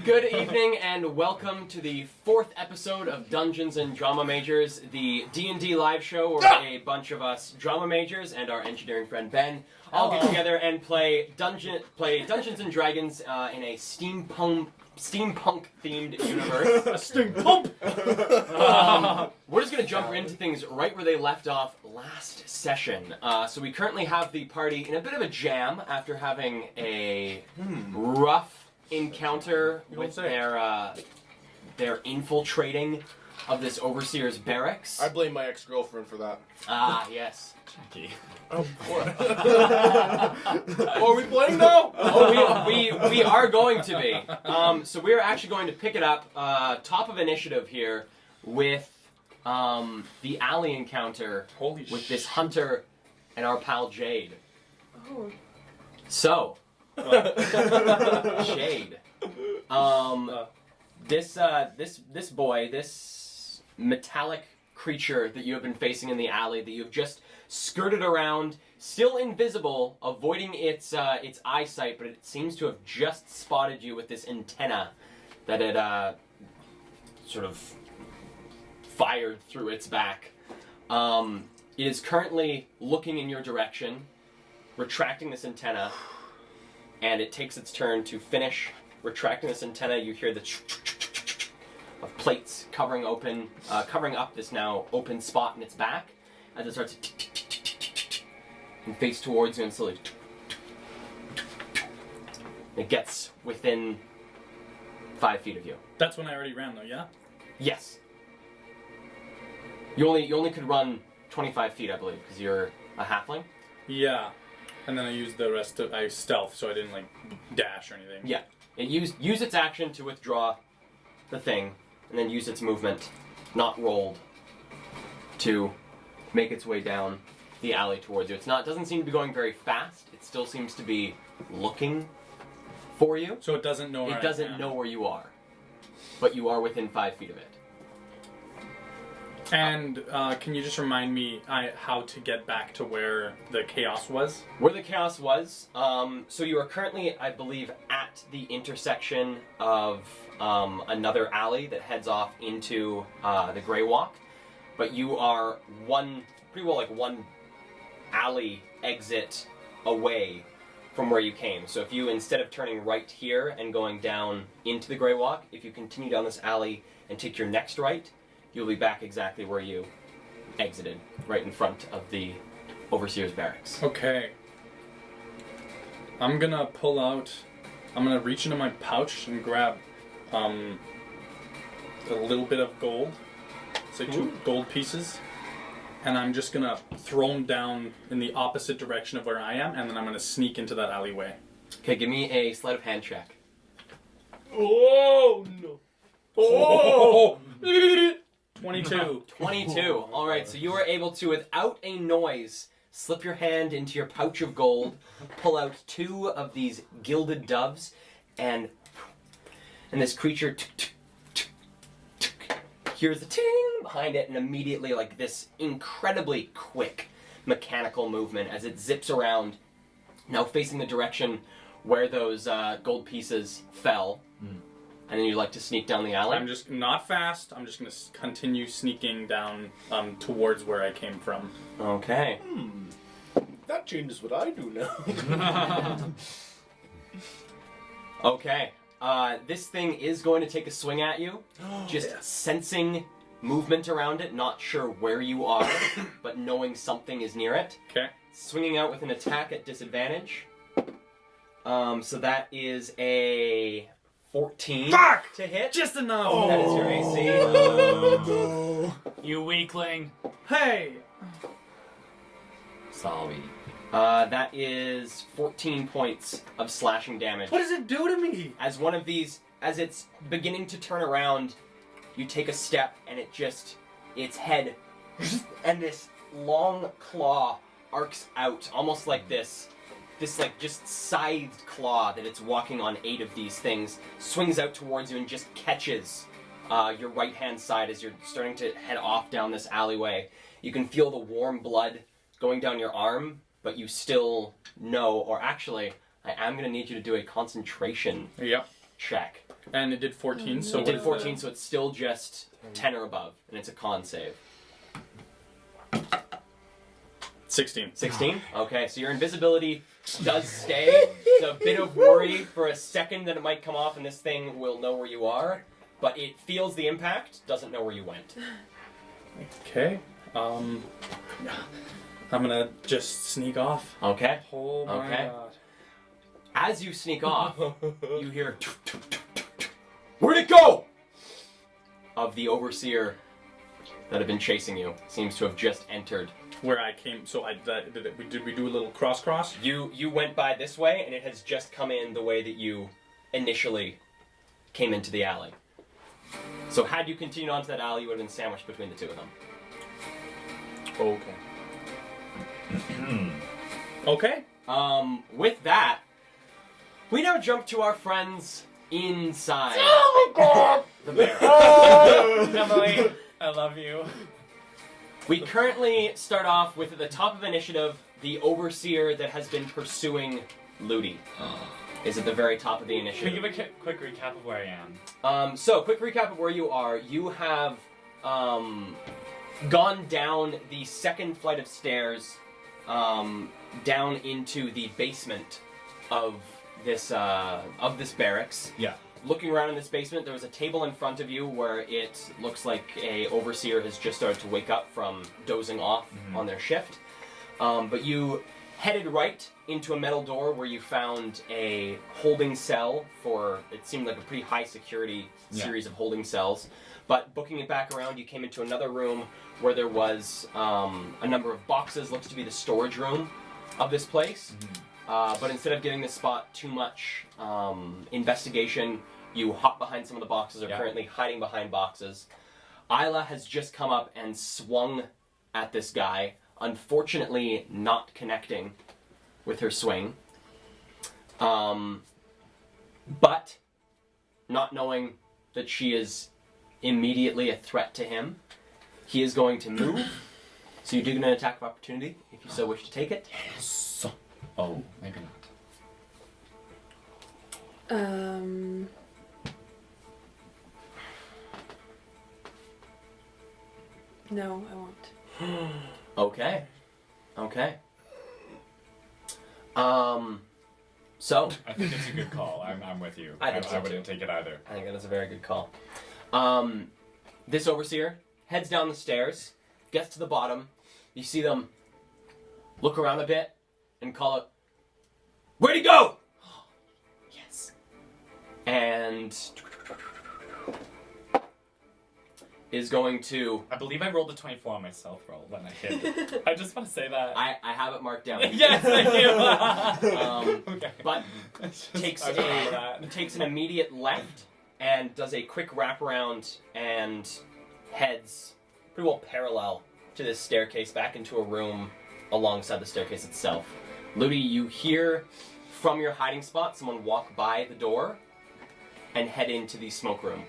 Good evening and welcome to the 4th episode of Dungeons and Drama Majors, the D&D live show where a bunch of us drama majors and our engineering friend Ben all get together and play Dungeons and Dragons in a steampunk themed universe. A steampunk! We're just going to jump into things right where they left off last session. So we currently have the party in a bit of a jam after having a rough encounter with their infiltrating of this overseer's barracks. I blame my ex-girlfriend for that. Ah, yes. Jackie. Oh, what? Are we playing now? Oh, we are going to be. So we're actually going to pick it up, top of initiative here, with the alley encounter with this hunter and our pal Jade. Oh. So, Jade. This boy, this metallic creature that you have been facing in the alley, that you have just skirted around, still invisible, avoiding its eyesight, but it seems to have just spotted you with this antenna that it sort of fired through its back. It is currently looking in your direction, retracting this antenna, and it takes its turn to finish retracting this antenna. You hear the of plates covering up this now open spot in its back as it starts to and face towards you and slowly it gets within 5 feet of you. That's when I already ran, though, yeah? Yes. You only could run 25 feet, I believe, because you're a halfling. Yeah. And then I used the rest of... I stealth, so I didn't, dash or anything. Yeah. It used its action to withdraw the thing, and then use its movement, not rolled, to make its way down the alley towards you. It doesn't seem to be going very fast. It still seems to be looking for you. So it doesn't know where It doesn't know where you are, but you are within 5 feet of it. And can you just remind me how to get back to where the chaos was? Where the chaos was, so you are currently, I believe, at the intersection of another alley that heads off into the Grey Walk, but you are pretty well one alley exit away from where you came. So if you, instead of turning right here and going down into the Grey Walk, if you continue down this alley and take your next right, you'll be back exactly where you exited, right in front of the Overseer's barracks. Okay. I'm gonna reach into my pouch and grab a little bit of gold, say 2 gold pieces, and I'm just gonna throw them down in the opposite direction of where I am, and then I'm gonna sneak into that alleyway. Okay, give me a sleight of hand check. Oh, no. Oh! 22. 22. All right, so you were able to, without a noise, slip your hand into your pouch of gold, pull out 2 of these gilded doves, and this creature hears a ting behind it, and immediately, this incredibly quick mechanical movement as it zips around, now facing the direction where those gold pieces fell. And then you'd like to sneak down the alley? I'm just not fast. I'm just going to continue sneaking down towards where I came from. Okay. That changes what I do now. Okay. This thing is going to take a swing at you. Just sensing movement around it, not sure where you are, but knowing something is near it. Okay. Swinging out with an attack at disadvantage. So that is a 14 to hit. Just enough! That is your AC. Oh. You weakling. Hey! Sorry. That is 14 points of slashing damage. What does it do to me? As one of these, as it's beginning to turn around, you take a step and its head, and this long claw arcs out, almost like this just scythed claw that it's walking on 8 of these things, swings out towards you and just catches your right-hand side as you're starting to head off down this alleyway. You can feel the warm blood going down your arm, but you still know, or actually, I am going to need you to do a concentration check. And it did 14, so It what did is 14, so it's still just 10 or above, and it's a con save. 16. 16? Okay, so your invisibility does stay. It's a bit of worry for a second that it might come off and this thing will know where you are, but it feels the impact, doesn't know where you went. Okay. I'm gonna just sneak off. Okay. Oh my Okay. god. As you sneak off, you hear "Where'd it go?" of the overseer that had been chasing you. Seems to have just entered. Where I came, so did we do a little cross? You went by this way, and it has just come in the way that you initially came into the alley. So had you continued onto that alley, you would have been sandwiched between the two of them. Okay. Okay. With that, we now jump to our friends inside. Oh my god! The barracks. Emily, I love you. We currently start off with, at the top of initiative, the overseer that has been pursuing Ludi. Is at the very top of the Can we initiative. give a quick recap of where I am? So, quick recap of where you are. You have gone down the second flight of stairs down into the basement of this barracks. Yeah. Looking around in this basement, there was a table in front of you where it looks like a overseer has just started to wake up from dozing off on their shift. But you headed right into a metal door where you found a holding cell for, it seemed like a pretty high security series of holding cells. But booking it back around, you came into another room where there was a number of boxes, looks to be the storage room of this place. But instead of giving this spot too much investigation, you hop behind some of the boxes, are currently hiding behind boxes. Isla has just come up and swung at this guy, unfortunately not connecting with her swing. But not knowing that she is immediately a threat to him, he is going to move. So you do get an attack of opportunity if you so wish to take it. Oh, maybe not. No, I won't. Okay. Okay. So I think it's a good call. I'm with you. I think so, wouldn't take it either. I think that is a very good call. This overseer heads down the stairs, gets to the bottom. You see them look around a bit and call it, "Where'd he go?" Yes. And is going to... I believe I rolled a 24 on my self roll when I hit. I just want to say that. I have it marked down. Yes, thank you. Okay. But takes an immediate left and does a quick wraparound and heads pretty well parallel to this staircase back into a room alongside the staircase itself. Ludi, you hear from your hiding spot someone walk by the door and head into the smoke room.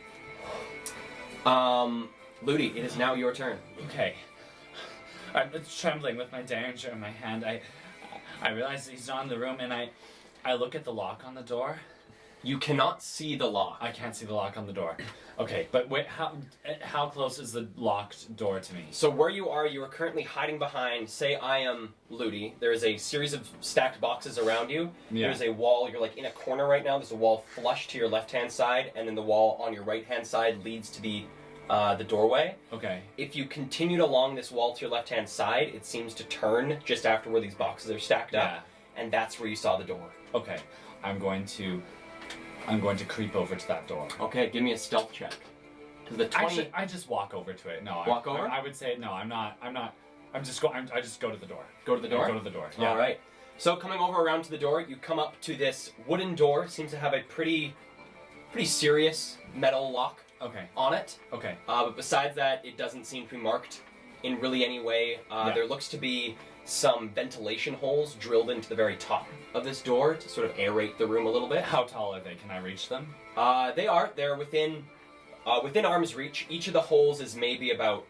Ludi, it is now your turn. Okay. I'm trembling with my derringer in my hand. I realize he's not in the room, and I look at the lock on the door. You cannot see the lock. I can't see the lock on the door. Okay, but wait, how close is the locked door to me? So where you are currently hiding behind, say I am Ludi. There is a series of stacked boxes around you. Yeah. There's a wall, you're like in a corner right now. There's a wall flush to your left-hand side, and then the wall on your right-hand side leads to the doorway. Okay. If you continued along this wall to your left-hand side, it seems to turn just after where these boxes are stacked up, and that's where you saw the door. Okay. I'm going to creep over to that door. Okay, give me a stealth check. 'Cause the 20... Actually, I just walk over to it. No, Walk over? I would say no. I'm not. I just go to the door. Go to the door? I go to the door. Yeah. All right. So coming over around to the door, you come up to this wooden door. Seems to have a pretty serious metal lock Okay. on it. Okay. But besides that, it doesn't seem to be marked in really any way. There looks to be some ventilation holes drilled into the very top of this door to sort of aerate the room a little bit. How tall are they? Can I reach them? They're within arm's reach. Each of the holes is maybe about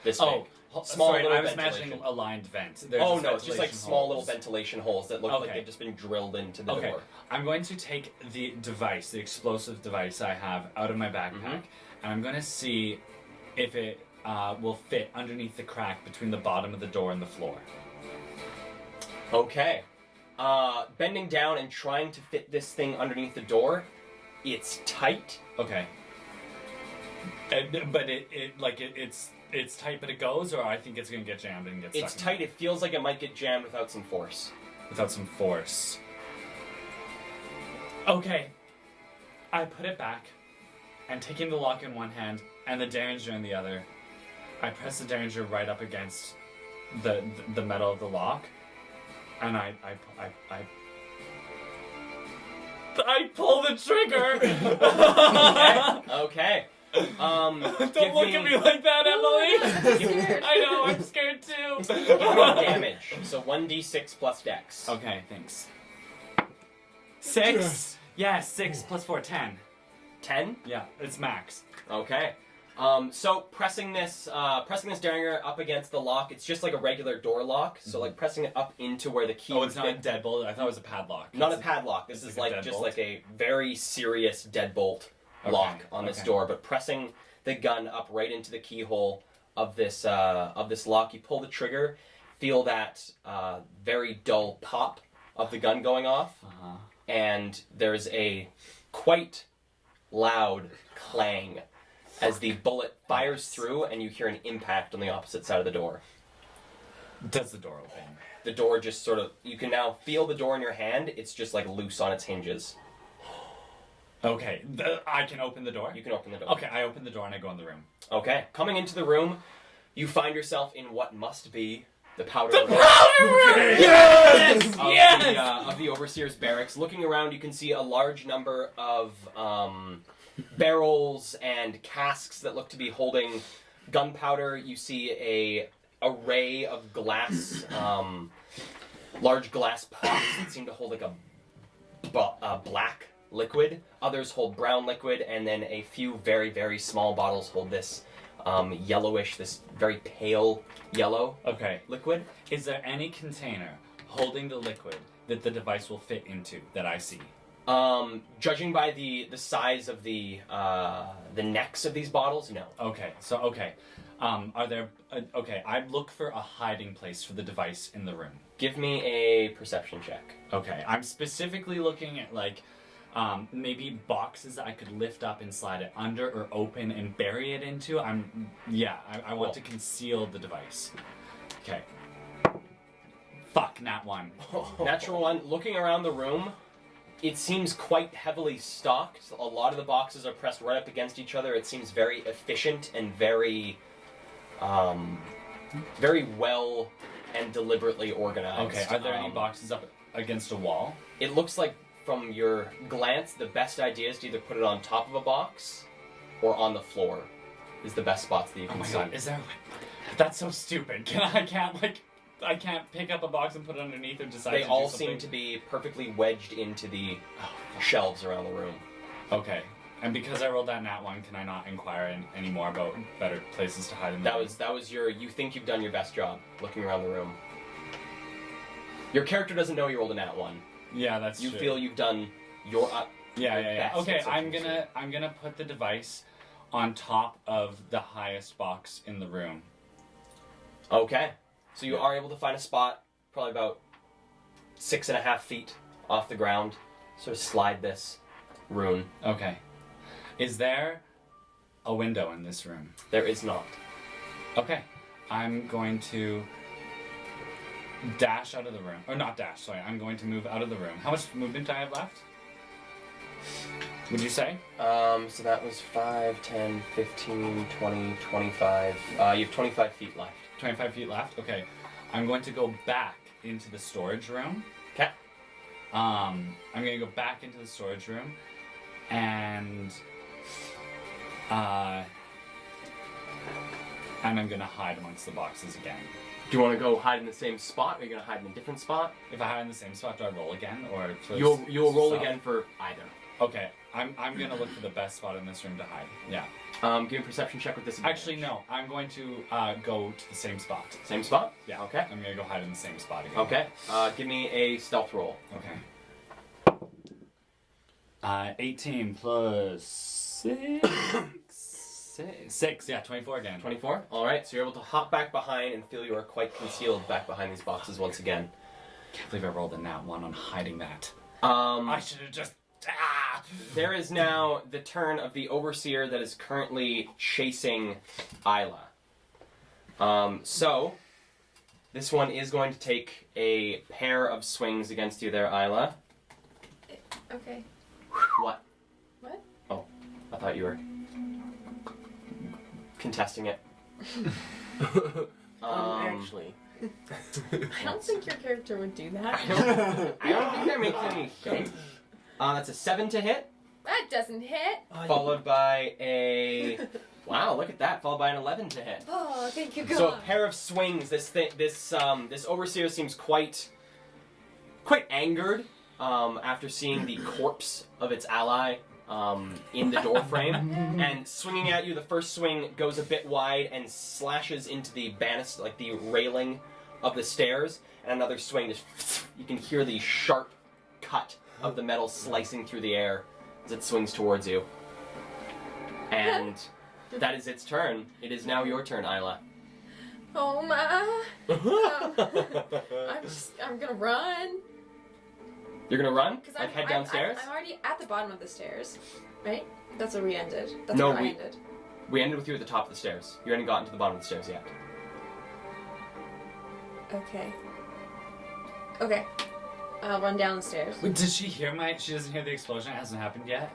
this big. Oh, Small Sorry, little I was ventilation. imagining a lined vent. There's Oh just no, it's just like ventilation small little holes. ventilation holes that look like Okay. they've just been drilled into the Okay, door. I'm going to take the device, the explosive device I have, out of my backpack, Mhm. and I'm going to see if it will fit underneath the crack between the bottom of the door and the floor. Okay. Bending down and trying to fit this thing underneath the door, it's tight. Okay. But it's tight, but it goes, or I think it's going to get jammed and get stuck. It's tight. It feels like it might get jammed without some force. Without some force. Okay. I put it back, and taking the lock in one hand and the derringer in the other, I press the derringer right up against the metal of the lock, and I pull the trigger. Okay. Don't look at me like that, Emily. Give me, I know, I'm scared too. give me damage. So 1d6 plus dex. Okay, thanks. 6. Yeah, 6 plus 4, 10. 10. Yeah, it's max. Okay. So pressing this derringer up against the lock, it's just like a regular door lock. So like pressing it up into where the key. Oh, would it's not a fit. deadbolt. I thought it was a padlock. Not a padlock. This it's is like a like just deadbolt? like a very serious deadbolt Okay, lock on this okay. door. But pressing the gun up right into the keyhole of this lock, you pull the trigger, feel that very dull pop of the gun going off, Uh-huh. and there's a quite loud clang as the bullet fires through, and you hear an impact on the opposite side of the door. Does the door open? The door just sort of, you can now feel the door in your hand. It's just like loose on its hinges. Okay, I can open the door? You can open the door. Okay, I open the door and I go in the room. Okay. Coming into the room, you find yourself in what must be the powder room Yes! of the overseer's barracks. Looking around, you can see a large number of barrels and casks that look to be holding gunpowder. You see a array of glass, large glass pots that seem to hold like a black liquid. Others hold brown liquid, and then a few very, very small bottles hold this yellowish, this very pale yellow Okay, liquid. is there any container holding the liquid that the device will fit into that I see? Judging by the size of the necks of these bottles, no. Okay, are there... okay, I look for a hiding place for the device in the room. Give me a perception check. Okay, I'm specifically looking at, like, maybe boxes that I could lift up and slide it under or open and bury it into. I want to conceal the device. Okay. Fuck, nat 1. Natural one. Looking around the room, it seems quite heavily stocked. A lot of the boxes are pressed right up against each other. It seems very efficient and very well and deliberately organized. Okay, are there any boxes up against a wall? It looks like, from your glance, the best idea is to either put it on top of a box or on the floor. Is the best spots that you Oh can my see. god, is there... That's so stupid. I can't pick up a box and put it underneath or decide They to all do something. seem to be perfectly wedged into the shelves around the room. Okay. And because I rolled that nat 1, can I not inquire any more about better places to hide in the room? That was your. You think you've done your best job looking around the room. Your character doesn't know you rolled a nat 1. Yeah, that's You true. feel you've done your Yeah. best Okay, at I'm such a gonna put the device on top of the highest box in the room. Okay. So you are able to find a spot, probably about 6.5 feet off the ground. Sort of slide this rune. Okay. Is there a window in this room? There is not. Okay. I'm going to dash out of the room. Or not dash, sorry. I'm going to move out of the room. How much movement do I have left? Would you say? So that was 5, 10, 15, 20, 25. You have 25 feet left. 25 feet left? Okay. I'm going to go back into the storage room. Okay. I'm going to go back into the storage room and I'm going to hide amongst the boxes again. Do you want to go hide in the same spot, or are you going to hide in a different spot? If I hide in the same spot, do I roll again? Or for You'll roll stuff? again for either. Okay. I'm going to look for the best spot in this room to hide. Yeah. Give me a perception check with disadvantage. Actually, no. I'm going to go to the same spot. Same spot? Yeah. Okay. I'm gonna go hide in the same spot again. Okay. Give me a stealth roll. Okay. 18 plus 6. 6, yeah, 24 again. 24? Alright, so you're able to hop back behind and feel you are quite concealed back behind these boxes once again. Can't believe I rolled a nat 1 on hiding that. I should have just... There is now the turn of the overseer that is currently chasing Isla. So, this one is going to take a pair of swings against you there, Isla. Okay. What? What? Oh, I thought you were contesting it. Actually. I don't think your character would do that. I don't think that makes any sense. That's a 7 to hit, That doesn't hit. followed by a... Wow, look at that. Followed by an 11 to hit. Oh, thank you, God. So a pair of swings. This overseer seems quite angered after seeing the corpse of its ally in the door frame, and swinging at you. The first swing goes a bit wide and slashes into the banister, like the railing of the stairs, and another swing just you can hear the sharp cut of the metal slicing through the air as it swings towards you. And that is its turn. It is now your turn, Isla. Oh my. I'm gonna run. You're gonna run? Cause Like head downstairs? I'm already at the bottom of the stairs, right? That's where we ended. That's No, where I we- ended. We ended with you at the top of the stairs. You hadn't gotten to the bottom of the stairs yet. Okay. Okay. I'll run down the stairs. Wait, did she hear she doesn't hear the explosion? It hasn't happened yet?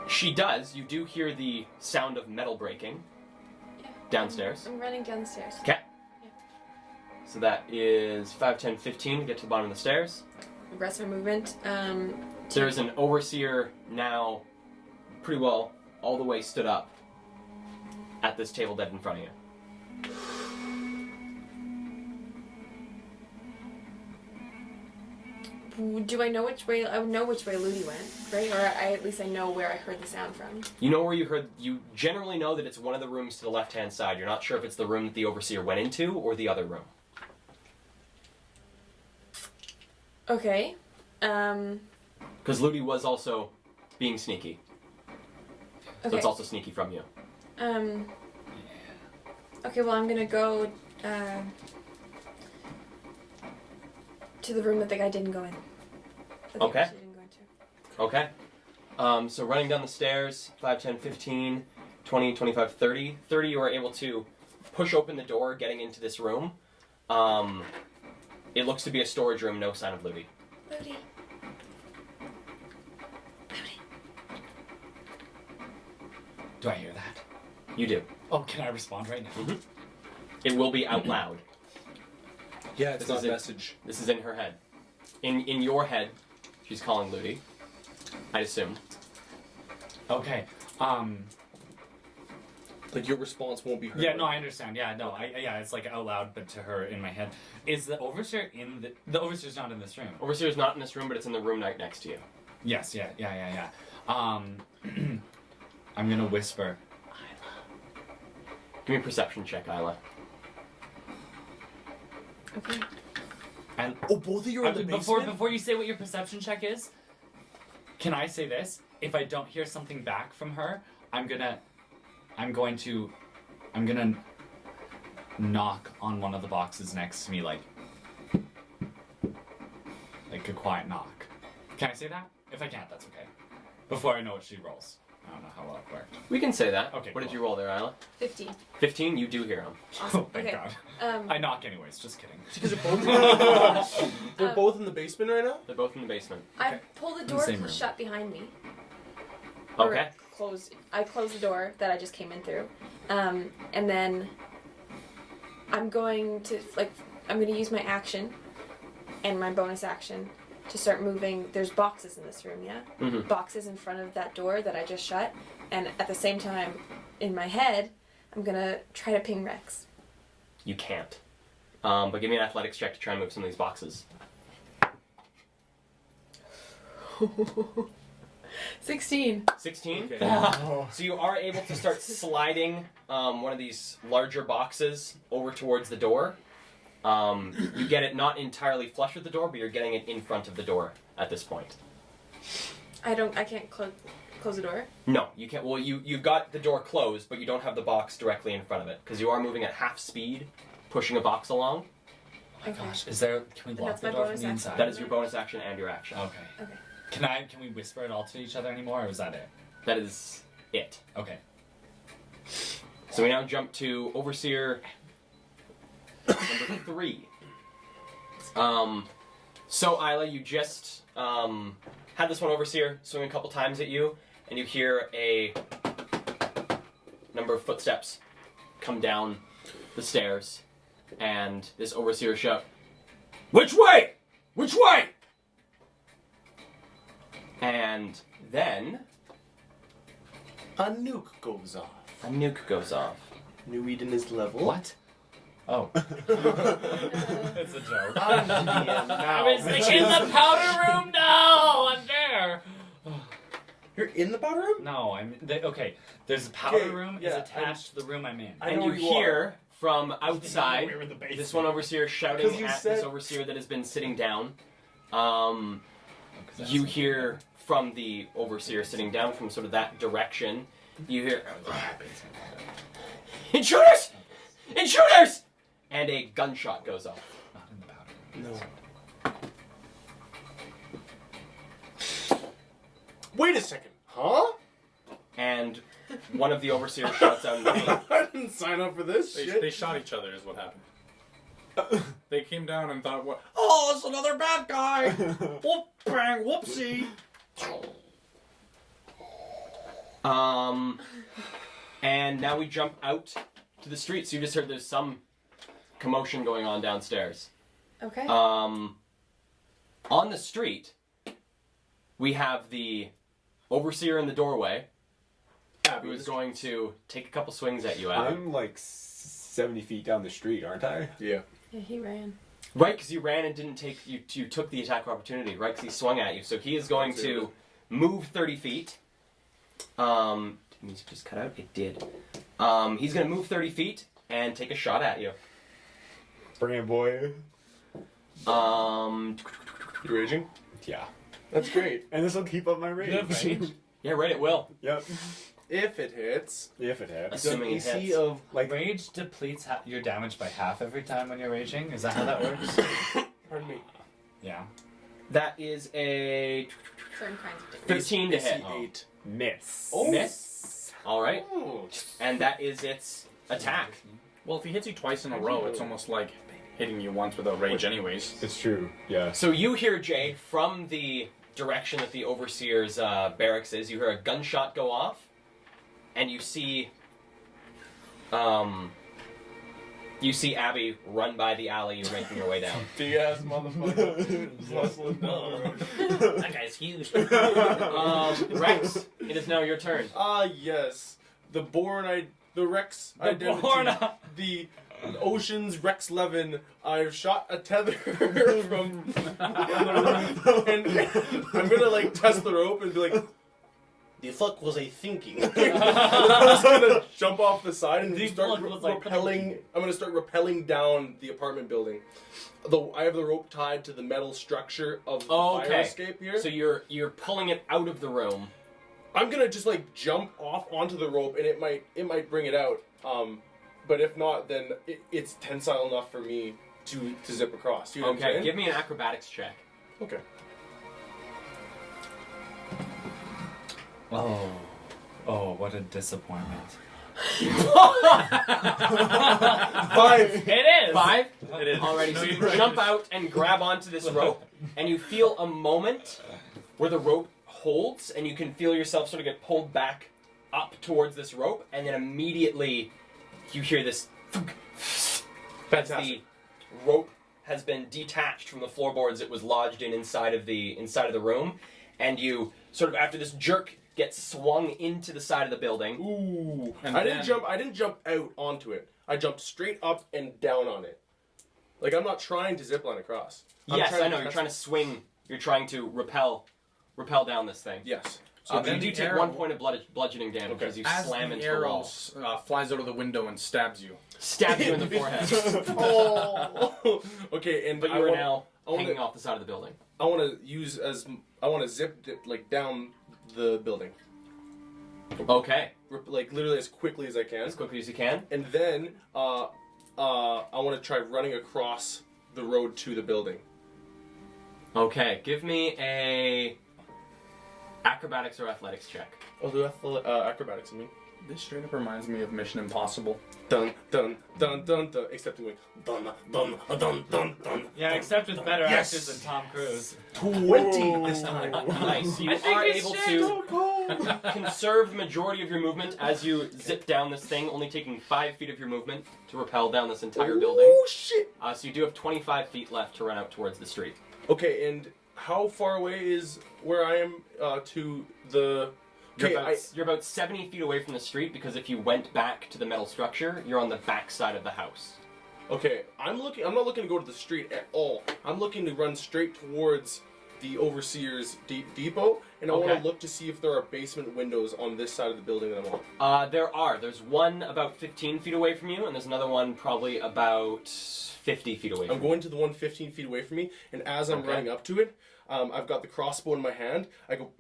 She does. You do hear the sound of metal breaking Yeah. downstairs. I'm running down the stairs. Okay. So that is 5, 10, 15 to get to the bottom of the stairs. The rest of my movement. There's an overseer now pretty well all the way stood up at this table dead in front of you. Do I know which way? I would know which way Ludi went, right? Or at least I know where I heard the sound from. You know where you generally know that it's one of the rooms to the left-hand side. You're not sure if it's the room that the overseer went into or the other room. Okay. Because Ludi was also being sneaky. So Okay. it's also sneaky from you. Okay, well, I'm gonna go to the room that the guy didn't go in. That the Okay. officer didn't go into. Okay. So running down the stairs, 5, 10, 15, 20, 25, 30. 30, you are able to push open the door, getting into this room. It looks to be a storage room, no sign of Ludi. Ludi. Do I hear that? You do. Oh, can I respond right now? It will be out loud. Yeah, it's This not is a it. message. This is in her head. In your head, she's calling Ludi. I assume. Okay. Like your response won't be heard. Yeah, no, I understand. Yeah, no, yeah, it's like out loud, but to her in my head. Is the overseer in the overseer's not in this room? Overseer's not in this room, but it's in the room right next to you. Yes, yeah. I'm gonna whisper. Give me a perception check, Isla. Okay. And Oh, both of you are in the basement? before you say what your perception check is, can I say this? If I don't hear something back from her, I'm gonna knock on one of the boxes next to me, like a quiet knock. Can I say that? If I can't, that's okay. Before I know what she rolls. I don't know how well it worked. We can say that. Okay, What did cool. you roll there, Isla? 15. 15, you do hear him. Awesome. Oh, thank Okay. God. I knock anyways, just kidding. Because they're both in the basement right now? They're both in the basement. I pull the door same room. shut behind me. Or Okay. I close the door that I just came in through. And then I'm going to use my action and my bonus action to start moving. There's boxes in this room, yeah? Mhm. Boxes in front of that door that I just shut. And at the same time, in my head, I'm gonna try to ping Rex. You can't. But give me an athletics check to try and move some of these boxes. 16. 16. Okay. Oh. So you are able to start sliding one of these larger boxes over towards the door. You get it not entirely flush with the door, but you're getting it in front of the door at this point. I can't close the door. No, you can't. Well, you've got the door closed, but you don't have the box directly in front of it because you are moving at half speed, pushing a box along. Okay. Gosh, is there? Can we lock that's the my door from bonus the action. inside? That is your bonus action and your action. Okay. Okay. Can we whisper it all to each other anymore, or is that it? That is it. Okay. So we now jump to Overseer number 3. So Isla, you just had this one Overseer swing a couple times at you, and you hear a number of footsteps come down the stairs, and this Overseer shout, "Which way? Which way?" And then A nuke goes off. a nuke goes off. New Eden is level. What? Oh. It's a joke. I'm DM now. I was like, in the powder room. No, I'm there. You're in the powder room? No, okay. There's a powder Okay, room yeah, is attached to the room I'm in. I And know you where you hear from outside We're in the basement. this one Overseer shouting 'Cause you at said- this Overseer that has been sitting down. Oh, 'cause that's You the- hear from the Overseer sitting down from sort of that direction. You hear, "Intruders! Intruders!" And a gunshot goes off. Not in the powder room. No. Wait a second. Huh? And one of the Overseers shouts out in pain. I didn't sign up for this They shit. shot each other is what happened. They came down and thought, "What? Oh, it's another bad guy! Whoop, bang, whoopsie!" And now we jump out to the street. So you just heard there's some commotion going on downstairs. Okay. On the street, we have the Overseer in the doorway, who is going to take a couple swings at you, Abby. I'm like 70 feet down the street, aren't I? Yeah. Yeah, he ran. Right, because you ran and didn't take, you took the attack of opportunity, right, because he swung at you. So he is going to move 30 feet. Did music just cut out? It did. He's going to move 30 feet and take a shot at you. Bring it, boy. Um, You raging? Yeah. That's great. And this will keep up my range. yeah, right, it will. Yep. If it hits. If it happens. Assuming it AC hits. of Like, Rage depletes your damage by half every time when you're raging. Is that how that works? pardon me. Yeah. That is a Certain kinds of different. 13 to AC hit. 8. miss. Miss. All right, Oh. and that is its attack. Well, if he hits you twice in a row, it's almost like hitting you once without rage, anyways. It's true. Yeah. So you hear, Jay, from the direction that the Overseer's barracks is, you hear a gunshot go off, and you see Abby run by the alley you're making your way down. Big ass motherfucker. Hustling down the road. That guy's huge. Rex, it is now your turn. Ah, yes. The Rex identity. Borna. The Ocean's Rex Levin. I've shot a tether from and I'm gonna like test the rope and be like, the fuck was I thinking? I'm just gonna jump off the side and The start fuck was I rappelling. I'm gonna start rappelling down the apartment building. Though I have the rope tied to the metal structure of the fire Okay. escape here. So you're pulling it out of the room. I'm gonna just like jump off onto the rope and it might bring it out. But if not, then it's tensile enough for me to zip across. You know what I'm Okay, saying? give me an acrobatics check. Okay. Oh, what a disappointment. 5. It is. 5? It is. Alrighty, No, so you you're right. jump out and grab onto this rope, and you feel a moment where the rope holds, and you can feel yourself sort of get pulled back up towards this rope, and then immediately you hear this. Fantastic. The rope has been detached from the floorboards it was lodged inside of the room, and you sort of after this jerk gets swung into the side of the building. Ooh. And I then- didn't jump out onto it. I jumped straight up and down on it. Like I'm not trying to zip line across. Yes, I know. You're trying to swing. You're trying to rappel down this thing. Yes. So you then do the take arrow- 1 point of bludgeoning damage Okay. as you As slam the into the arrow wall. flies out of the window and stabs you. Stabs you in the forehead. Oh. Okay, and But you I are want, now I wanna- hanging off the side of the building. I want to zip it, like down the building, Okay. like literally as quickly as I can, As quickly as you can. and then I want to try running across the road to the building. Okay. Give me a acrobatics or athletics check. I'll do acrobatics. I mean, This straight up reminds me of Mission Impossible. dun dun dun dun dun. Except doing dun dun dun dun dun. Yeah, except with better Yes! actors than Tom Cruise. 20 this time. Nice. You I think are we able should. to conserve the majority of your movement as you zip down this thing, only taking 5 feet of your movement to rappel down this entire building. Oh shit! So you do have 25 feet left to run out towards the street. Okay, and how far away is where I am to the? Okay, You're about 70 feet away from the street because if you went back to the metal structure, you're on the back side of the house. Okay, I'm not looking to go to the street at all. I'm looking to run straight towards the overseer's depot, and I want Okay. to look to see if there are basement windows on this side of the building that I'm on. There are. There's one about 15 feet away from you, and there's another one probably about 50 feet away from I'm going to the one 15 feet away from me, and as I'm Okay. running up to it, I've got the crossbow in my hand. I go,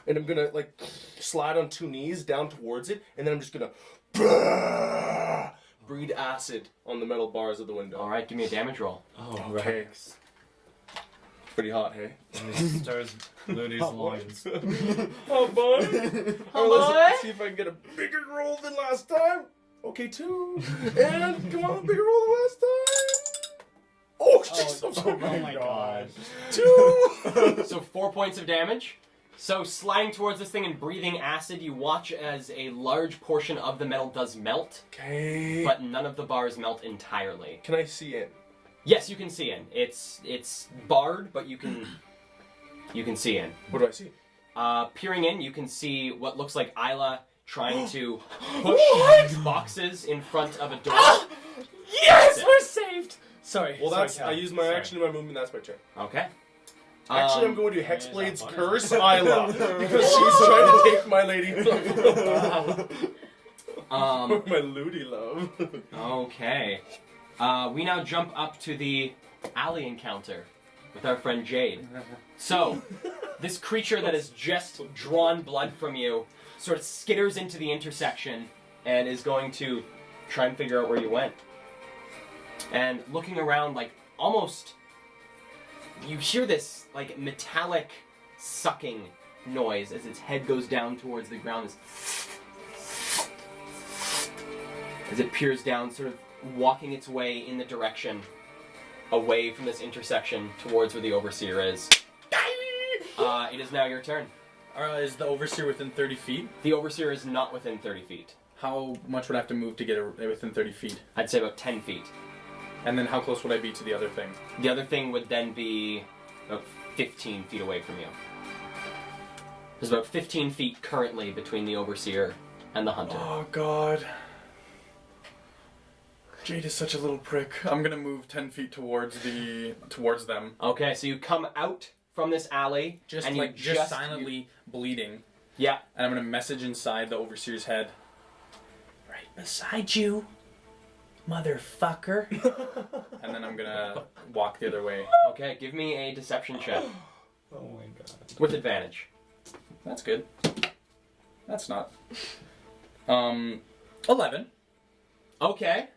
and I'm gonna like slide on 2 knees down towards it, and then I'm just gonna breathe acid on the metal bars of the window. you. Alright, give me a damage roll. Oh, Okay. Pretty hot, hey? Stirs Looney's loins. Oh boy! Oh, Let's see if I can get a bigger roll than last time. Okay, 2. And come on, bigger roll than last time. Oh, jeez, I'm sorry. Oh my god. 2. So 4 points of damage. So sliding towards this thing and breathing acid, you watch as a large portion of the metal does melt, Okay. but none of the bars melt entirely. Can I see it? Yes, you can see in. It's barred, but you can see in. What do I see? Peering in, you can see what looks like Isla trying to push boxes in front of a door. Yes, we're saved! Sorry. Well, sorry, that's Cal. I use my Sorry. action and my movement. That's my check. Okay. Actually, I'm going to yeah, Hexblade's that curse Isla because she's trying to take my lady love. My looty love. Okay. We now jump up to the alley encounter with our friend Jade. So, this creature that has just drawn blood from you sort of skitters into the intersection and is going to try and figure out where you went. And looking around, like, almost... You hear this, like, metallic sucking noise as its head goes down towards the ground. As it peers down, sort of walking its way in the direction away from this intersection towards where the Overseer is. It is now your turn. Is the Overseer within 30 feet? The Overseer is not within 30 feet. How much would I have to move to get within 30 feet? I'd say about 10 feet. And then how close would I be to the other thing? The other thing would then be about 15 feet away from you. There's about 15 feet currently between the Overseer and the Hunter. Oh god. Jade is such a little prick. I'm gonna move 10 feet towards them. Okay, so you come out from this alley, Just and like you just silently bleeding. Yeah. And I'm gonna message inside the Overseer's head. Right beside you, motherfucker. And then I'm gonna walk the other way. Okay, give me a deception check Oh my god. with advantage. That's good. That's not. 11. Okay.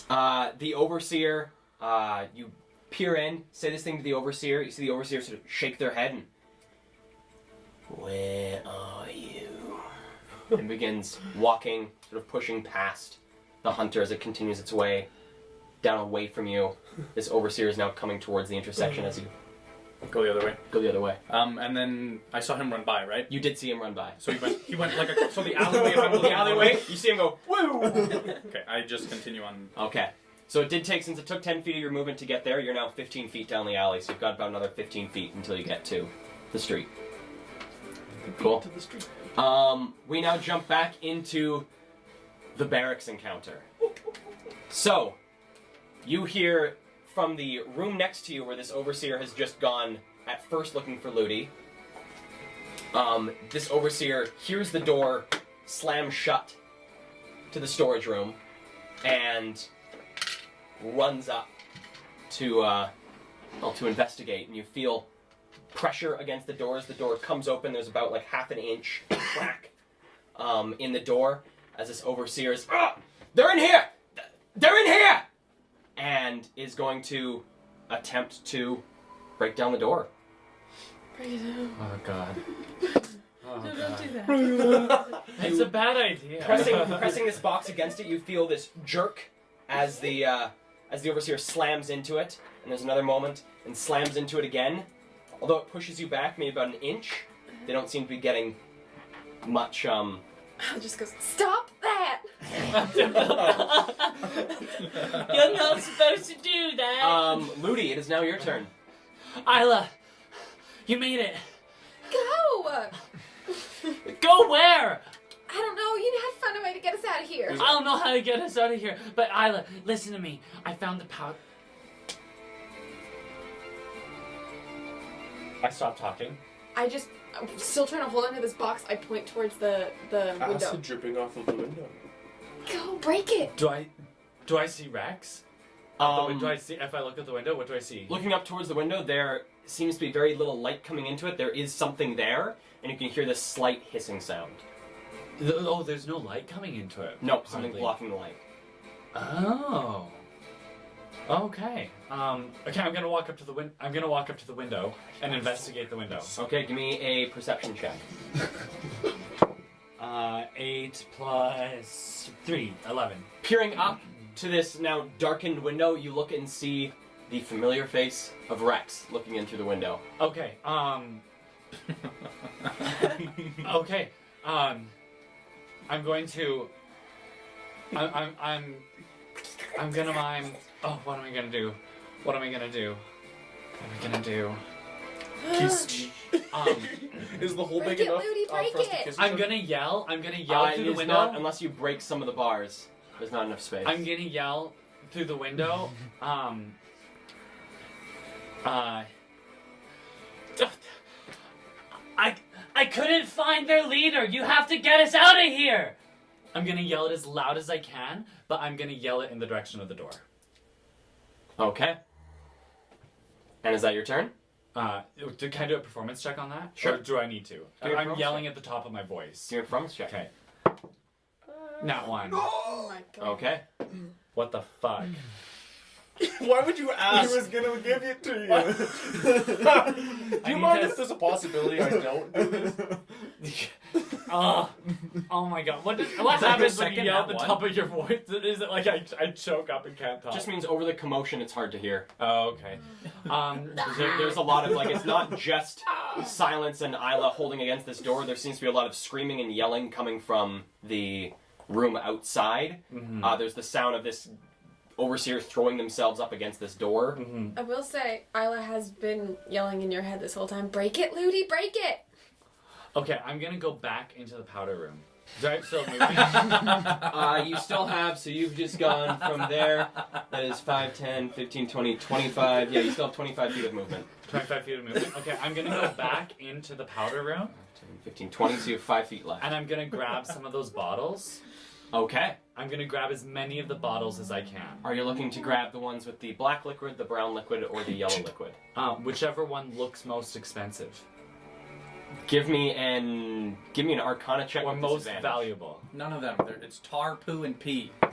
The Overseer, you peer in, say this thing to the Overseer. You see the Overseer sort of shake their head and... Where are you? And begins walking, sort of pushing past the Hunter as it continues its way down away from you. This Overseer is now coming towards the intersection as you Go the other way. go the other way. And then I saw him run by, right? You did see him run by. So he went like a, so the alleyway, if I'm The looking alleyway, you see him go, woo! Okay, I just continue on. Okay. So since it took 10 feet of your movement to get there, you're now 15 feet down the alley, so you've got about another 15 feet until you get to the street. Cool. To the street. We now jump back into the barracks encounter. So, you hear from the room next to you where this overseer has just gone at first looking for Ludi. This overseer hears the door slam shut to the storage room and runs up to investigate, and you feel pressure against the door as the door comes open. There's about like half an inch crack in the door as this overseer is, they're in here! They're in here! And is going to attempt to break down the door. Break it down. Oh god. Oh No, god. don't do that. It's a bad idea. Pressing this box against it, you feel this jerk as the overseer slams into it, and there's another moment, and slams into it again. Although it pushes you back maybe about an inch, they don't seem to be getting much, I'll just go, stop that! You're not supposed to do that. Ludi, it is now your turn. Isla, you made it. Go! Go where? I don't know, you had to find a way to get us out of here. I don't know how to get us out of here. But Isla, listen to me. I found the powder. I stopped talking. I'm still trying to hold onto this box. I point towards the window. Acid dripping off of the window. Go, break it! Do I see Rex? Do I see? If I look at the window, what do I see? Looking up towards the window, there seems to be very little light coming into it. There is something there, and you can hear this slight hissing sound. Oh, there's no light coming into it. Nope, something Hardly. blocking the light. Oh. Okay. Okay. I'm gonna walk up to the window and investigate the window. Okay, give me a perception check. 8 plus 3, 11. Peering up to this now darkened window, you look and see the familiar face of Rex looking in through the window. Okay. Okay. I'm going to. I'm gonna mime. Oh, what am I gonna do? What am I gonna do? Is the hole Break big it, enough Ludi, for break us to it. kiss each I'm other? gonna yell through It the is window. not, unless you break some of the bars. There's not enough space. I'm gonna yell through the window. I couldn't find their leader. You have to get us out of here. I'm gonna yell it as loud as I can, but I'm gonna yell it in the direction of the door. Okay. And is that your turn? Can I do a performance check on that? Sure. Or do I need to? Do a I'm performance yelling at the top of my voice. Do your performance check. Okay. Not one. Oh my god. Okay. What the fuck? Why would you He ask? was gonna give it to you. Do you mind if there's a possibility I don't do this? Oh my god. What that happens your when you second yell at nat the one? top of your voice? Is it like I choke up and can't talk? Just means over the commotion, it's hard to hear. Oh, okay. There's a lot of, like, it's not just Silence and Isla holding against this door. There seems to be a lot of screaming and yelling coming from the room outside. Mhm. There's the sound of this overseer throwing themselves up against this door. Mhm. I will say, Isla has been yelling in your head this whole time, break it, Ludi, break it! Okay, I'm gonna go back into the powder room. Is that still moving? You still have, so you've just gone from there. That is 5, 10, 15, 20, 25. Yeah, you still have 25 feet of movement. 25 feet of movement. Okay, I'm gonna go back into the powder room 10, 15, 20, so you have 5 feet left. and I'm gonna grab some of those bottles. Okay. I'm gonna grab as many of the bottles as I can. Are you looking to grab the ones with the black liquid, the brown liquid, or the yellow liquid? Whichever one looks most expensive Give me an Arcana check or with most disadvantage. valuable. None of them. It's tar, poo, and pee. How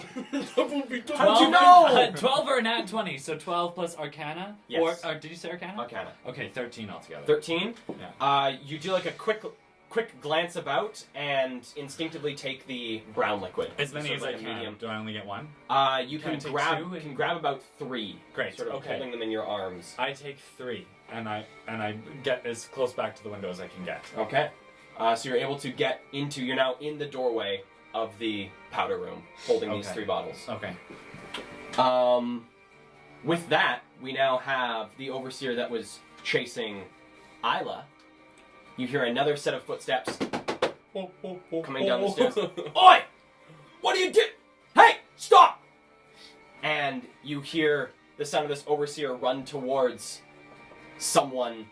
did you know? 12 or nat 20, so 12 plus Arcana? Yes. Or did you say Arcana? Arcana. Okay, 13 altogether. 13. Yeah. You do like a quick glance about and instinctively take the brown liquid. As many Sort as of I like a can. medium. Do I only get one? You Can I can take grab. two? You can grab about 3. Great, Sort of okay. holding them in your arms. I take 3, and I get as close back to the window as I can get. Okay. So you're able to get into. You're now in the doorway of the powder room, holding these Okay. 3 bottles. Okay. With that, we now have the overseer that was chasing Isla. You hear another set of footsteps coming down the stairs. Oi! What are you doing? Hey! Stop! And you hear the sound of this overseer run towards someone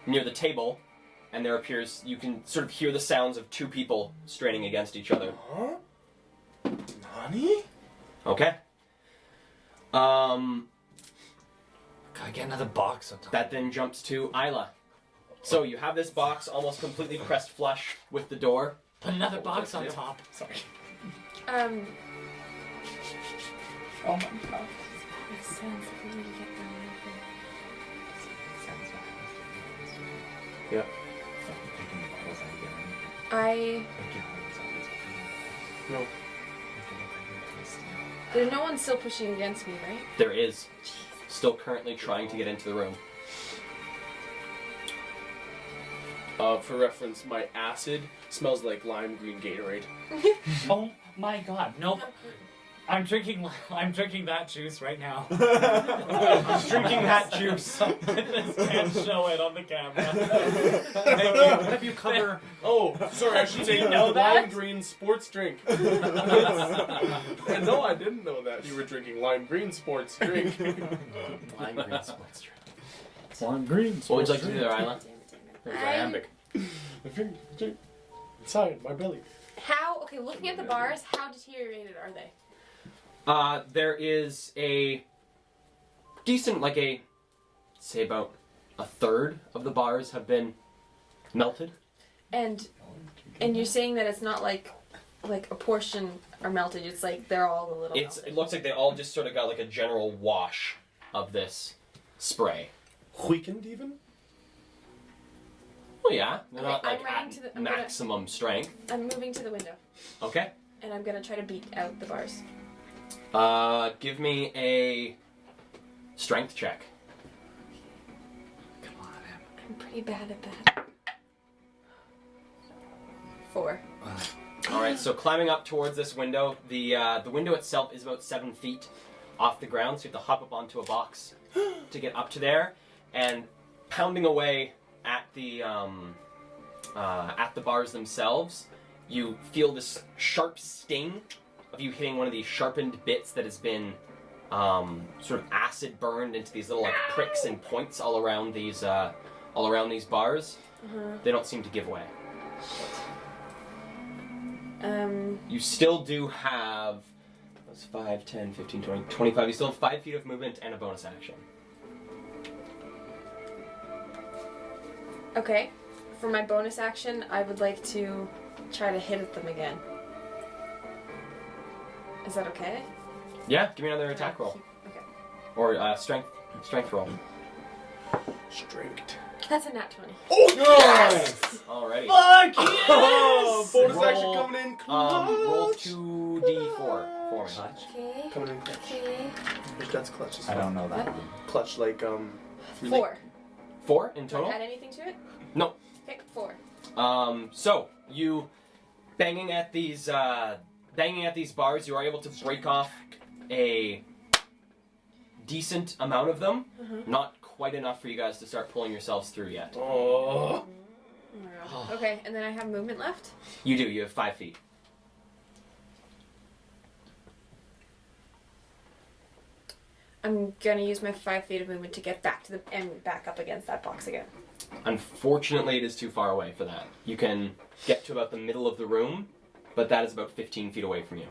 near the table, and there appears, you can sort of hear the sounds of two people straining against each other. Huh? Nani? Okay. Gotta get another box on top. That then jumps to Isla. So you have this box almost completely pressed flush with the door. Put another box on top. Sorry. Oh my god. Makes sense if we need to get them Yeah. No. There's no one still pushing against me, right? There is. Still currently trying to get into the room. For reference, my acid smells like lime green Gatorade. Oh my god, nope. I'm drinking that juice right now. He's drinking that juice. I just can't show it on the camera. What if you cover? Oh, sorry, I should say You know that? lime green sports drink. No, I didn't know that. You were drinking lime green sports drink. Lime green sports drink. Lime green. What would you like to do there, Isla? There's iambic. Inside my belly. Okay, looking at the bars, how deteriorated are they? There is a decent, say about a third of the bars have been melted. And you're saying that it's not like a portion are melted, it's like they're all a little melted. It looks like they all just sort of got like a general wash of this spray. Weakened even? Well, yeah, they're Okay, not like I'm running at to the- I'm gonna- maximum strength. I'm moving to the window, Okay. and I'm gonna try to beat out the bars. Give me a strength check. Come on, Em. I'm pretty bad at that. 4. All right, so climbing up towards this window, the window itself is about 7 feet off the ground, so you have to hop up onto a box to get up to there, and pounding away at the bars themselves, you feel this sharp sting of you hitting one of these sharpened bits that has been sort of acid burned into these little like pricks and points all around these bars. They don't seem to give way. You still do have, that's 5, 10, 15, 20, 25. You still have 5 feet of movement and a bonus action. Okay, for my bonus action, I would like to try to hit at them again. Is that okay? Yeah, give me another attack roll. Okay. Or strength roll. Strength. That's a nat 20. Oh, yes! Alrighty. Fuck yes! Oh, bonus Roll, action coming in. Roll Clutch. 2d4 for me. Okay. Coming in clutch. Okay. That's clutch as I well. don't know that. Clutch like 4. 4 in Do I total? add anything to it? No. Okay, 4. So you banging at these bars, you are able to break off a decent amount of them. Not quite enough for you guys to start pulling yourselves through yet. oh. Okay, and then I have movement left. You do. You have 5 feet. I'm gonna use my 5 feet of movement to get back to and back up against that box again. Unfortunately, it is too far away for that. You can get to about the middle of the room, but that is about 15 feet away from you.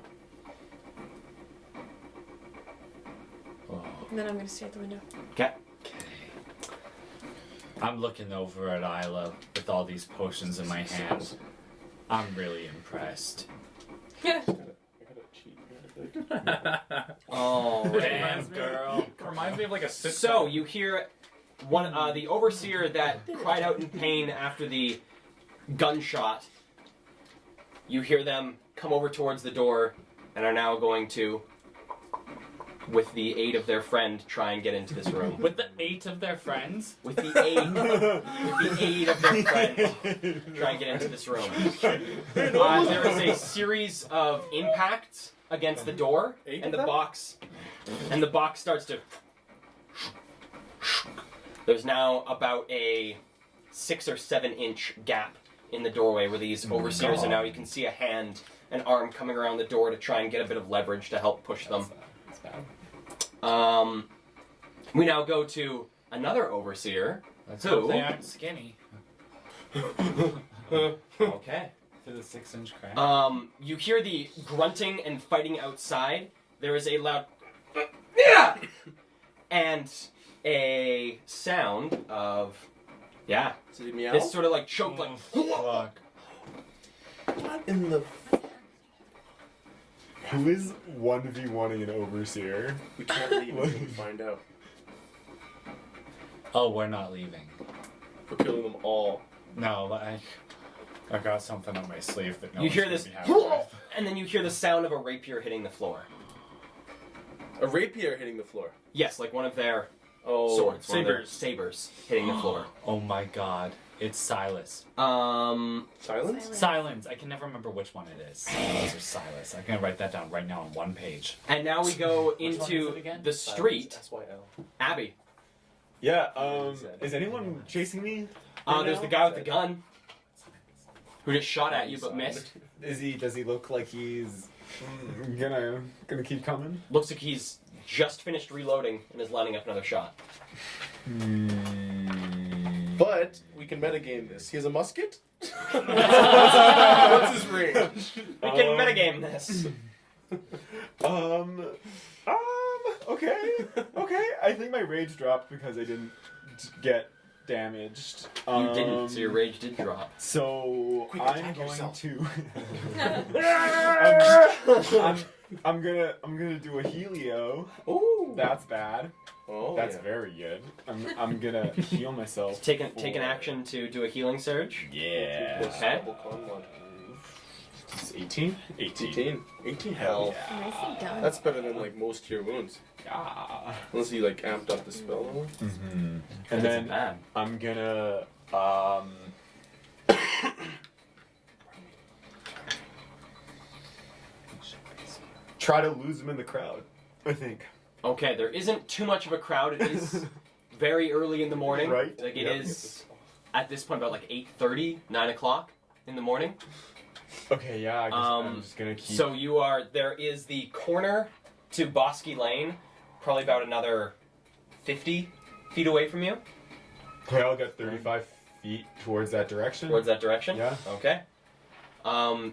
And then I'm gonna stay at the window. Okay. I'm looking over at Isla with all these potions in my hand. I'm really impressed. Oh, Damn, girl. Reminds me of like a sitcom. So you hear one the overseer that cried out in pain after the gunshot. You hear them come over towards the door and are now going to, with the aid of their friend, try and get into this room. With the 8 of their friends? With the aid of their friend, try and get into this room. There is a series of impacts against the door, and the box starts to. There's now about a 6 or 7 inch gap in the doorway where these overseers are now. You can see a hand, an arm coming around the door to try and get a bit of leverage to help push them. That's bad. We now go to another overseer. Let's Who? hope they aren't skinny. Okay. Through the 6-inch crack. You hear the grunting and fighting outside. There is a loud yeah, and a sound of Is it meow? this sort of like choke, like Fuck. What in the? Who is 1v1ing an overseer? We can't leave until we find out. Oh, we're not leaving. We're killing them all. No, I got something on my sleeve that no you one's hear gonna this, be happy with. and then you hear the sound of a rapier hitting the floor. A rapier hitting the floor. Yes, like one of their Oh, swords, one of their sabers. sabers hitting the floor. Oh my god. It's Silas. Silence. Silence. I can never remember which one it is. Silas or Silas. I'm gonna write that down right now on one page. And now we go Which one is into it again? the street. S-Y-L. Abby, Yeah, is anyone chasing me? there's the guy with the gun who just shot at you but missed. Does he look like he's gonna keep coming? Looks like he's just finished reloading and is lining up another shot. But we can metagame this. He has a musket. What's his range? We can metagame this. Okay. I think my rage dropped because I didn't get damaged. You didn't, so your rage did drop. So Quick, I'm attack going yourself. to. I'm gonna do a helio. Ooh. That's bad. Oh, That's yeah. very good. I'm gonna heal myself. Take an action to do a healing surge. Yeah. Okay. Double con mod. It's 18. 18 hell. Yeah. Nicely done. That's better than like most cure wounds. Yeah. Unless you like amped up the spell. Mm-hmm. That And isn't then bad. I'm gonna try to lose him in the crowd. I think. Okay, there isn't too much of a crowd. It is very early in the morning. Right. Like it Yep. is at this point about like 8:30, 9 o'clock in the morning. Okay, yeah. I guess I'm just gonna keep. So there is the corner to Bosky Lane, probably about another 50 feet away from you, okay, I'll get 35 feet towards that direction. towards that direction. Yeah. Okay.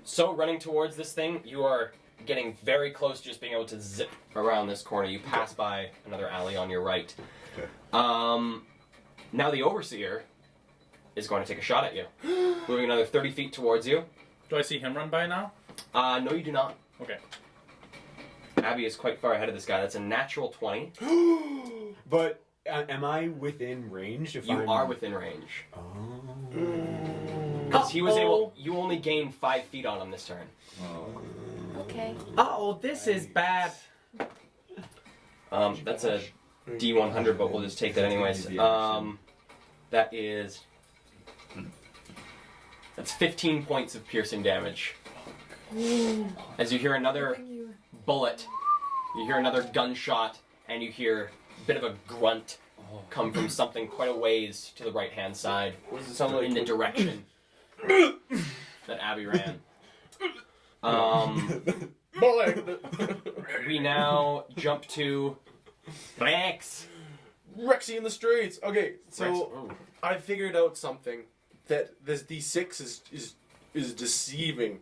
So running towards this thing, you are getting very close to just being able to zip around this corner. You pass by another alley on your right. Okay. Now the Overseer is going to take a shot at you. Moving another 30 feet towards you. Do I see him run by now? No, you do not. Okay. Abby is quite far ahead of this guy. That's a natural 20. But am I within range? If You I'm... are within range. Oh. Because he was able. You only gained 5 feet on him this turn. Okay. Oh, this is bad. That's a D100, but we'll just take that anyways. That is. That's 15 points of piercing damage. As you hear another bullet, you hear another gunshot, and you hear a bit of a grunt come from something quite a ways to the right-hand side, What does it sound like? in the direction that Abby ran. We now jump to Rex. Rexy in the streets. Okay, so Rex. Ooh. I figured out something that this D6 is deceiving.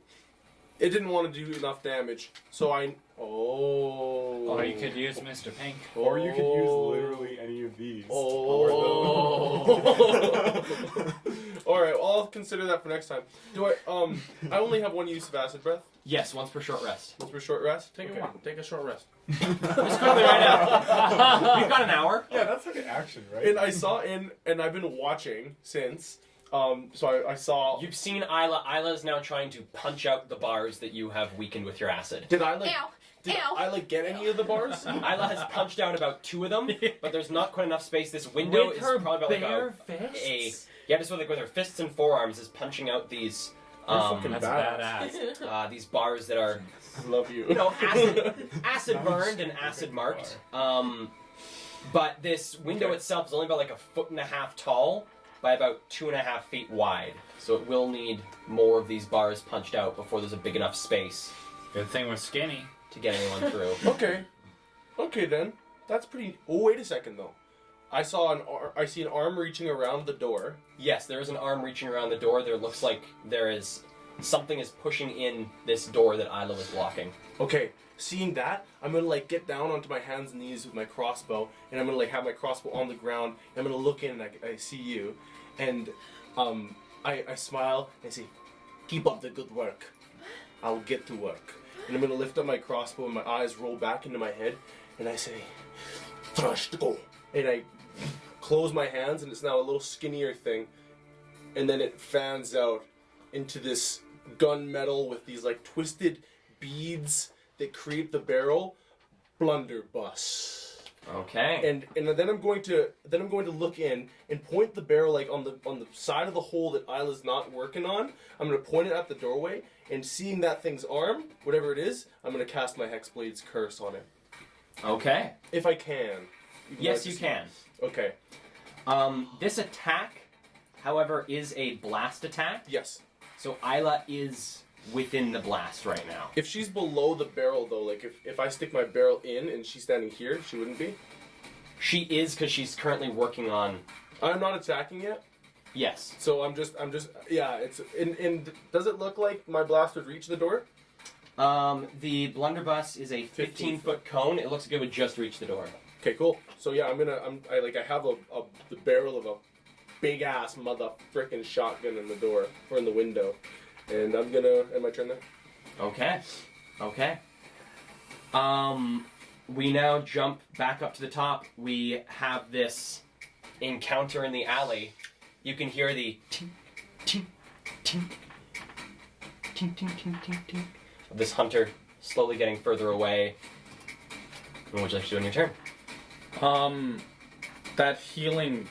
It didn't want to do enough damage, so I. Oh. Or you could use Mr. Pink. Or you could use literally any of these. Oh. All right, well, I'll consider that for next time. Do I? I only have one use of acid breath. Yes, once per short rest. Once for short rest. Take Okay. a one. Take a short rest. Just quickly right now. We've got an hour. Yeah, that's like an action, right? And I saw and I've been watching since. So I saw. You've seen Isla. Isla's now trying to punch out the bars that you have weakened with your acid. Did I like? Ow. Did Ow. I like get any of the bars? Isla has punched out about 2 of them, but there's not quite enough space. This window With is her probably about bare like fists? yeah, just with her fists and forearms is punching out these fucking That's badass. badass. these bars that are I love you. acid burned and acid marked. But this window itself is only about like 1.5 feet tall by about 2.5 feet wide. So it will need more of these bars punched out before there's a big enough space Good thing we're skinny. to get anyone through. Okay. Okay then. That's pretty. Oh, wait a second though. I see an arm reaching around the door. Yes, there is an arm reaching around the door. There looks like something is pushing in this door that Isla was blocking. Okay, seeing that, I'm gonna like get down onto my hands and knees with my crossbow, and I'm gonna like have my crossbow on the ground. And I'm gonna look in, and I see you, and I smile and I say, "Keep up the good work. I'll get to work." And I'm gonna lift up my crossbow, and my eyes roll back into my head, and I say, "Trust go." And I close my hands, and it's now a little skinnier thing, and then it fans out into this gunmetal with these like twisted beads that create the barrel. Blunderbuss. Okay. And then I'm going to look in and point the barrel like on the side of the hole that Isla's not working on. I'm gonna point it at the doorway, and seeing that thing's arm, whatever it is, I'm gonna cast my Hexblade's curse on it. Okay. If I can. Yes, you can. Okay. This attack, however, is a blast attack. Yes. So Isla is within the blast right now. If she's below the barrel though, like if I stick my barrel in and she's standing here, she wouldn't be? She is because she's currently working on. I'm not attacking yet. Yes. So I'm just yeah, it's and does it look like my blast would reach the door? The blunderbuss is a 15-foot cone. It looks like it would just reach the door. Okay, cool. So yeah, I have the barrel of a big ass mother frickin' shotgun in the door or in the window, and I'm gonna end my turn there. Okay. Okay. We now jump back up to the top. We have this encounter in the alley. You can hear the ting, ting, ting, ting, ting, ting, ting, ting of this hunter slowly getting further away. What would you like to do on your turn? That healing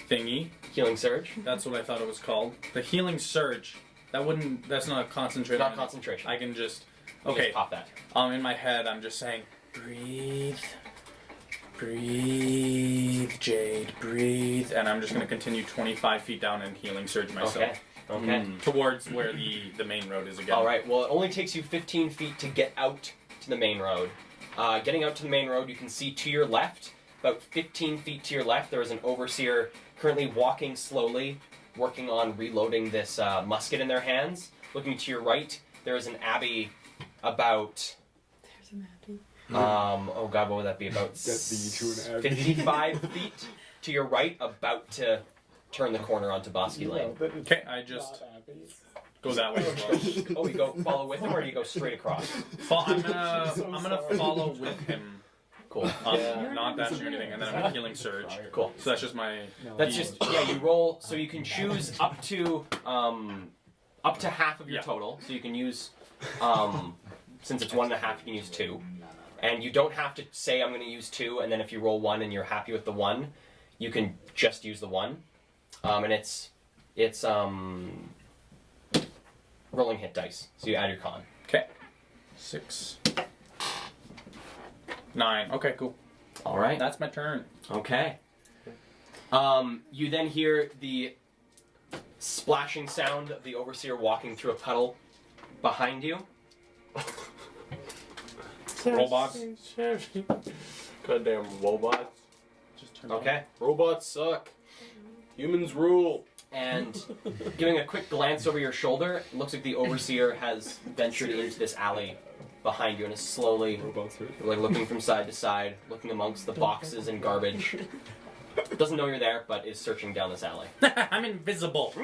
thingy. Healing surge. That's what I thought it was called. The healing surge. That's not concentration. Not concentration. I can just. You Okay. just pop that. In my head, I'm just saying, breathe, breathe, Jade, breathe, and I'm just gonna continue 25 feet down and healing surge myself. Okay. Okay. Towards where the main road is again. All right. Well, it only takes you 15 feet to get out to the main road. Getting out to the main road, you can see to your left, about 15 feet to your left, there is an overseer currently walking slowly, working on reloading this musket in their hands. Looking to your right, there is an abbey about. There's a Mappy. Oh God, what would that be? About That be to an abbey. 55 feet to your right, about to turn the corner onto Bosky Lane. Okay, I just go that way as well. Oh, you go follow with him, or do you go straight across? I'm gonna follow with him. Cool. Not dashing or anything, and then I'm gonna healing surge. Cool. So that's just my. That's just you roll. So you can choose up to half of your total. So you can use since it's 1.5, you can use 2, and you don't have to say I'm going to use 2. And then if you roll 1 and you're happy with the 1, you can just use the 1. And it's rolling hit dice. So you add your con. Okay. 6. 9. Okay, cool. All right. That's my turn. Okay. You then hear the splashing sound of the overseer walking through a puddle behind you. Robots. Goddamn robots. Just turn Okay. Robots suck. Humans rule. And giving a quick glance over your shoulder, it looks like the overseer has ventured into this alley behind you and is slowly like looking from side to side, looking amongst the boxes and garbage. Doesn't know you're there, but is searching down this alley. I'm invisible.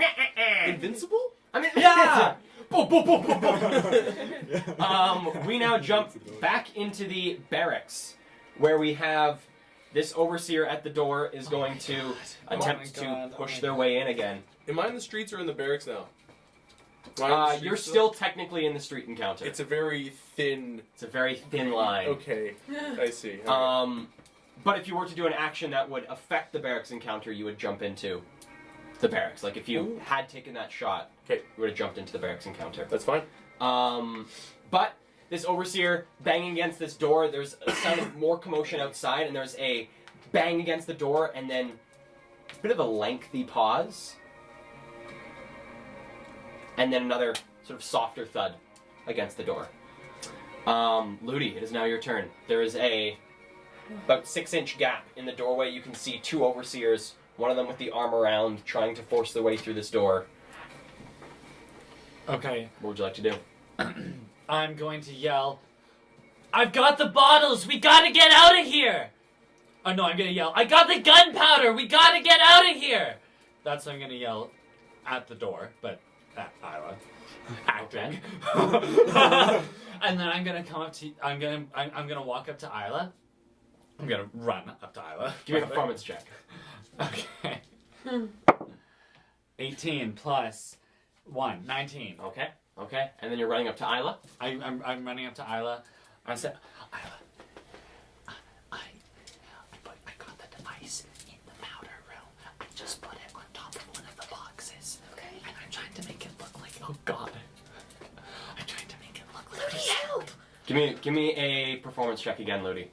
Invincible? I mean, yeah! Boom, boom, boom, boom, boom. We now jump back into the barracks, where we have this overseer at the door is going to attempt to push their way in again. Am I in the streets or in the barracks now? Am I in the streets You're still technically in the street encounter. It's a very thin. It's a very thin line. Okay, I see. But if you were to do an action that would affect the barracks encounter, you would jump into the barracks. Like if you had taken that shot, Okay. you would have jumped into the barracks encounter. That's fine. But this overseer banging against this door, there's a sound of more commotion outside, and there's a bang against the door, and then a bit of a lengthy pause. And then another sort of softer thud against the door. Ludi, it is now your turn. There is a about 6-inch gap in the doorway. You can see 2 overseers, one of them with the arm around, trying to force their way through this door. Okay, What would you like to do? I'm going to yell, I've got the bottles! We gotta get out of here! Oh no, I'm gonna yell, I got the gunpowder! We gotta get out of here! That's what I'm gonna yell at the door, but at Isla. Acting. And then I'm gonna come up to, I'm gonna walk up to Isla. I'm gonna run up to Isla. Give me a performance check. Okay. 18 plus 1, 19. Okay. Okay. And then you're running up to Isla. I'm running up to Isla. I said, Isla, I got the device in the powder room. I just put it on top of one of the boxes. Okay. And I'm trying to make it look like, oh god. I'm trying to make it look like Ludi, help! Give me a performance check again, Ludi.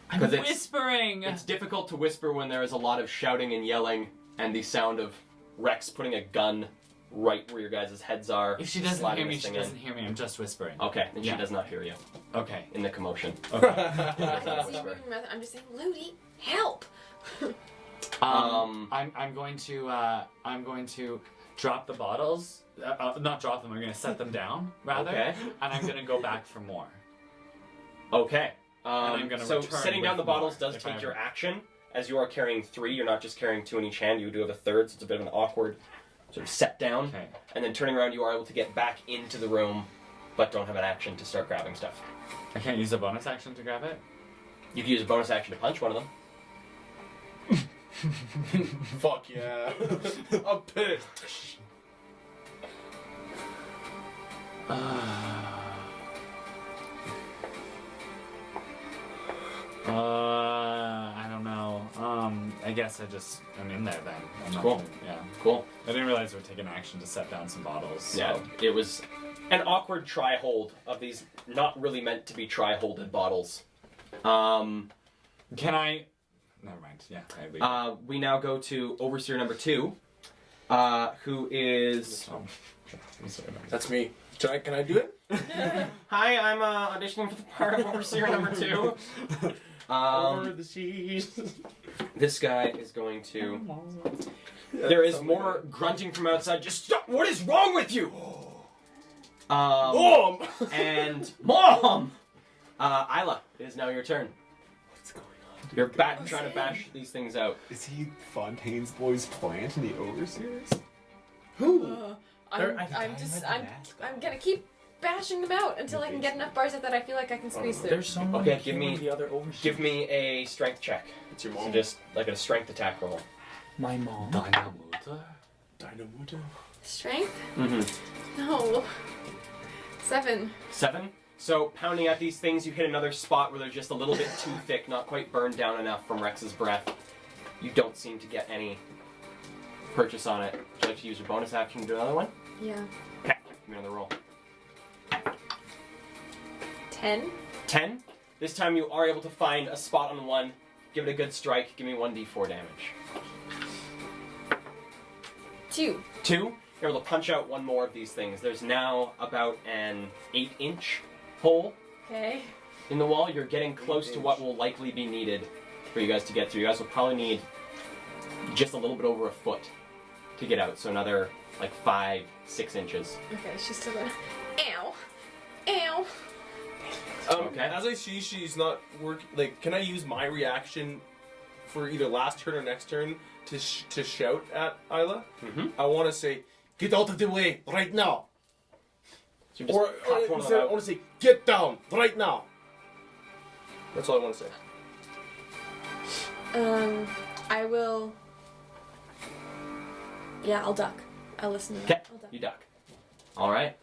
I'm 'Cause it's- whispering. It's difficult to whisper when there is a lot of shouting and yelling and the sound of Rex putting a gun right where your guys' heads are. If she doesn't sliding hear me, this she thing in. doesn't hear me. I'm just whispering. Okay, then Yeah. she does not hear you Okay. in the commotion. Okay. I can't see you moving your mouth. I'm just saying, Ludi, help! I'm going to drop the bottles. Not drop them. I'm going to set them down rather. Okay. And I'm going to go back for more. Okay. I'm gonna so return setting down with the bottles more, does if take I- your action. As you are carrying 3, you're not just carrying 2 in each hand. You do have a third, so it's a bit of an awkward sort of set down. Okay. And then turning around, you are able to get back into the room, but don't have an action to start grabbing stuff. I can't use a bonus action to grab it. You can use a bonus action to punch one of them. Fuck yeah. I'm pissed. I don't know. I guess I'm in there then. I'm not Cool. gonna- yeah. Cool. I didn't realize we were taking action to set down some bottles. So. Yeah, it was an awkward try-hold of these not really meant to be try-holded bottles. Can I? Never mind. Yeah. I leave. We now go to Overseer number 2, who is... Oh. I'm sorry. That's me. Can I do it? Hi, I'm auditioning for the part of Overseer number 2. Over the seas. This guy is going to... There is more grunting from outside. Just stop! What is wrong with you? Mom! And... Mom! Isla, it is now your turn. What's going on? You're back trying to bash these things out. Is he Fontaine's boy's plant in the Overseers? Who? I'm gonna keep bashing them out until I can get enough bars out that I feel like I can squeeze through. There's so many. Okay, give me- the other overseas. Give me a strength check. It's your So mom. just like a strength attack roll. my mom. Dynamite. Strength? Mm-hmm. No. 7. 7. So pounding at these things, you hit another spot where they're just a little bit too thick, not quite burned down enough from Rex's breath. You don't seem to get any purchase on it. Would you like to use your bonus action to do another one? Yeah. Okay, give me another roll. 10. 10. This time you are able to find a spot on one. Give it a good strike. Give me 1d4 damage. 2. 2. You're able to punch out one more of these things. There's now about an 8-inch hole Okay. in the wall. You're getting close to what will likely be needed for you guys to get through. You guys will probably need just a little bit over a foot to get out. So another like 5-6 inches. Okay, she's still gonna. Ow! Ow! Okay. As I see she's not working, like, can I use my reaction for either last turn or next turn to shout at Isla? Mm-hmm. I want to say, get out of the way right now. So you just Or cut one of instead, them I out. want to say, get down right now. That's all I want to say. I will. Yeah, I'll duck. I'll listen to Okay, that. I'll duck. you duck. All right.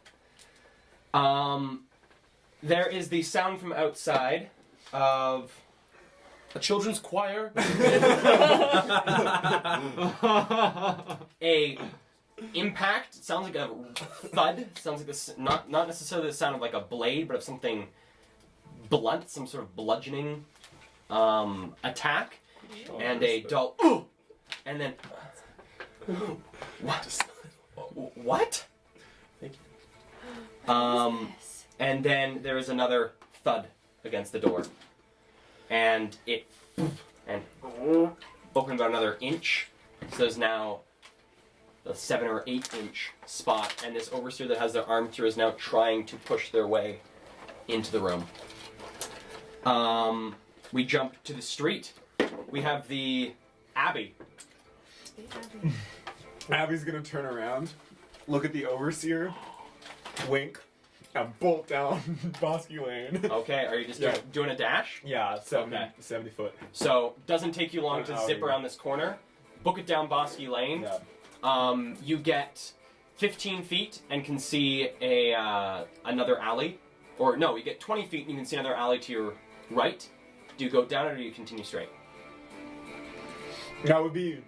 There is the sound from outside of A children's choir. a impact. It sounds like a thud. It sounds like this, not necessarily the sound of like a blade, but of something blunt, some sort of bludgeoning attack, and a dull ooh, and then what? Thank What is this? And then there is another thud against the door. and it opened about another inch. So there's now a 7 or 8 inch spot, and this overseer that has their arm through is now trying to push their way into the room. We jump to the street. We have the Abbey. Abby's gonna turn around, look at the overseer, wink, and bolt down Bosky Lane. Okay, are you just Yeah. doing a dash? Yeah, 70, Okay. 70 foot. So doesn't take you long to An zip hour. around this corner, book it down Bosky Lane. Yeah. You get 15 feet and can see another alley. Or no, you get 20 feet and you can see another alley to your right. Do you go down it or do you continue straight? That would be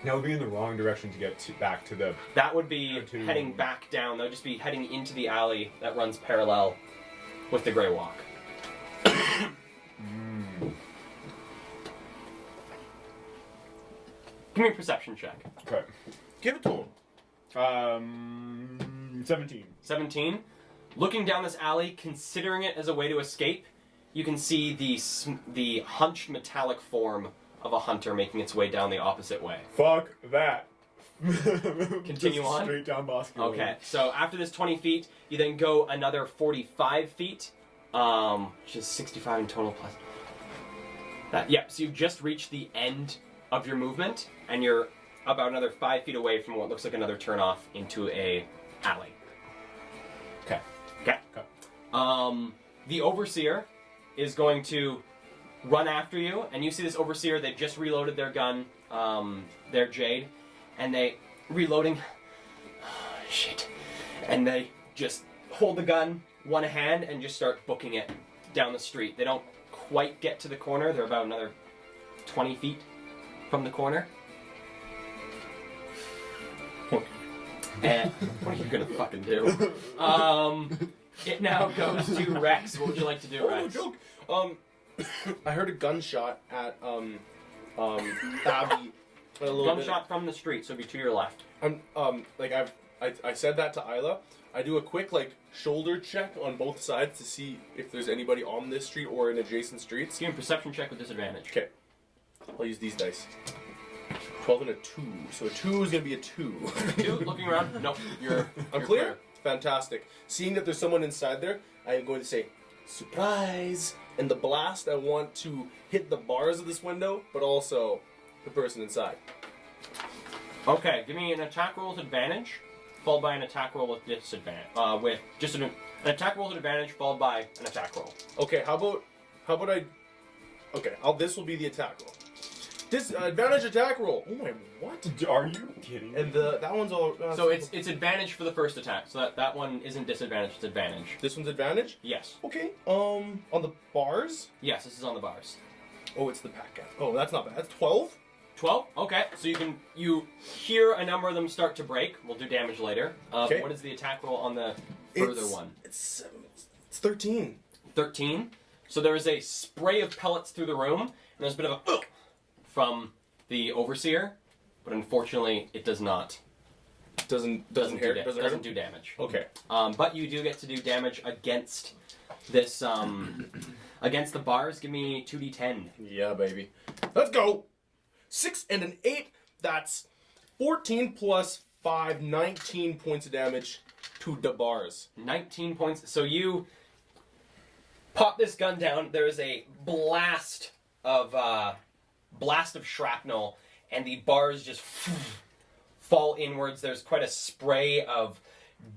in the wrong direction to get back to the. That would be To- heading back down. That would just be heading into the alley that runs parallel with the Grey Walk. Give me a perception check. Okay. Give it to him. 17. 17. Looking down this alley, considering it as a way to escape, you can see the hunched metallic form of a hunter making its way down the opposite way. Fuck that. Continue Just on? Straight down Bosky Lane. Okay, so after this 20 feet, you then go another 45 feet, which is 65 in total plus. That, yeah, so you've just reached the end of your movement, and you're about another 5 feet away from what looks like another turnoff into a alley. Okay. Okay. The overseer is going to run after you, and you see this overseer. They've just reloaded their gun, their Jade, and they reloading. Shit, and they just hold the gun one hand and just start booking it down the street. They don't quite get to the corner. They're about another 20 feet from the corner. And what are you gonna fucking do? It now goes to Rex. What would you like to do, Oh, Rex? no joke. I heard a gunshot at Abby. A little Gunshot from the street, so it'd be to your left. bit. I said that to Isla. I do a quick shoulder check on both sides to see if there's anybody on this street or in adjacent streets. Give me a perception check with disadvantage. Okay. I'll use these dice. 12 and a 2. So a 2 is gonna be a 2. 2, looking around. Nope, you're Clear? Fantastic. Seeing that there's someone inside there, I am going to say, surprise! And the blast, I want to hit the bars of this window, but also the person inside. Okay, give me an attack roll with advantage, followed by an attack roll with disadvantage. With just an attack roll with advantage, followed by an attack roll. Okay, how about I... Okay, this will be the attack roll. This advantage attack roll. Oh my, what? Are you kidding? And that one's all... So it's advantage for the first attack. So that one isn't disadvantage, it's advantage. This one's advantage? Yes. Okay, on the bars? Yes, this is on the bars. Oh, it's the pack gap. Oh, that's not bad. That's 12? 12? Okay, so you hear a number of them start to break. We'll do damage later. Okay. What is the attack roll on the further one? It's 13. 13. So there is a spray of pellets through the room, and there's a bit of a from the overseer, but unfortunately it does not. Doesn't Doesn't hurt? do damage. Okay. But you do get to do damage against this against the bars. Give me 2d10. Yeah, baby. Let's go. 6 and an 8. That's 14 plus 5, 19 points of damage to the bars. 19 points. So you pop this gun down. There is a blast of shrapnel, and the bars just fall inwards. There's quite a spray of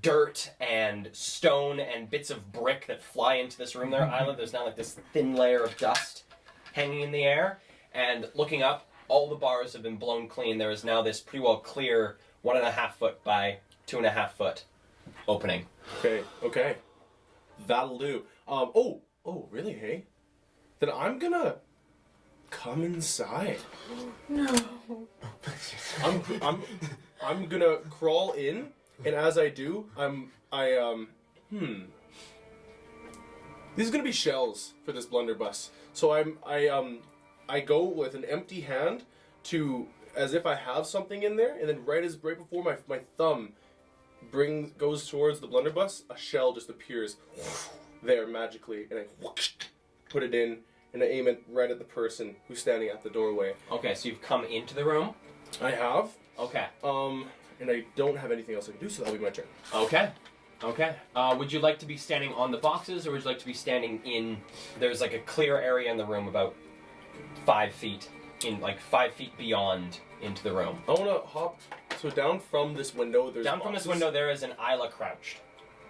dirt and stone and bits of brick that fly into this room there, Isla. There's now this thin layer of dust hanging in the air, and looking up, all the bars have been blown clean. There is now this pretty well clear 1.5 foot by 2.5 foot opening. Okay. That'll do. Oh, really, hey? Then I'm gonna come inside. No. I'm gonna crawl in, and as I do, these are gonna be shells for this blunderbuss. So I go with an empty hand to, as if I have something in there, and then right before my thumb goes towards the blunderbuss, a shell just appears there magically, and I put it in, and I aim it right at the person who's standing at the doorway. Okay, so you've come into the room. I have. Okay. And I don't have anything else I can do, so that'll be my turn. Okay. Okay. Would you like to be standing on the boxes, or would you like to be standing in? There's like a clear area in the room about 5 feet, 5 feet beyond into the room. I want to hop. So down from this window, there's Down from this boxes. window, there is an Isla crouched.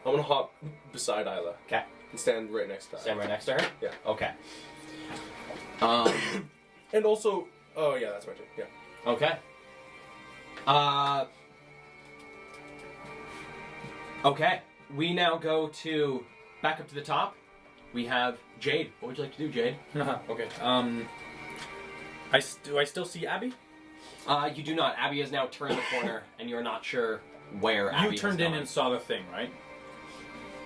I want to hop beside Isla. Okay. And stand right next to her. Stand right next to her. Yeah. Okay. And also, oh yeah, that's my turn. Yeah. Okay. Okay. We now go to back up to the top. We have Jade. What would you like to do, Jade? Okay. Do I still see Abby? You do not. Abby has now turned the corner, and you're not sure where Abby You turned has in gone. and saw the thing, right?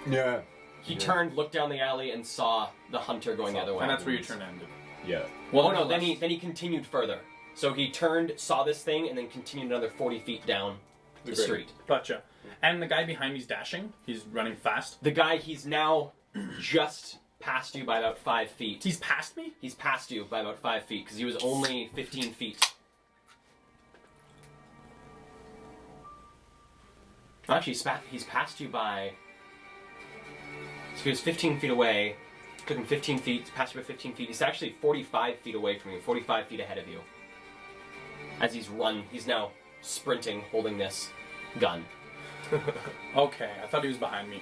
Yeah. He turned, looked down the alley, and saw the hunter going the other way. And that's where your turn ended. Yeah. Oh no! Then he continued further. So he turned, saw this thing, and then continued another 40 feet down the Great. street. Gotcha. And the guy behind me's dashing. He's running fast. The guy, he's now just past you by about 5 feet. He's past me? He's past you by about 5 feet because he was only 15 feet. Actually, he's past you by. So he was 15 feet away. Took him 15 feet. Past you by 15 feet. He's actually 45 feet away from you. 45 feet ahead of you. As he's now sprinting, holding this gun. Okay, I thought he was behind me.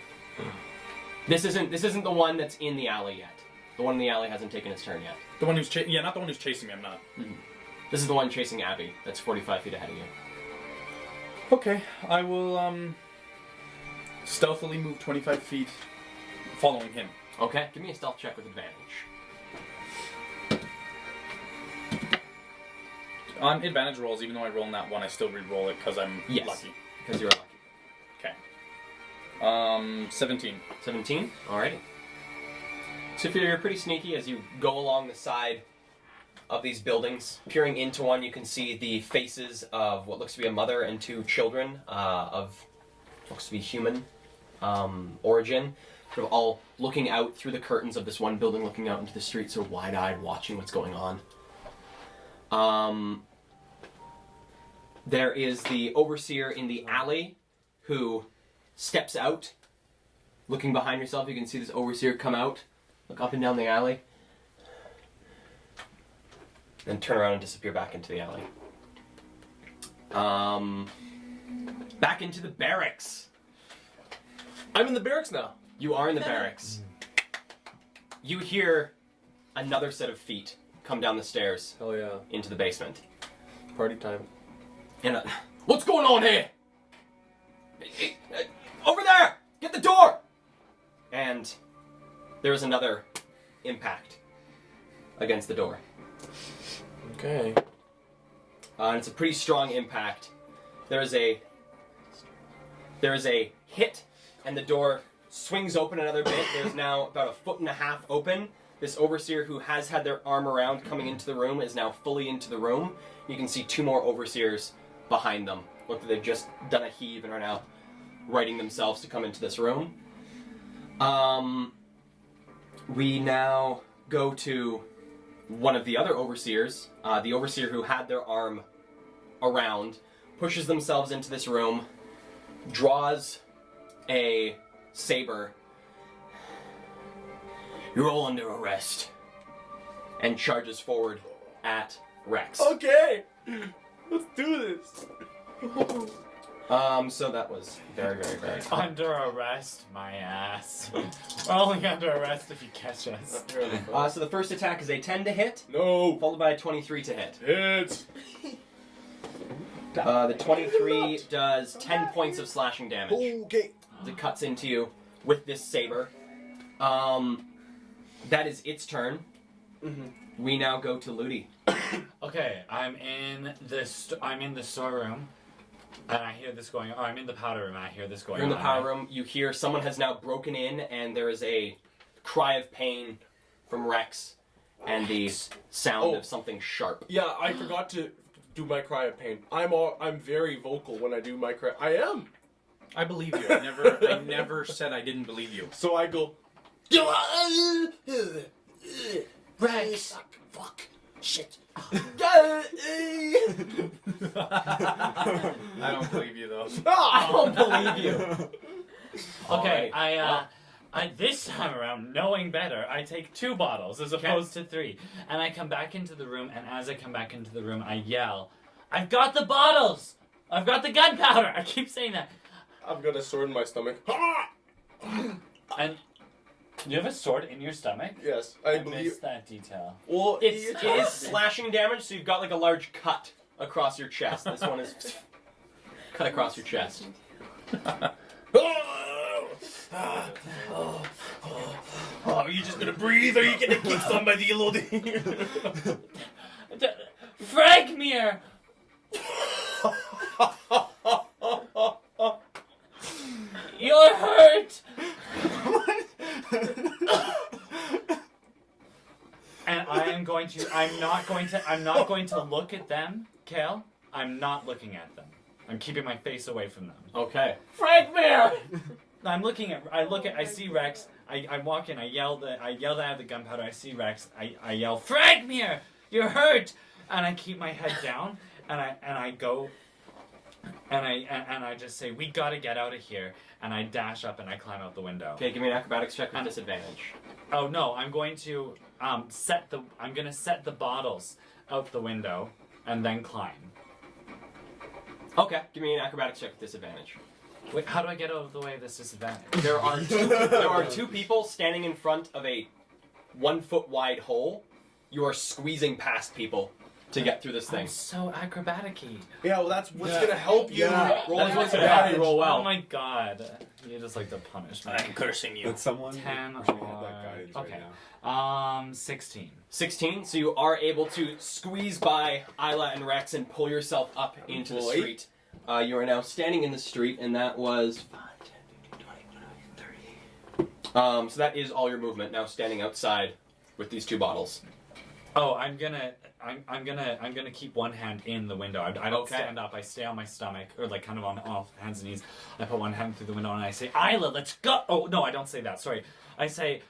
This isn't the one that's in the alley yet. The one in the alley hasn't taken its turn yet. The one who's not the one who's chasing me, I'm not. This is the one chasing Abby. That's 45 feet ahead of you. Okay, I will stealthily move 25 feet following him. Okay, give me a stealth check with advantage. On advantage rolls, even though I roll in that one, I still re-roll it because I'm Yes. lucky. Because you're lucky. Okay. 17. 17? Alrighty. So you're pretty sneaky as you go along the side of these buildings. Peering into one, you can see the faces of what looks to be a mother and 2 children of looks to be human origin. Sort of all looking out through the curtains of this one building, looking out into the street, sort of wide-eyed, watching what's going on. There is the overseer in the alley who steps out. Looking behind yourself, you can see this overseer come out, look up and down the alley, then turn around and disappear back into the alley. Back into the barracks. I'm in the barracks now. You are in the barracks. You hear another set of feet come down the stairs Hell yeah. into the basement. Party time. And what's going on here? Over there! Get the door! And there's another impact against the door. Okay. And it's a pretty strong impact. There is a hit, and the door swings open another bit. There's now about 1.5 feet open. This overseer who has had their arm around coming into the room is now fully into the room. You can see 2 more overseers behind them. Look, they've just done a heave and are now righting themselves to come into this room. We now go to one of the other overseers. The overseer who had their arm around pushes themselves into this room, draws a saber. You're all under arrest. And charges forward at Rex. Okay. Let's do this. So that was very, very, very quick. Under arrest, my ass. We're only under arrest if you catch us. So the first attack is a 10 to hit, No. followed by a 23 to hit. Hits. The 23 does 10 points of slashing damage. Okay. It cuts into you with this saber. That is its turn. Mm-hmm. We now go to Ludi. Okay, I'm in the storeroom, and I hear this going on. I'm in the powder room, and I hear this going You're on. in the power room. You hear someone has now broken in, and there is a cry of pain from Rex, and the sound of something sharp. Yeah, I forgot to do my cry of pain. I'm very vocal when I do my cry. I am. I believe you. I never said I didn't believe you. So I go. Rex. Fuck. Shit. I don't believe you though. I don't believe you. Okay, Alright. I this time around, knowing better, I take 2 bottles as opposed to 3, and I come back into the room. And as I come back into the room, I yell, "I've got the bottles! I've got the gunpowder!" I keep saying that. I've got a sword in my stomach. And you have a sword in your stomach? Yes, I I believe. missed that detail. Well, It is slashing damage, so you've got like a large cut across your chest. This one is cut across your chest. Oh, are you just gonna breathe, or are you gonna kick somebody, you little Fragmere! You're hurt! And I'm not going to look at them, Kale. I'm not looking at them. I'm keeping my face away from them. Okay. Fragmere! I see Rex, I walk in, I yell that I have the gunpowder, I see Rex, I yell, "Fragmere! You're hurt!" And I keep my head down, and I go, and I just say, "We gotta get out of here," and I dash up and I climb out the window. Okay, give me an acrobatics check with disadvantage. Oh no, I'm going to set the bottles out the window and then climb. Okay, give me an acrobatics check with disadvantage. Wait, how do I get out of the way of this disadvantage? There are two people standing in front of a 1 foot wide hole. You are squeezing past people to get through this thing. I'm so acrobatic-y. Yeah, well, that's what's gonna help you. Yeah. Roll That's with what's gonna help you advantage. roll well. Oh my god. You just like to punish me. cursing But someone 10 should have or- that guidance okay. right now. 16. 16, so you are able to squeeze by Isla and Rex and pull yourself up into the Boy. street. You are now standing in the street, and that was 5, 10, 15, 20, 30. So that is all your movement, now standing outside with these 2 bottles. Oh, I'm gonna keep one hand in the window. I don't Okay. stand up. I stay on my stomach, or like kind of on off hands and knees. I put one hand through the window and I say, "Isla, let's go." Oh no, I don't say that. Sorry. I say,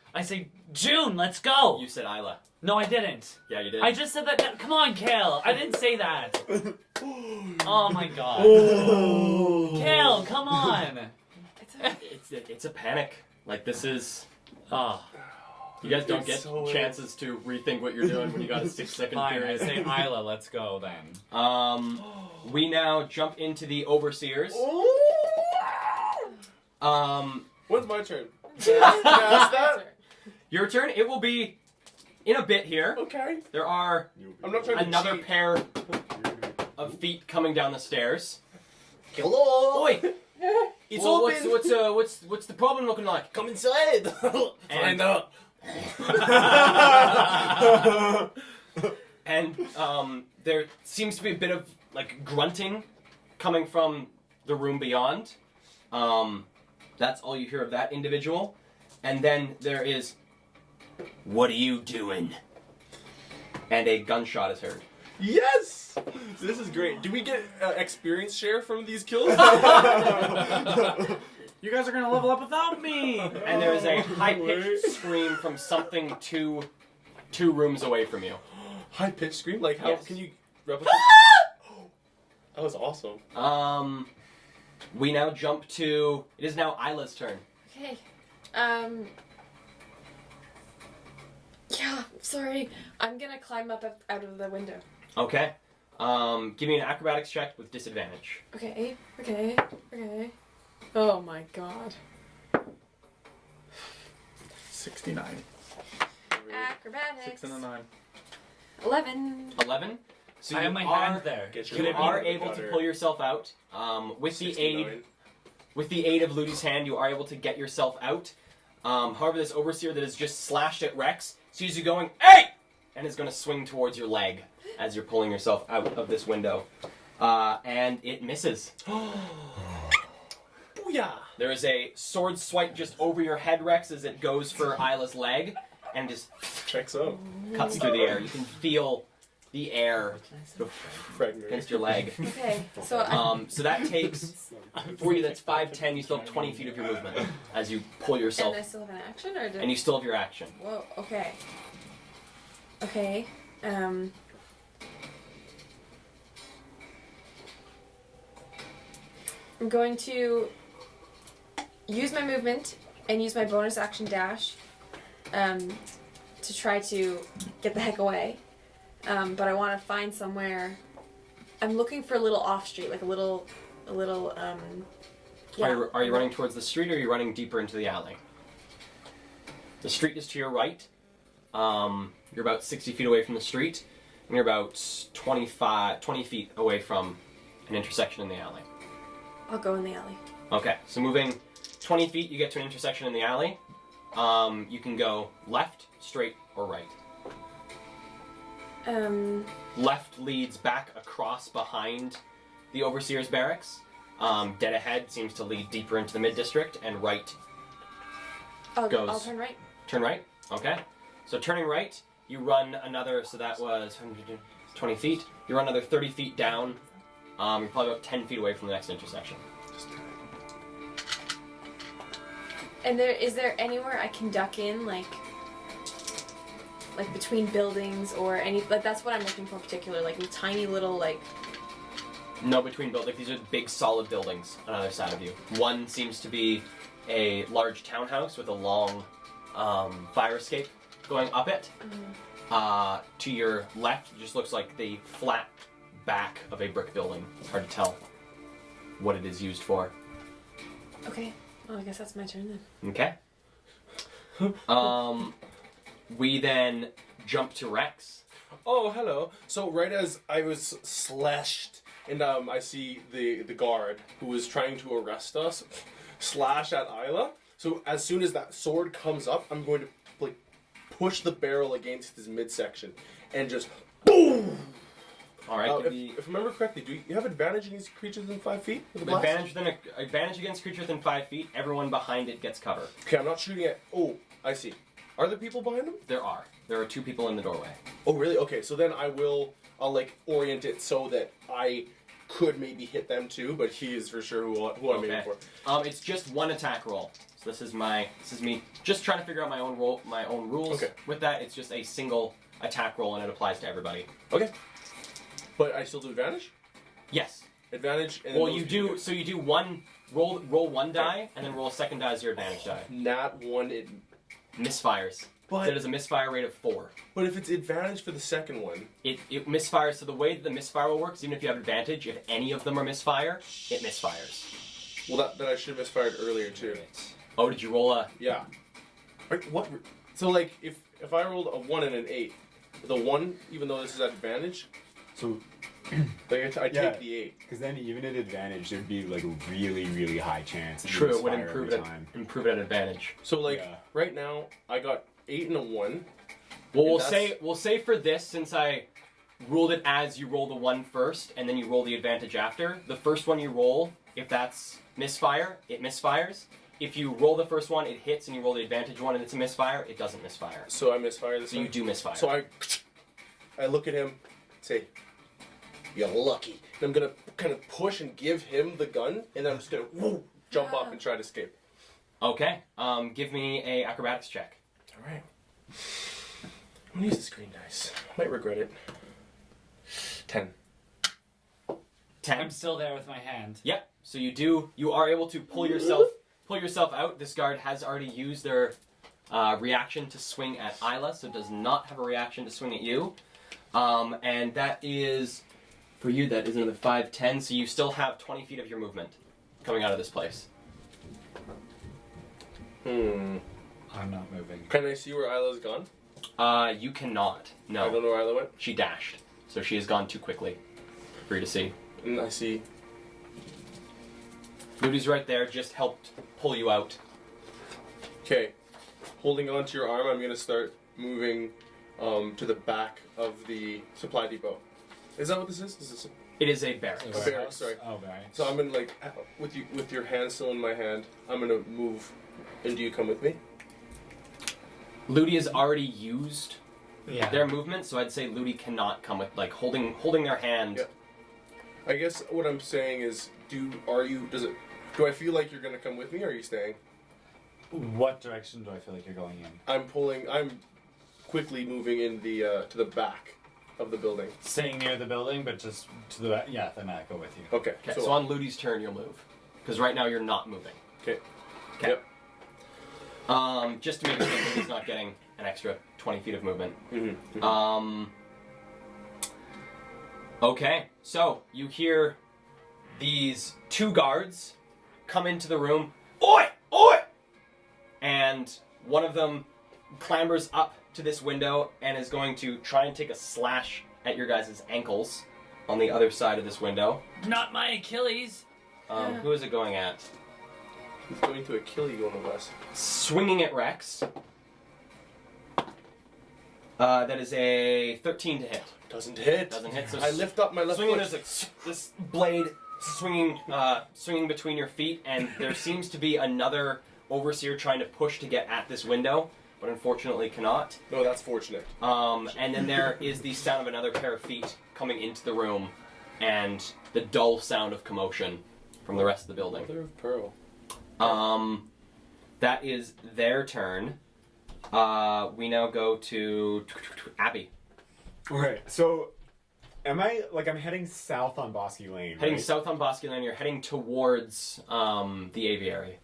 "June, let's go." You said Isla. No, I didn't. Yeah, you did. I just said that. Come on, Kale. I didn't say that. Oh my god. Kale, come on. It's a panic. Like, this is... Oh, You guys don't It's get so chances to rethink what you're doing when you got a 6-second fine. I period. say, Isla, let's go then. We now jump into the overseers. When's my turn? Can I ask that? Your turn. It will be in a bit here. Okay. There are I'm not trying to another cheat. pair of feet coming down the stairs. Hello. Oi! It's Well, open. what's the problem looking like? Come inside. And- Find out. And there seems to be a bit of like grunting coming from the room beyond. That's all you hear of that individual. And then there is, "What are you doing?" And a gunshot is heard. Yes. This is great. Do we get experience share from these kills? You guys are gonna level up without me. And there is a high-pitched scream from something two rooms away from you. High pitched scream. Like how Yes. can you replicate? That was awesome. We now jump to. It is now Isla's turn. Okay. Yeah, sorry. I'm gonna climb up out of the window. Okay. Give me an acrobatics check with disadvantage. Okay. Oh my god. 69. Acrobatics. 6 and a 9. 11. 11. So I have my hand there. Get You your are hand able to butter. pull yourself out. With the 69. aid of Ludi's hand, you are able to get yourself out. However, this overseer that is just slashed at Rex sees you going, "Hey!" and is going to swing towards your leg as you're pulling yourself out of this window. And it misses. Booyah. There is a sword swipe just over your head, Rex, as it goes for Isla's leg, and just Checks out. cuts through the air. You can feel the air Fragment. against your leg. Okay, so So that takes, for you, that's 5, 10, you still have 20 feet of your movement as you pull yourself, and I still have an action, or did? and you still have your action. Whoa. Okay. Okay. I'm going to use my movement and use my bonus action dash to try to get the heck away. But I want to find somewhere. I'm looking for a little off street, like a little. Yeah. Are you running towards the street, or are you running deeper into the alley? The street is to your right. You're about 60 feet away from the street, and you're about 20 feet away from an intersection in the alley. I'll go in the alley. Okay, so moving 20 feet, you get to an intersection in the alley. You can go left, straight, or right. Left leads back across behind the Overseer's barracks. Dead ahead seems to lead deeper into the mid-district, and right I'll goes... turn right. Turn right? Okay. So turning right, you run another, so that was 20 feet. You run another 30 feet down. You're probably about 10 feet away from the next intersection. And is there anywhere I can duck in, like between buildings or any, like that's what I'm looking for in particular, like tiny little like. No, between buildings. These are big, solid buildings on either side of you. One seems to be a large townhouse with a long fire escape going up it. Mm-hmm. To your left, it just looks like the flat back of a brick building. It's hard to tell what it is used for. Okay. Well, I guess that's my turn then. Okay. We then jump to Rex. Oh, hello. So right as I was slashed, and I see the guard who was trying to arrest us slash at Isla. So as soon as that sword comes up, I'm going to like push the barrel against his midsection and just boom. All right. If I remember correctly, do you have advantage against creatures within 5 feet with the blast? Advantage against creature within 5 feet. Everyone behind it gets cover. Okay, I'm not shooting at. Oh, I see. Are there people behind him? There are. There are 2 people in the doorway. Oh, really? Okay, so then I'll like orient it so that I could maybe hit them too, but he is for sure who I'm aiming for. It's just 1 attack roll. So this is me just trying to figure out my own rules. Okay. With that, it's just a single attack roll and it applies to everybody. Okay. But I still do advantage? Yes. Advantage and then Well, you do one roll 1 die and then roll a second die as your advantage die. Nat 1 it Misfires. But- So it is a misfire rate of 4. But if it's advantage for the second one, It misfires. So the way that the misfire will work is even if you have advantage, if any of them are misfire, it misfires. well that I should have misfired earlier too. Oh, did you roll a? Yeah. Wait, what? So like if I rolled a 1 and an 8, the 1, even though this is at advantage, So, like I Yeah. take the 8. because then even at advantage, there'd be like a really, really high chance. that True, you it would misfire improve every it. time. Improve it at advantage. So like Yeah. right now I got 8 and a 1. Well, And we'll say for this, since I ruled it as you roll the 1 first and then you roll the advantage after. The first one you roll, if that's misfire, it misfires. If you roll the first one, it hits, and you roll the advantage one, and it's a misfire, it doesn't misfire. So I misfire this So you one? do misfire. So I look at him, say, "You're lucky." And I'm gonna kind of push and give him the gun, and then I'm just gonna jump up and try to escape. Okay. Give me a acrobatics check. All right. I'm gonna use the green dice. Might regret it. 10. 10. I'm still there with my hand. Yep. So you are able to pull yourself out. This guard has already used their reaction to swing at Isla, so does not have a reaction to swing at you. And that is, for you, that is another 5, 10, so you still have 20 feet of your movement coming out of this place. Hmm. I'm not moving. Can I see where Isla's gone? You cannot. I No. don't know where Isla went. She dashed, so she has gone too quickly for you to see. And I see. Ludi's right there, just helped pull you out. Okay. Holding on to your arm, I'm gonna start moving to the back of the supply depot. Is that what this is? Is this It is a barracks. A barracks, sorry. Oh, barracks. So I'm gonna with your hand still in my hand, I'm gonna move. And do you come with me? Ludi has already used yeah. their movement, so I'd say Ludi cannot come with, like, holding their hand. Yeah. I guess what I'm saying is, do I feel like you're gonna come with me, or are you staying? What direction do I feel like you're going in? quickly moving in the to the back of the building. Staying near the building, but just to the back. Yeah, then I go with you. Okay. Okay, so on Ludi's turn, you'll move. Because right now you're not moving. Okay. Okay. Yep. Just to make sure that he's not getting an extra 20 feet of movement. Mm-hmm. Okay, so you hear these two guards come into the room. Oi! Oi! And one of them clambers up to this window and is going to try and take a slash at your guys' ankles on the other side of this window. Not my Achilles. Who is it going at? He's going to kill you on the west. Swinging at Rex. That is a 13 to hit. Doesn't hit. Doesn't hit. So I lift up my left swinging, foot. there's like this blade swinging between your feet, and there seems to be another overseer trying to push to get at this window, but unfortunately cannot. No, that's fortunate. And then there is the sound of another pair of feet coming into the room, and the dull sound of commotion from the rest of the building. Mother of pearl. That is their turn. We now go to Abby. Okay, so am I I'm heading south on Bosky Lane? Heading right? south on Bosky Lane, you're heading towards the Aviary.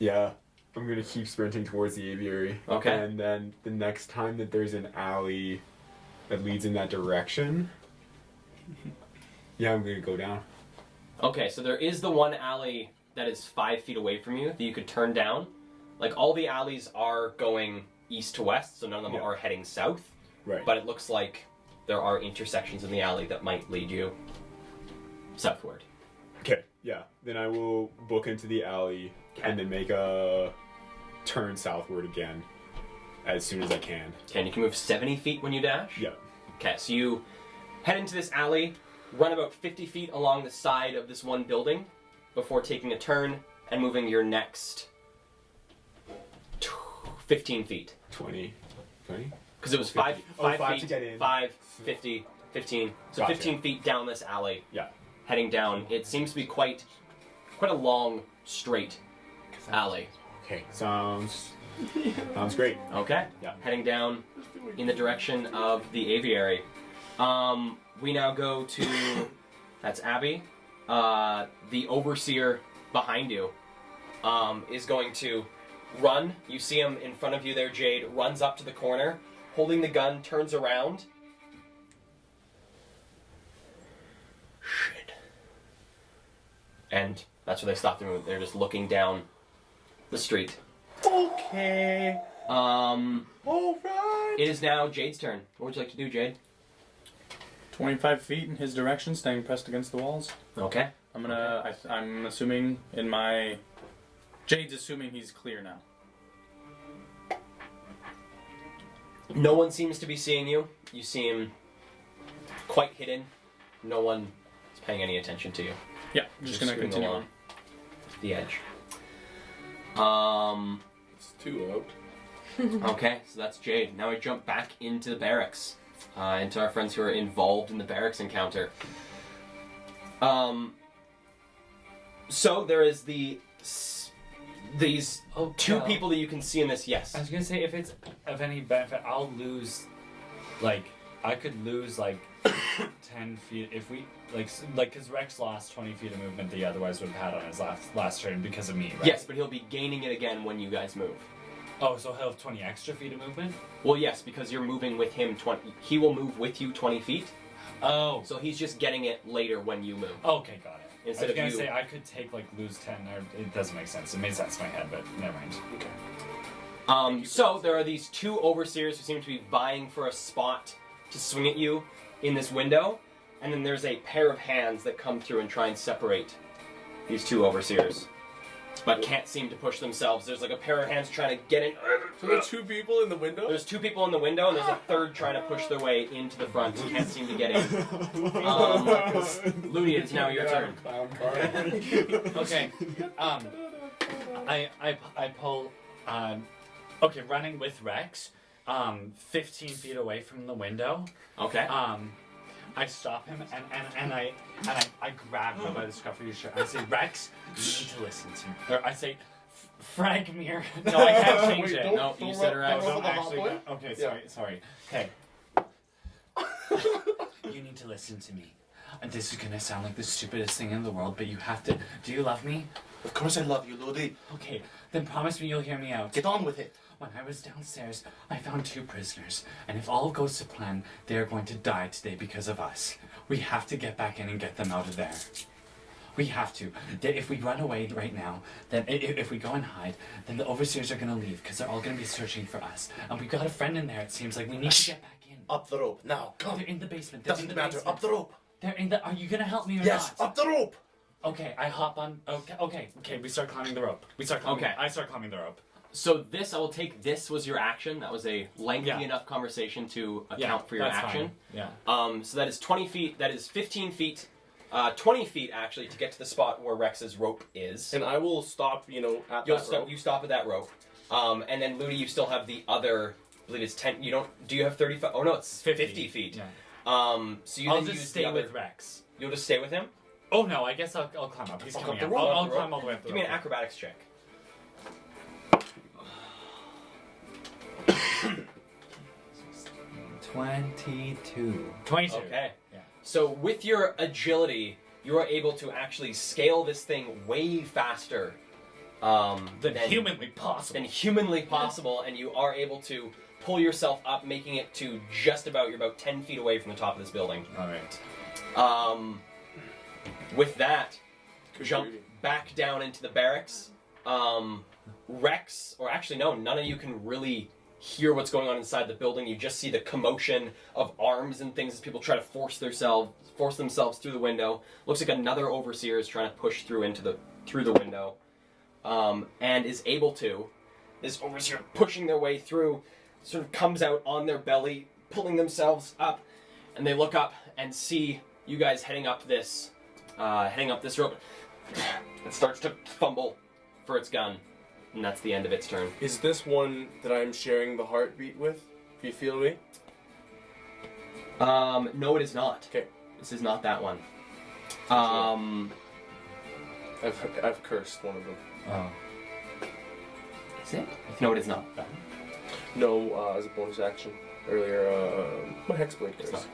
Yeah, I'm gonna keep sprinting towards the aviary. Okay. And then the next time that there's an alley that leads in that direction, yeah, I'm gonna go down. Okay, so there is the one alley that is 5 feet away from you that you could turn down. Like, all the alleys are going east to west, so none of them Yeah. are heading south. Right. But it looks like there are intersections in the alley that might lead you southward. Okay, yeah. Then I will book into the alley and then make a turn southward again as soon as I can. Okay, and you can move 70 feet when you dash? Yeah. Okay, so you head into this alley, run about 50 feet along the side of this one building before taking a turn and moving your next 15 feet. 20. Because it was 5 5 feet, to get in. 5, 50, 15. So Gotcha. 15 feet down this alley, Yeah. heading down. It seems to be quite a long, straight alley. Okay. Sounds great. Okay. Yeah. Heading down in the direction of the aviary. We now go to that's Abby. The overseer behind you is going to run. You see him in front of you there, Jade. Runs up to the corner, holding the gun, turns around. Shit. And that's where they stop the movement. They're just looking down the street. Okay. Alright. It is now Jade's turn. What would you like to do, Jade? 25 feet in his direction, staying pressed against the walls. Okay. I'm assuming in my... Jade's assuming he's clear now. No one seems to be seeing you. You seem quite hidden. No one is paying any attention to you. Yeah, I'm just gonna scooting continue along on. the edge. It's too out. Okay, so that's Jade. Now we jump back into the barracks, into our friends who are involved in the barracks encounter. So there is these two God. people that you can see in this. Yes. I was gonna say, if it's of any benefit, I'll lose, I could lose 10 feet if we because Rex lost 20 feet of movement that he otherwise would have had on his last turn because of me, right? Yes, but he'll be gaining it again when you guys move. Oh, so he'll have 20 extra feet of movement? Well, yes, because you're moving with him 20. He will move with you 20 feet. Oh. So he's just getting it later when you move. Okay, got it. Instead I was of gonna you- say I could take lose 10, or it doesn't make sense. It made sense in my head, but never mind. So there are these two overseers who seem to be vying for a spot to swing at you in this window, and then there's a pair of hands that come through and try and separate these two overseers, but can't seem to push themselves. There's a pair of hands trying to get in. So there are two people in the window? There's two people in the window, and there's a third trying to push their way into the front. Can't seem to get in. Looney, it's now your turn. Clown car. Okay. I pull. Okay, running with Rex. 15 feet away from the window. Okay. I stop him and I grab him by the scruff of his shirt. I say, Rex, you need to listen to me. Or I say, Fragmere. No, I can't change Wait, it. don't- No, you said her don't action. roll the hot Actually, point? okay, Yeah. sorry. Okay. You need to listen to me. And this is gonna sound like the stupidest thing in the world, but you have to. Do you love me? Of course I love you, Lodi. Okay, then promise me you'll hear me out. Get on with it. When I was downstairs, I found 2 prisoners, and if all goes to plan, they are going to die today because of us. We have to get back in and get them out of there. We have to. If we run away right now, then if we go and hide, then the overseers are going to leave because they're all going to be searching for us. And we've got a friend in there. It seems like we need to get back in. Up the rope. Now, come. They're in the basement. They're in Doesn't the matter. basement. Up the rope. They're in the. Are you going to help me or Yes, not? up the rope. Okay, I hop on. Okay. We start climbing the rope. We start climbing. Okay. I start climbing the rope. So this, I will take this was your action. That was a lengthy Yeah. enough conversation to account Yeah, for your that's action. fine. Yeah. So that is 20 feet. That is 15 feet. 20 feet actually to get to the spot where Rex's rope is. And I will stop, at You'll that stop. rope. You stop at that rope. And then Ludi, you still have the other. I believe it's 10. You don't. Do you have 35? Oh no, it's 50 feet. Yeah. So you I'll then just use stay the other. with Rex. You'll just stay with him. Oh no, I guess I'll climb up. He's Walk coming up up. the rope. I'll Up the climb rope. all the way up the Give me an rope. acrobatics check. 22. 22. Okay. Yeah. So with your agility, you are able to actually scale this thing way faster Than humanly possible. than humanly possible, and you are able to pull yourself up, making it to just about you're about 10 feet away from the top of this building. All right. With that, Good jump shooting. back down into the barracks. Rex, or actually no, none of you can really hear what's going on inside the building. You just see the commotion of arms and things as people try to force themselves through the window. Looks like another overseer is trying to push through the window, and is able to. This overseer pushing their way through, sort of comes out on their belly, pulling themselves up, and they look up and see you guys heading up this rope. It starts to fumble for its gun, and that's the end of its turn. Is this one that I'm sharing the heartbeat with? Do you feel me? No, it is not. Okay. This is not that one. I've cursed one of them. Oh. Is it? No, it is not. No, as a bonus action earlier, my hexblade curse. not.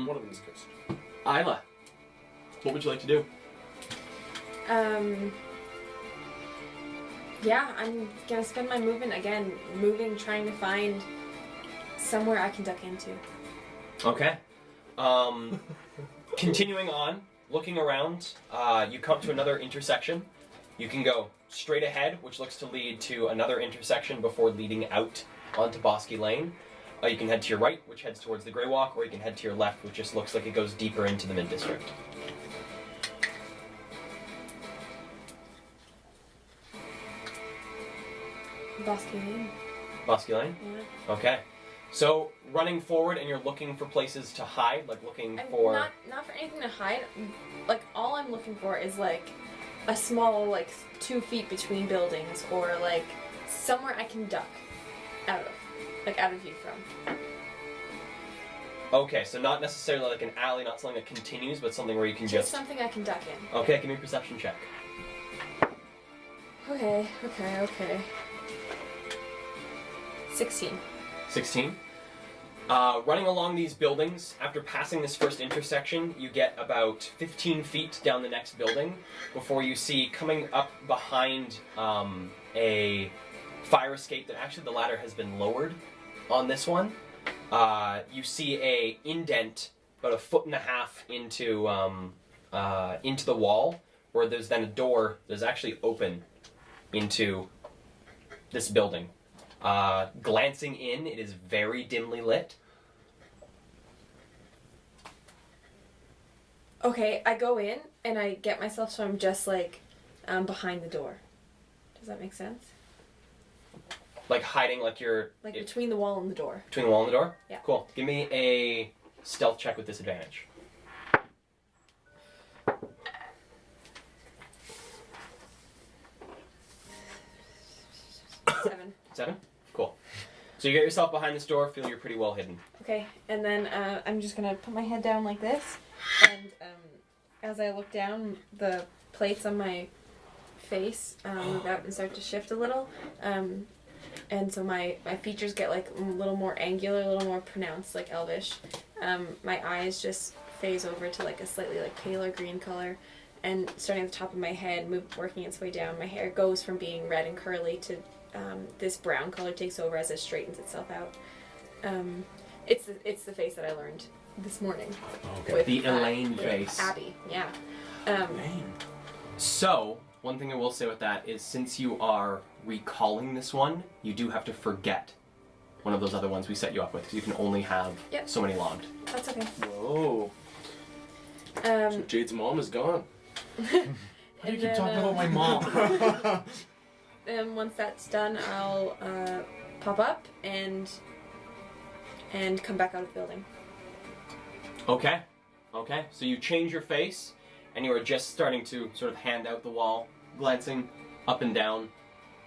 One of them is cursed. Isla, what would you like to do? Yeah, I'm gonna spend my movement again, trying to find somewhere I can duck into. Okay. Continuing on, looking around, you come to another intersection. You can go straight ahead, which looks to lead to another intersection before leading out onto Bosky Lane. You can head to your right, which heads towards the Grey Walk, or you can head to your left, which just looks like it goes deeper into the Mid-District. Bosky Lane. Bosky Lane? Yeah. Okay. So, running forward and you're looking for places to hide, like looking I'm for... not for anything to hide. Like all I'm looking for is like a small 2 feet between buildings, or like somewhere I can duck out of view from. Okay, so not necessarily like an alley, not something that continues, but something where you can Just just... something I can duck in. Okay, give me a perception check. Okay. 16. 16. Running along these buildings, after passing this first intersection, you get about 15 feet down the next building before you see coming up behind a fire escape that actually the ladder has been lowered on this one. You see a indent about 1.5 feet into the wall, where there's then a door that's actually open into this building. Glancing in, it is very dimly lit. Okay, I go in and I get myself so I'm just behind the door. Does that make sense? Like hiding, like you're... Between the wall and the door. Between the wall and the door? Yeah. Cool. Give me a stealth check with disadvantage. 7. 7? Cool. So you get yourself behind this door, feel you're pretty well hidden. Okay, and then I'm just gonna put my head down like this, and as I look down, the plates on my face move out and start to shift a little. And so my features get like a little more angular, a little more pronounced, like elvish. My eyes just phase over to like a slightly like paler green color. And starting at the top of my head, working its way down, my hair goes from being red and curly to this brown color takes over as it straightens itself out. It's the face that I learned this morning. Okay. With, The Elaine with face. Abby, yeah. So, one thing I will say with that is since you are recalling this one, you do have to forget one of those other ones we set you up with, because you can only have Yep. so many logged. That's okay. Whoa. So Jade's mom is gone. Why do you keep talking about my mom? And once that's done, I'll pop up and come back out of the building. Okay. Okay. So you change your face, and you are just starting to sort of hand out the wall, glancing up and down.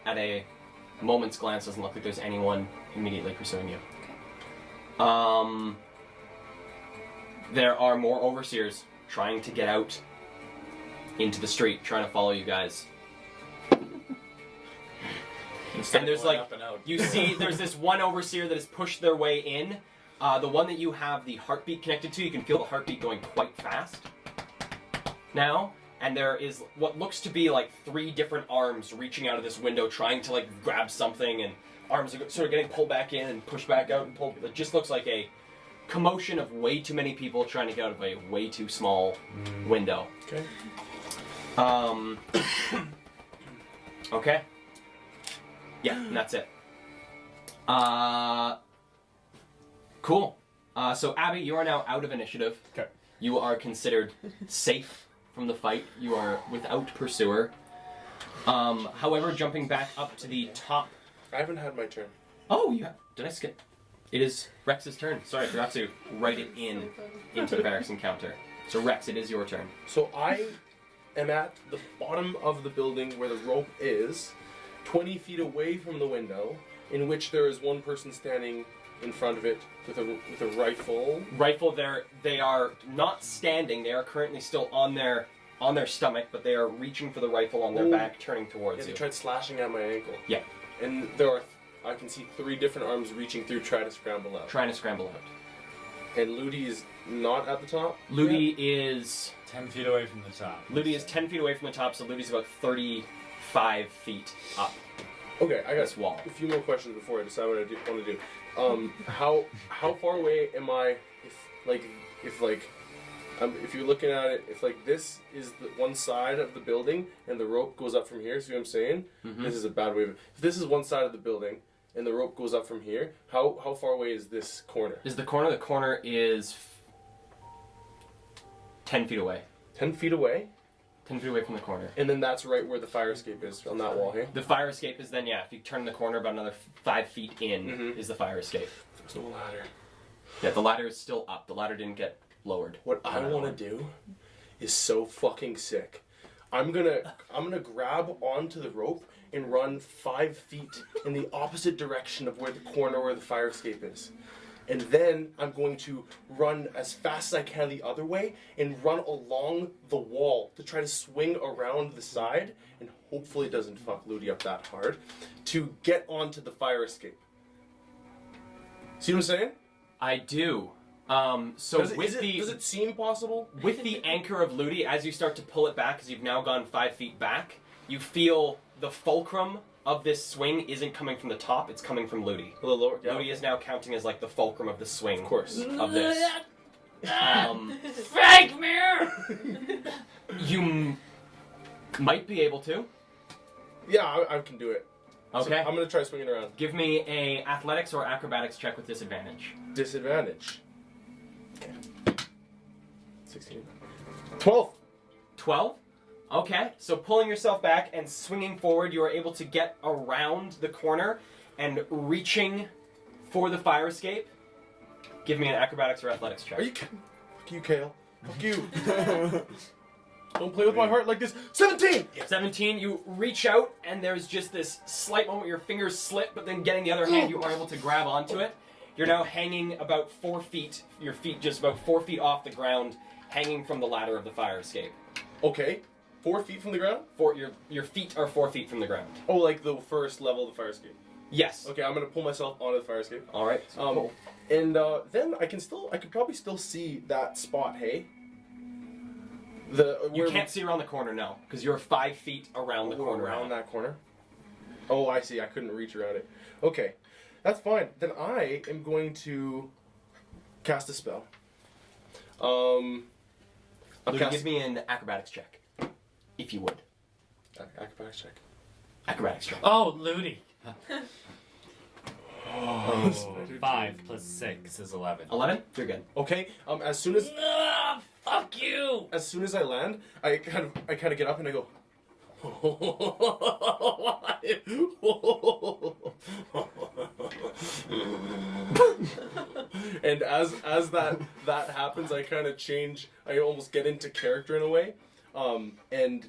At a moment's glance, doesn't look like there's anyone immediately pursuing you. There are more overseers trying to get out into the street, trying to follow you guys. Instead And of there's going like, up and out. you see there's this one overseer that has pushed their way in. The one that you have the heartbeat connected to, you can feel the heartbeat going quite fast now. And there is what looks to be like 3 different arms reaching out of this window trying to like grab something, and arms are sort of getting pulled back in and pushed back out and pulled. It just looks like a commotion of way too many people trying to get out of a way too small window. Okay. Okay. Yeah, and that's it. Cool. So Abby, you are now out of initiative. Okay. You are considered safe from the fight. You are without pursuer. However, jumping back up to the top. I haven't had my turn. Oh, you have. Did I skip? It is Rex's turn. Sorry, I forgot to write it into the barracks encounter. So Rex, it is your turn. So I am at the bottom of the building where the rope is, 20 feet away from the window, in which there is one person standing in front of it with a rifle. Rifle, they are not standing. They are currently still on their stomach, but they are reaching for the rifle on their Ooh. back, turning Yeah, towards they you. tried slashing at my ankle. Yeah. And I can see 3 different arms reaching through, trying to scramble out. Trying to scramble out. And Ludi is not at the top. Ludi is 10 feet away from the top. 10 feet away from the top, so Ludi's about 35 feet up Okay, I got this wall. a few more questions before I decide what I want to do. How far away am I? If you're looking at it, if like this is the one side of the building and the rope goes up from here, see what I'm saying? Mm-hmm. This is a bad way of. If this is one side of the building and the rope goes up from here, how far away is this corner? Is the corner? The corner is 10 feet away. 10 feet away, 10 feet away from the corner. and then that's right where the fire escape is on that wall here. The fire escape is then, yeah, if you turn the corner about another 5 feet in, Mhm. is the fire escape. There's no ladder. Yeah, the ladder is still up. The ladder didn't get lowered. What I want to do is so fucking sick. I'm gonna grab onto the rope and run 5 feet in the opposite direction of where the corner where the fire escape is. And then I'm going to run as fast as I can the other way and run along the wall to try to swing around the side, and hopefully it doesn't fuck Ludi up that hard, to get onto the fire escape. See what I'm saying? I do. So Does with does it seem possible? with the anchor of Ludi, as you start to pull it back, as you've now gone 5 feet back, you feel the fulcrum of this swing isn't coming from the top, it's coming from Ludi. A little lower. Yeah. Ludi is now counting as like the fulcrum of the swing Of course. of this. Fake mirror! You might be able to. Yeah, I can do it. So Okay. I'm gonna try swinging around. Give me a athletics or acrobatics check with disadvantage. Disadvantage. Okay. 16. 12. 12? Okay, so pulling yourself back and swinging forward, you are able to get around the corner and reaching for the fire escape. Give me an acrobatics or athletics check. Are you? Fuck you, Kale. Fuck you. Don't play with my heart like this. 17. 17, you reach out and there's just this slight moment where your fingers slip, but then getting the other hand, you are able to grab onto it. You're now hanging about 4 feet, your feet just about 4 feet off the ground, hanging from the ladder of the fire escape. Okay. 4 feet from the ground? Your feet are 4 feet from the ground. Oh, like the first level of the fire escape. Yes. Okay, I'm gonna pull myself onto the fire escape. All right. Cool. And then I could probably still see that spot. Hey. You can't see around the corner now because you're 5 feet around the corner. Around that corner. Oh, I see. I couldn't reach around it. Okay, that's fine. Then I am going to cast a spell. I'll Give me an acrobatics check, if you would. acrobatics check. Acrobatics check. Oh, Ludi. Oh. 5 plus 6 is 11. 11. You're good. Okay. As soon as Fuck you! as soon as I land, I kind of get up and I go. And as that happens, I kind of change. I almost get into character in a way, and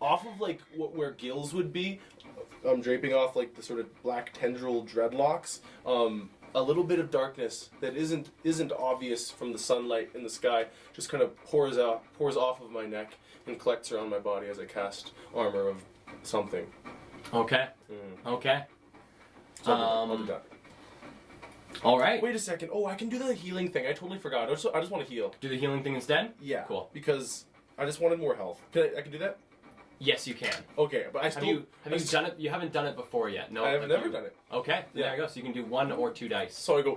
off of like where gills would be, I'm draping off like the sort of black tendril dreadlocks. A little bit of darkness that isn't obvious from the sunlight in the sky just kind of pours off of my neck and collects around my body as I cast armor of something. Okay. Okay. So I'll do that. All right. Wait a second. Oh, I can do the healing thing. I totally forgot. I just want to heal. Do the healing thing instead. Yeah. Cool. Because I just wanted more health. I can do that? Yes, you can. Okay, but I Have still... you done it? You haven't done it before yet. No. I have never done it. Okay. Yeah. There you go. So you can do 1 or 2 dice So I go...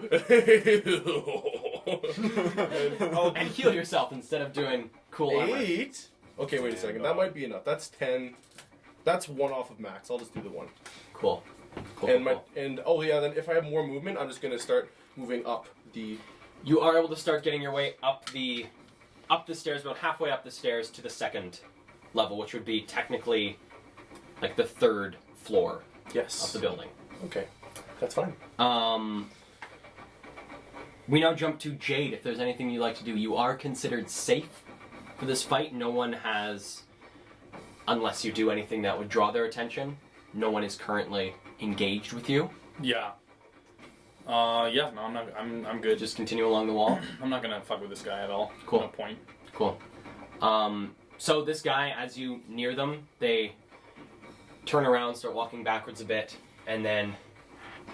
and heal yourself instead of doing cool armor. 8? Okay, wait a second. That might be enough. That's 10. That's 1 off of max. I'll just do the 1. Cool. Cool. And cool. oh yeah, then if I have more movement, I'm just gonna start moving up the... You are able to start getting your way up the stairs, about halfway up the stairs to the 2nd level, which would be technically like the 3rd floor Yes. of the building. Okay, that's fine. We now jump to Jade. If there's anything you'd like to do, you are considered safe for this fight. No one has, unless you do anything that would draw their attention, no one is currently engaged with you. Yeah. Yeah, no, I'm good. Just continue along the wall. I'm not gonna fuck with this guy at all. Cool. No point. Cool. So this guy, as you near them, they turn around, start walking backwards a bit, and then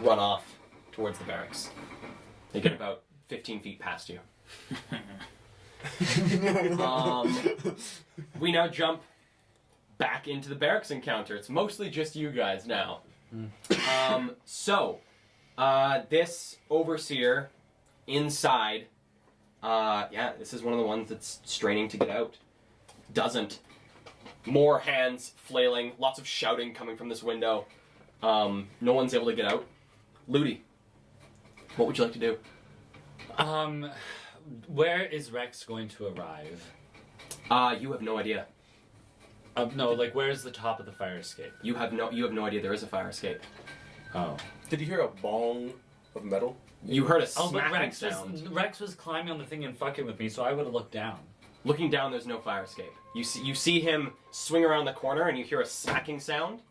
run off towards the barracks. They get about 15 feet past you. We now jump back into the barracks encounter. It's mostly just you guys now. This overseer inside, this is one of the ones that's straining to get out. Doesn't. More hands flailing, lots of shouting coming from this window. No one's able to get out. Ludi, what would you like to do? Where is Rex going to arrive? You have no idea. No, like where's the top of the fire escape? You have no idea there is a fire escape. Oh. Did you hear a bong of metal? You heard a Oh, but smacking sound. Rex was climbing on the thing and fucking with me, so I would have looked down. Looking down, there's no fire escape. You see him swing around the corner, and you hear a smacking sound.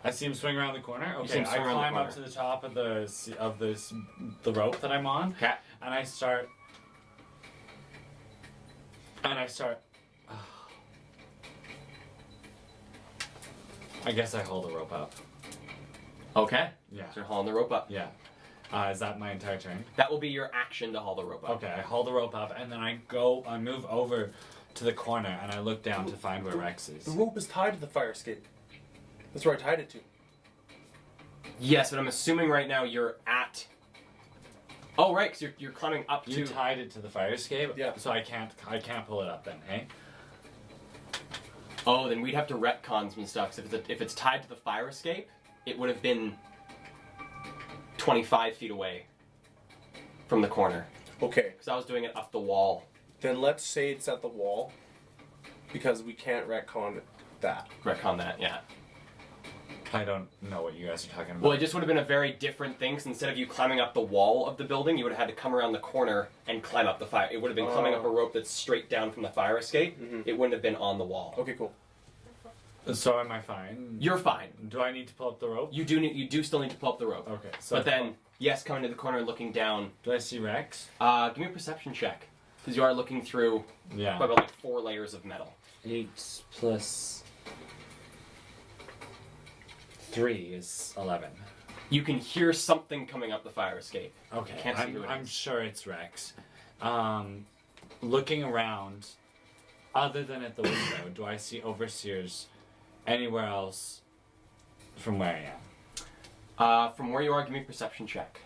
I see him swing around the corner. see Okay, him I swing around the climb up corner. to the top of the rope that I'm on, Okay. and I start. I guess I hold the rope up. Okay. Yeah. So you're hauling the rope up. Yeah. Is that my entire turn? That will be your action to haul the rope up. Okay, I hold the rope up, and then I move over to the corner, and I look down to find where Rex is. The rope is tied to the fire escape. That's where I tied it to. Yes, but I'm assuming right now you're at. Oh, right, because you're climbing up You to. tied it to the fire escape? Yeah. So I can't pull it up then, hey? Oh, then we'd have to retcon some stuff. 'Cause if it's tied to the fire escape, it would have been 25 feet away from the corner. Okay, Because I was doing it up the wall. then let's say it's at the wall, because we can't retcon that. Retcon that, yeah. I don't know what you guys are talking about. Well, it just would have been a very different thing. 'Cause instead of you climbing up the wall of the building, you would have had to come around the corner and climb up the fire. It would have been climbing up a rope that's straight down from the fire escape. Mhm. It wouldn't have been on the wall. Okay, cool. So am I fine? You're fine. Do I need to pull up the rope? You do still need to pull up the rope. Okay. So But then, yes, coming to the corner and looking down. do I see Rex? Give me a perception check. Because you are looking through Yeah. about like 4 layers of metal. 8 plus 3 is 11. You can hear something coming up the fire escape. Okay, Can't see who it I'm is. sure it's Rex. Looking around, other than at the window, do I see overseers anywhere else from where I am? From where you are, give me a perception check.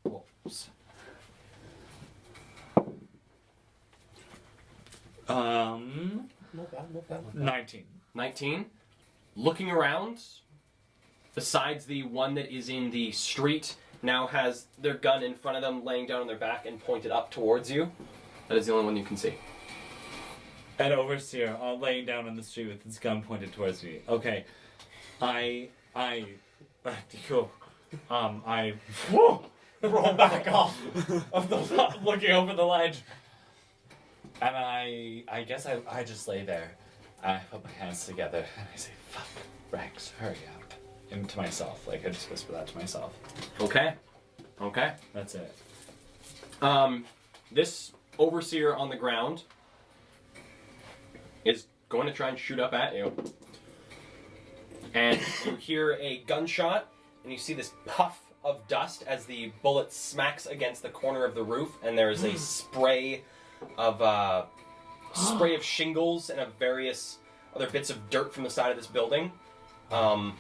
Whoops. Not bad, not bad. 19. 19. Looking around, besides the one that is in the street, now has their gun in front of them, laying down on their back and pointed up towards you. That is the only one you can see. An overseer all laying down on the street with his gun pointed towards me. Okay. I roll back off of the looking over the ledge. And I guess I just lay there. I put my hands together and I say, "Fuck, Rex, hurry up." And to myself, like I just whisper that to myself. Okay. Okay. That's it. This overseer on the ground is going to try and shoot up at you. And you hear a gunshot, and you see this puff of dust as the bullet smacks against the corner of the roof, and there is a spray of shingles and of various other bits of dirt from the side of this building. You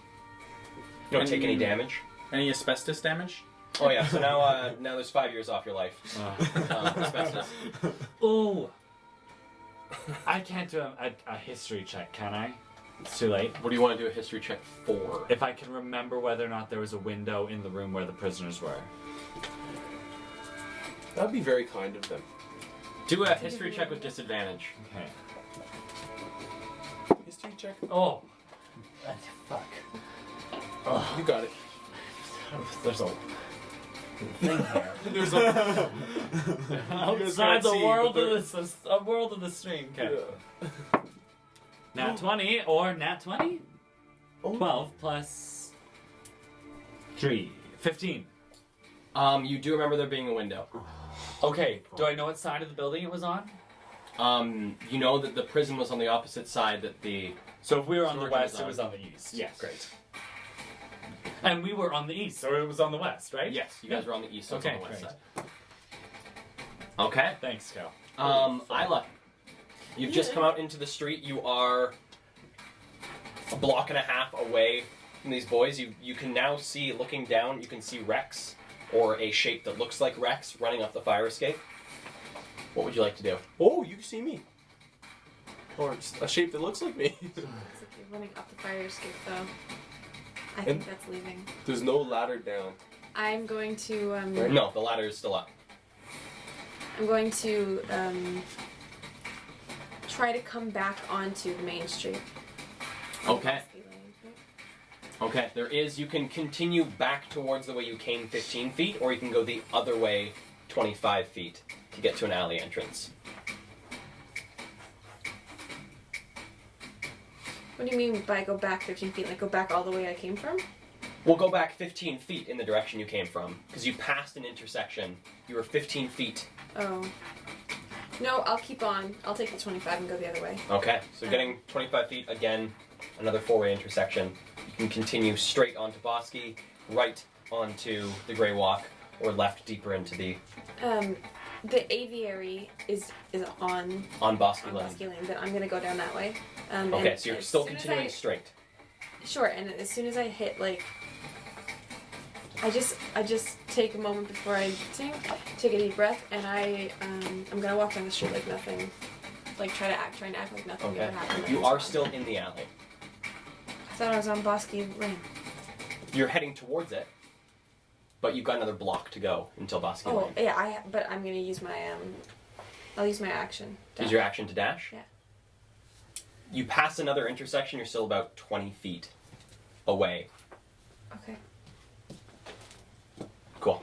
don't take any damage. Any asbestos damage? Oh yeah, so now there's 5 years off your life. Asbestos. Ooh. I can't do a history check, can I? It's too late. What do you want to do a history check for? If I can remember whether or not there was a window in the room where the prisoners were. That'd be very kind of them. Do a history check with disadvantage. Okay. History check? Oh. Fuck. You got it. There's a thing here. There's a... Outside the see, world but of this, a world of the stream. Okay. Yeah. Nat 20 or Nat 20? Oh. 12 plus 3. 15. You do remember there being a window. Okay, do I know what side of the building it was on? You know that the prison was on the opposite side that the... So if we were on the Storage west, was it on. was on the east. Yes. Great. And we were on the east, so it was on the west, right? Yes, you guys were on the east, so it's Okay, on the west great. side. Okay. Thanks, Cal. Isla, you've just come out into the street. You are a block and a half away from these boys. You can now see, looking down, you can see Rex, or a shape that looks like Rex, running up the fire escape. What would you like to do? Oh, you see me. Or a shape that looks like me. It's like you're running up the fire escape, though. I think that's leaving. There's no ladder down. I'm going to No, the ladder is still up. I'm going to try to come back onto the main street. Okay. Okay, you can continue back towards the way you came 15 feet, or you can go the other way 25 feet to get to an alley entrance. What do you mean by go back 15 feet? Like go back all the way I came from? We'll go back 15 feet in the direction you came from, because you passed an intersection. You were 15 feet. Oh. No, I'll keep on. I'll take the 25 and go the other way. Okay, so getting 25 feet, again, another 4-way intersection. You can continue straight onto Bosky, right onto the Grey Walk, or left deeper into the... The aviary is on Bosky on Lane. Bosky Lane, but I'm gonna go down that way. Okay, and so you're as still soon as continuing I- straight. Sure, and as soon as I hit like, I just take a moment before I sing, take a deep breath, and I'm gonna walk down the street like nothing, like trying to act like nothing Okay. ever happened. You are still in the alley. I thought I was on Bosky Lane. You're heading towards it, but you've got another block to go until Bosky Oh Lane. yeah, but I'm gonna use my I'll use my action. Use your action to dash? Yeah. You pass another intersection, you're still about 20 feet away. Okay. Cool.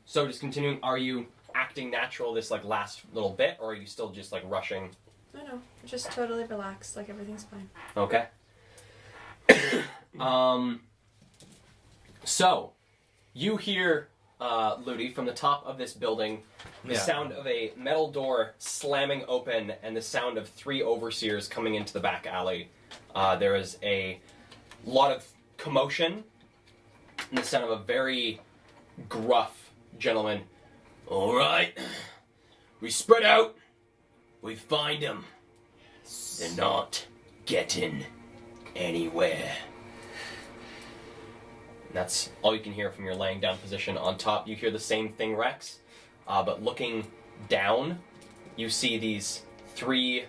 So just continuing, are you acting natural this like last little bit, or are you still just like rushing? No, just totally relaxed, like everything's fine. Okay. So you hear Ludi, from the top of this building, the Yeah. sound of a metal door slamming open and the sound of 3 overseers coming into the back alley. There is a lot of commotion and the sound of a very gruff gentleman. All right, we spread out. We find them. They're not getting anywhere. And that's all you can hear from your laying down position. On top, you hear the same thing, Rex. But looking down, you see these 3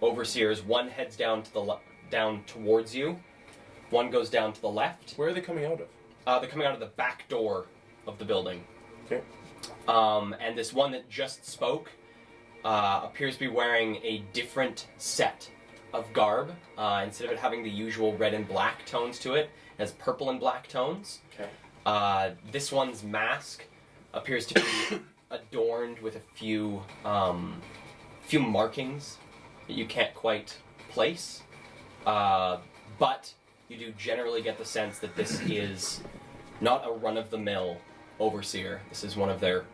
overseers. One heads down to the down towards you. One goes down to the left. Where are they coming out of? They're coming out of the back door of the building. Okay. And this one that just spoke appears to be wearing a different set of garb. Instead of it having the usual red and black tones to it, it has purple and black tones. Okay. This one's mask appears to be adorned with a few markings that you can't quite place. But you do generally get the sense that this is not a run-of-the-mill overseer. This is one of their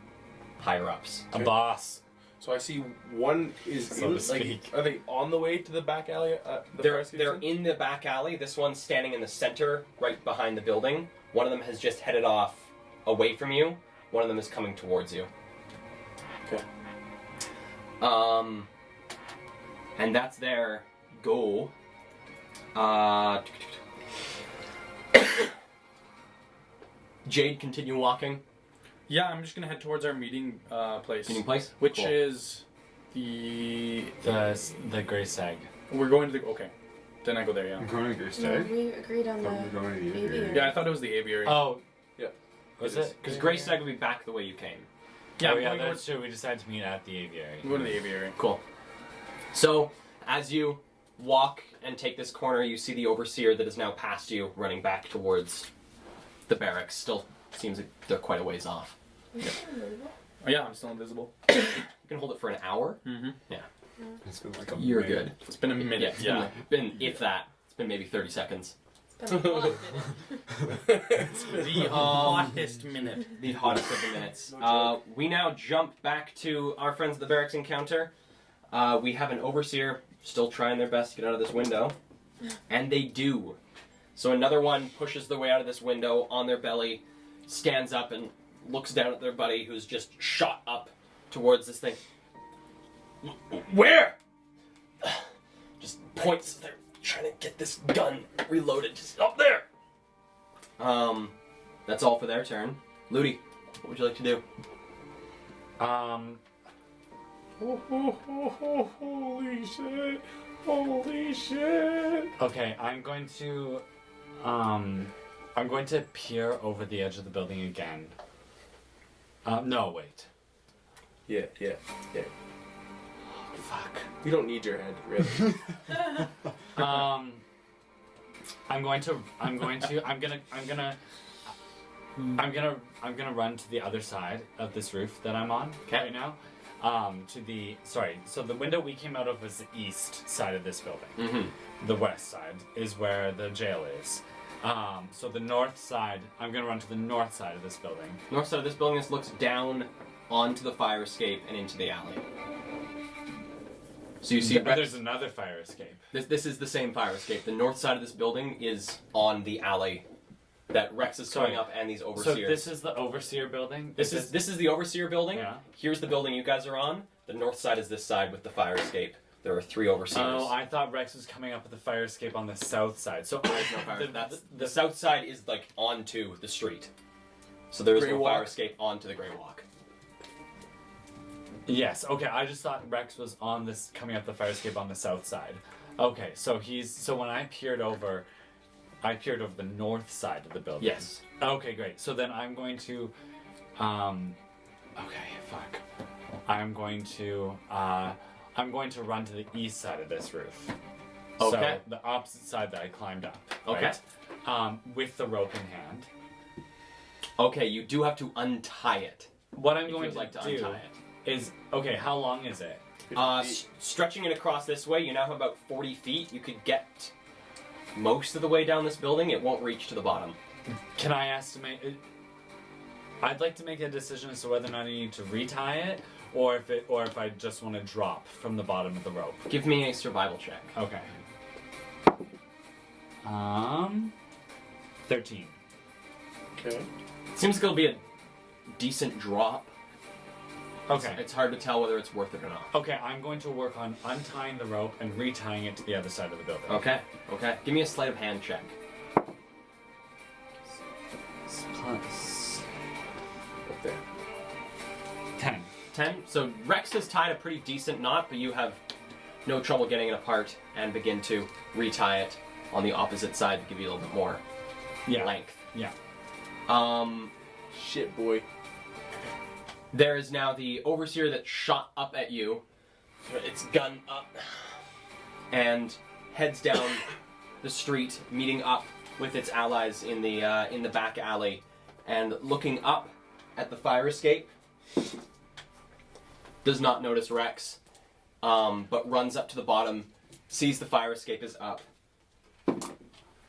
higher-ups. A boss. So I see one is So in, to speak. are they on the way to the back alley? The They're fire escape they're scene? in the back alley. This one's standing in the center, right behind the building. One of them has just headed off away from you. One of them is coming towards you. Okay. And that's their go. Jade, continue walking. Yeah, I'm just gonna head towards our meeting place. Meeting place? Which Cool. is the... The gray sag. We're going to the... Okay. Then I go there, yeah. I'm going to Goose No, Tag. we agreed on We're the going to the aviary. aviary. Yeah, I thought it was the aviary. Oh. Yeah. Was It is. it? Because Grey Stag will be back the way you came. yeah, oh, I'm yeah, going that's true. We decided to meet at the aviary. I'm going to the aviary. Cool. So, as you walk and take this corner, you see the overseer that is now past you, running back towards the barracks. Still seems like they're quite a ways off. Oh, yeah, I'm still invisible. You can hold it for an hour. Mm-hmm. It's been like a You're minute. good. It's been a minute. Yeah, it's been if that. It's been maybe 30 seconds. It's been a lot of minutes. The hottest minute. The hottest of the minutes. No We now jump back to our friends at the barracks encounter. We have an overseer still trying their best to get out of this window. And they do. So another one pushes their way out of this window on their belly, stands up and looks down at their buddy who's just shot up towards this thing. Where? Just points. They're trying to get this gun reloaded. Just up there. That's all for their turn. Ludi, what would you like to do? Holy shit! Holy shit! Okay, I'm going to peer over the edge of the building again. No, wait. Yeah. Fuck. We don't need your head, really. I'm gonna run to the other side of this roof that I'm on right now. So the window we came out of was the east side of this building. Mm-hmm. The west side is where the jail is. So the north side, I'm gonna run to the north side of this building. North side of this building, this looks down onto the fire escape and into the alley. So you see, There's another fire escape. this is the same fire escape. The north side of this building is on the alley that Rex is going up, and these So overseers. this is the overseer building. This is the overseer building. Yeah. Here's the building you guys are on. The north side is this side with the fire escape. There are 3 overseers. Oh, I thought Rex was coming up with the fire escape on the south side. So There's no fire. The south side is like onto the street. So there is Grey no Walk? fire escape onto the Grey Walk. Yes. Okay. I just thought Rex was on this coming up the fire escape on the south side. Okay. So when I peered over the north side of the building. Yes. Okay. Great. So then I'm going to, okay. Fuck. I'm going to run to the east side of this roof. Okay. So the opposite side that I climbed up. Okay. Right? With the rope in hand. Okay, you do have to untie it. What I'm If going you'd to like to do untie it. is okay. How long is it? Stretching it across this way, you now have about 40 feet. You could get most of the way down this building. It won't reach to the bottom. Can I estimate? I'd like to make a decision as to whether or not I need to retie it, or if I just want to drop from the bottom of the rope. Give me a survival check. Okay. 13. Okay. Seems like it'll be a decent drop. Okay. It's hard to tell whether it's worth it or not. Okay, I'm going to work on untying the rope and retying it to the other side of the building. Okay. Give me a sleight of hand check. Plus Up there. 10. 10. So Rex has tied a pretty decent knot, but you have no trouble getting it apart and begin to retie it on the opposite side to give you a little bit more length. Yeah. Shit, boy. There is now the overseer that shot up at you, its gun up, and heads down the street, meeting up with its allies in the back alley, and looking up at the fire escape. Does not notice Rex, but runs up to the bottom, sees the fire escape is up,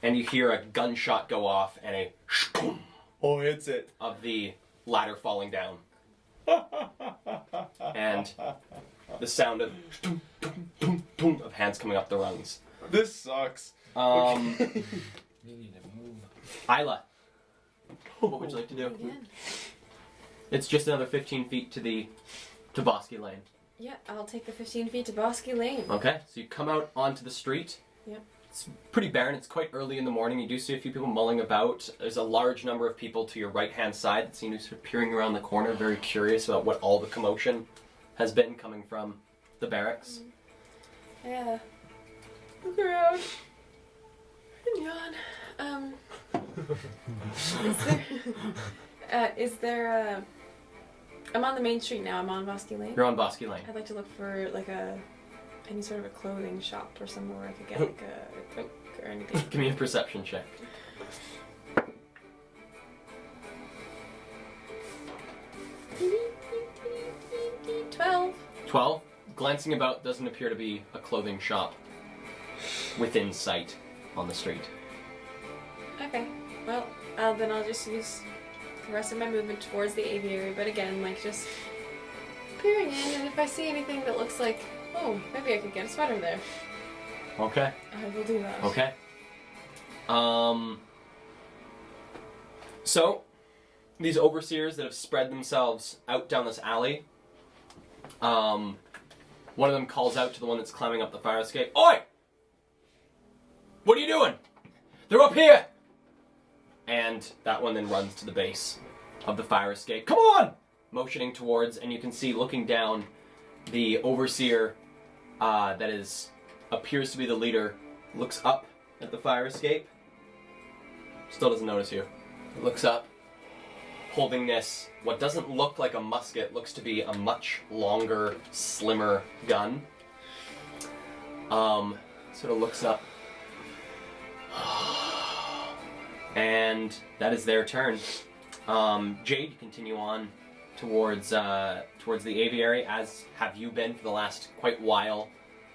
and you hear a gunshot go off and a shkoom Oh, hits it. of the ladder falling down. And the sound of hands coming up the rungs. This sucks. You need to move. Isla, what would you like to do? Again. It's just another 15 feet to Bosky Lane. Yeah, I'll take the 15 feet to Bosky Lane. Okay, so you come out onto the street. Yep. It's pretty barren. It's quite early in the morning. You do see a few people mulling about. There's a large number of people to your right-hand side that seem to be sort of peering around the corner, very curious about what all the commotion has been coming from the barracks. Yeah. Look around. And yawn. Is there I'm on the main street now. I'm on Bosky Lane. You're on Bosky Lane. I'd like to look for like any sort of a clothing shop or somewhere where I could get like a cloak or anything. Give me a perception check. 12. 12. Glancing about, doesn't appear to be a clothing shop within sight on the street. Okay. Well, then I'll just use the rest of my movement towards the aviary, but again, like just peering in, and if I see anything that looks like, oh, maybe I could get a sweater there, Okay. I will do that. Okay. So, these overseers that have spread themselves out down this alley, one of them calls out to the one that's climbing up the fire escape, "Oi! What are you doing? They're up here!" And that one then runs to the base of the fire escape. "Come on!" Motioning towards, and you can see looking down, the overseer that appears to be the leader looks up at the fire escape. Still doesn't notice you. Looks up, holding this, what doesn't look like a musket, looks to be a much longer, slimmer gun. Sort of looks up. And that is their turn. Jade, you continue on towards the aviary, as have you been for the last quite while.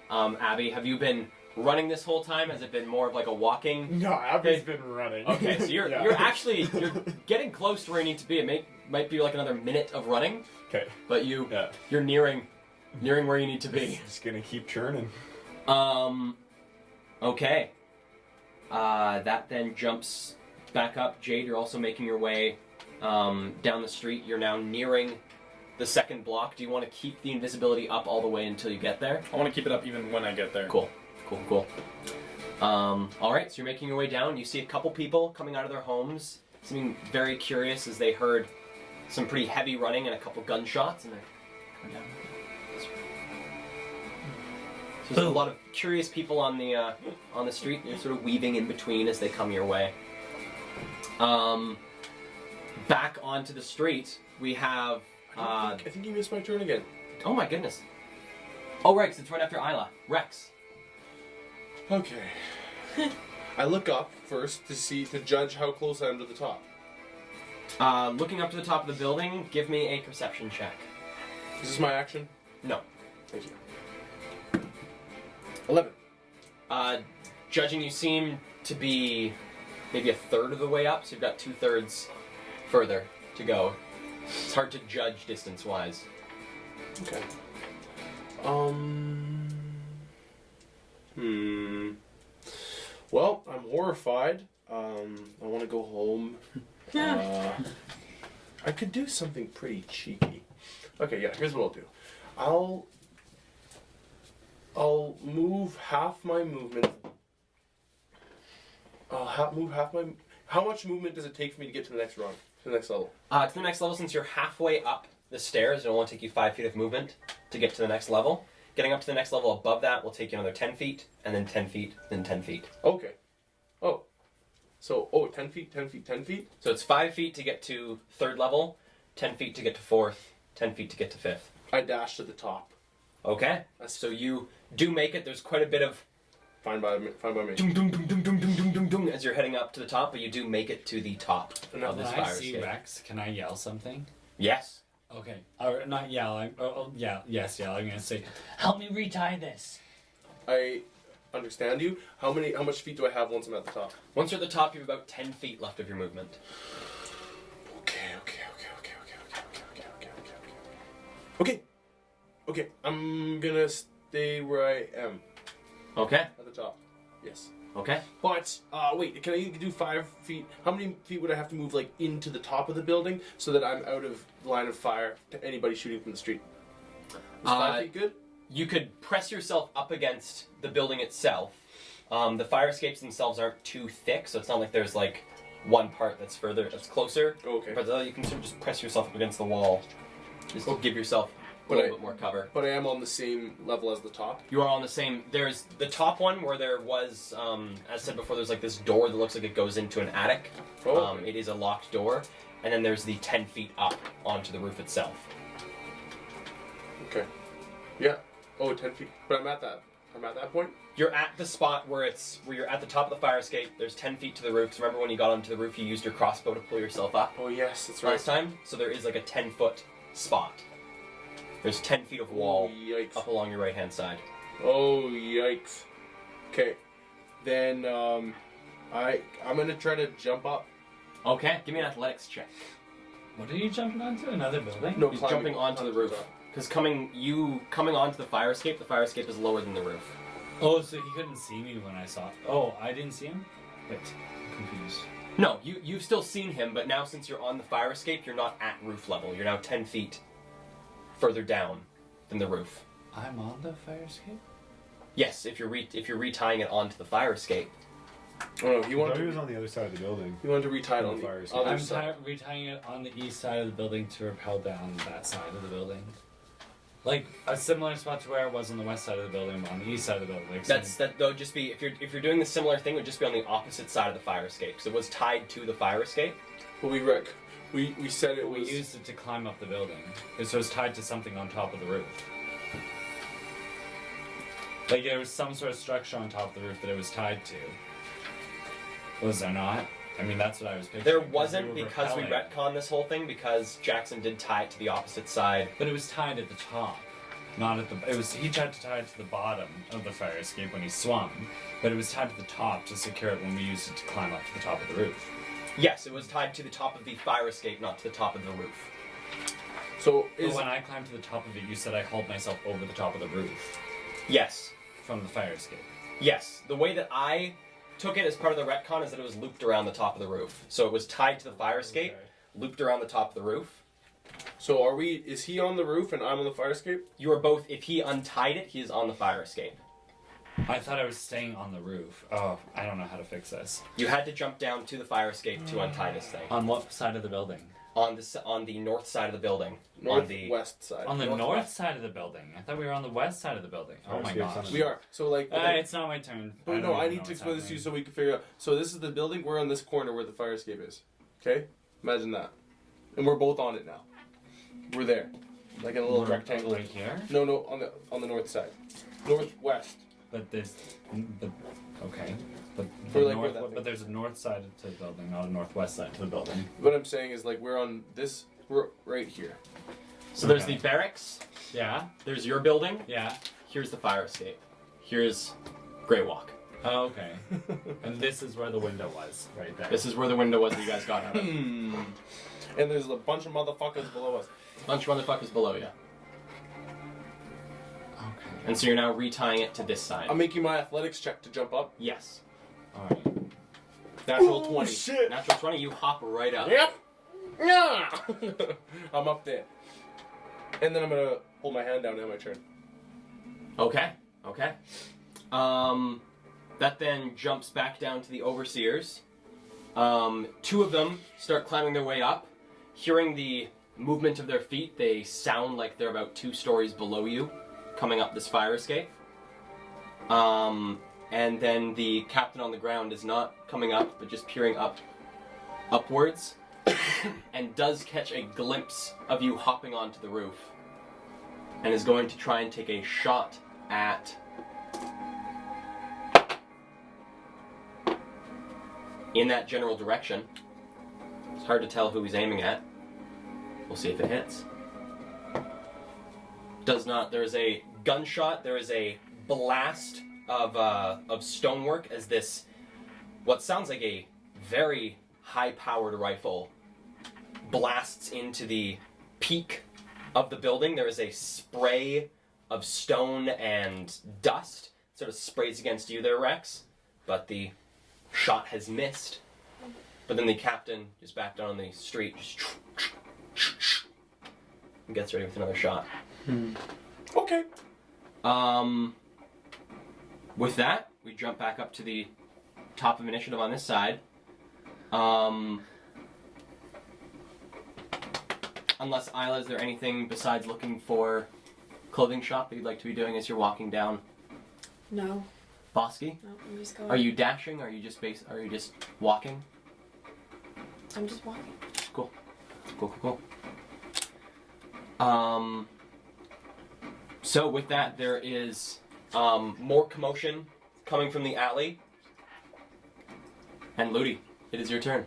Abby, have you been running this whole time? Has it been more of like a walking? No, Abby's been running. Okay, so you're Yeah. you're getting close to where you need to be. It might be like another minute of running, Okay. but Yeah. you're nearing where you need to be. Just gonna keep churning. Okay. That then jumps back up. Jade, you're also making your way down the street. You're now nearing the second block. Do you want to keep the invisibility up all the way until you get there? I want to keep it up even when I get there. Cool. All right, so you're making your way down. You see a couple people coming out of their homes, seeming very curious as they heard some pretty heavy running and a couple gunshots, and they're coming down. So there's a lot of curious people on the street. They're sort of weaving in between as they come your way. Back onto the street, we have. I think you missed my turn again. Oh my goodness. Oh, right, 'cause it's right after Isla. Rex. Okay. I look up first to judge how close I am to the top. Looking up to the top of the building, give me a perception check. Is this my action? No. Thank you. 11. Judging, you seem to be maybe a third of the way up, so you've got 2/3 further to go. It's hard to judge distance-wise. Okay. Well, I'm horrified. I want to go home. I could do something pretty cheeky. Okay, yeah. Here's what I'll do. I'll move half my movement. Move half my. How much movement does it take for me to get to the next rung, to the next level? To the next level, since you're halfway up the stairs, it'll only take you 5 feet of movement to get to the next level. Getting up to the next level above that will take you another 10 feet, and then 10 feet, then 10 feet. Okay. Oh. So, 10 feet, 10 feet, 10 feet? So it's 5 feet to get to 3rd level, 10 feet to get to 4th, 10 feet to get to 5th. I dash to the top. Okay. So you do make it. There's quite a bit of Fine by me. dum dum dum dum dum dum dum dum dum as you're heading up to the top, but you do make it to the top of this When I fire see escape. Rex, can I yell something? Yes. Okay. Or not yell. Yes, yell. I'm gonna say, help me retie this. I understand you. How much feet do I have once I'm at the top? Once you're at the top, you have about 10 feet left of your movement. Okay, I'm gonna stay where I am. Okay. At the top. Yes. Okay. But, wait, can I do 5 feet? How many feet would I have to move, like, into the top of the building so that I'm out of line of fire to anybody shooting from the street? Is 5 feet good? You could press yourself up against the building itself. The fire escapes themselves aren't too thick, so it's not like there's like one part that's closer. Okay. But you can sort of just press yourself up against the wall, just to give yourself a But little bit more cover. But I am on the same level as the top. You are on the same. There's the top one where there was, as said before, there's like this door that looks like it goes into an attic. Oh. It is a locked door, and then there's the 10 feet up onto the roof itself. Okay. Yeah. Oh, 10 feet. But I'm at that point? You're at the spot where you're at the top of the fire escape. There's 10 feet to the roof. So remember when you got onto the roof, you used your crossbow to pull yourself up Oh, yes, that's right. last time? So there is like a 10-foot spot. There's 10 feet of wall Oh, yikes. up along your right-hand side. Oh, yikes. Okay. Then, I'm gonna try to jump up. Okay, give me an athletics check. What are you jumping onto? Another building? No, He's climbing jumping onto the roof. top. Because coming onto the fire escape is lower than the roof. Oh, so he couldn't see me when I saw. Oh, I didn't see him. Wait, I'm confused. No, you've still seen him, but now since you're on the fire escape, you're not at roof level. You're now 10 feet further down than the roof. I'm on the fire escape. Yes, if you're retying it onto the fire escape. Oh, no, he He wanted was to, on the other side of the building. he wanted to retie it On on the the fire escape. other I'm side. retying it on the east side of the building to rappel down that side of the building. Like a similar spot to where it was on the west side of the building, but on the east side of the building. Like That would just be if you're doing the similar thing, it would just be on the opposite side of the fire escape. So it was tied to the fire escape. But we said it we was... used it to climb up the building. So it was tied to something on top of the roof. Like there was some sort of structure on top of the roof that it was tied to. Was there not? I mean, that's what I was picturing. There 'cause wasn't they were because we rappelling. retconned this whole thing because Jackson did tie it to the opposite side. But it was tied at the top, not at the. It was he tried to tie it to the bottom of the fire escape when he swung, but it was tied to the top to secure it when we used it to climb up to the top of the roof. Yes, it was tied to the top of the fire escape, not to the top of the roof. So, But is... when I climbed to the top of it, you said I hauled myself over the top of the roof Yes. from the fire escape. Yes. The way that I took it as part of the retcon is that it was looped around the top of the roof. So it was tied to the fire escape, looped around the top of the roof. So is he on the roof and I'm on the fire escape? You are both, if he untied it, he is on the fire escape. I thought I was staying on the roof. Oh, I don't know how to fix this. You had to jump down to the fire escape to untie this thing. On what side of the building? On the north side of the building. Northwest side. On the Northwest. north side of the building. I thought we were on the west side of the building. Oh Fire my escape's on gosh. the- We are. So, like... It's not my turn. But no, don't I even need know to what's explain this to you happening. so we can figure out. So this is the building. We're on this corner where the fire escape is. Okay? Imagine that. And we're both on it now. We're there. Like in a little We're rectangle. right here. No, on the north side. Northwest. But there's, okay. But, We're the like where north, that but there's a north side to the building, not a northwest side to the building. What I'm saying is like we're on this. We're right here. So there's Okay. the barracks, Yeah, there's your building, yeah. here's the fire escape. Here's Grey Walk. Oh, okay. And this is where the window was, right there. This is where the window was that you guys got out of. And there's a bunch of motherfuckers below us. Bunch of motherfuckers below you. Okay. And so you're now retying it to this side. I'm making my athletics check to jump up. Yes. All right. Natural 20. Shit. Natural 20, you hop right up. Yep. Yeah. I'm up there. And then I'm gonna hold my hand down and have my turn. Okay. Okay. That then jumps back down to the overseers. Two of them start climbing their way up. Hearing the movement of their feet, they sound like they're about 2 stories below you, coming up this fire escape. And then the captain on the ground is not coming up, but just peering upwards, and does catch a glimpse of you hopping onto the roof, and is going to try and take a shot at in that general direction. It's hard to tell who he's aiming at. We'll see if it hits. Does not. There is a gunshot. There is a blast of stonework as this, what sounds like a very high-powered rifle, blasts into the peak of the building. There is a spray of stone and dust. Sort of sprays against you there, Rex. But the shot has missed. But then the captain is back down on the street, just and gets ready with another shot. Okay. With that, we jump back up to the top of initiative on this side. Unless, Isla, is there anything besides looking for clothing shop that you'd like to be doing as you're walking down? No. Bosky? No, I'm just going. Are you dashing? Are you just walking? I'm just walking. Cool. So with that, there is more commotion coming from the alley. And Ludi, it is your turn.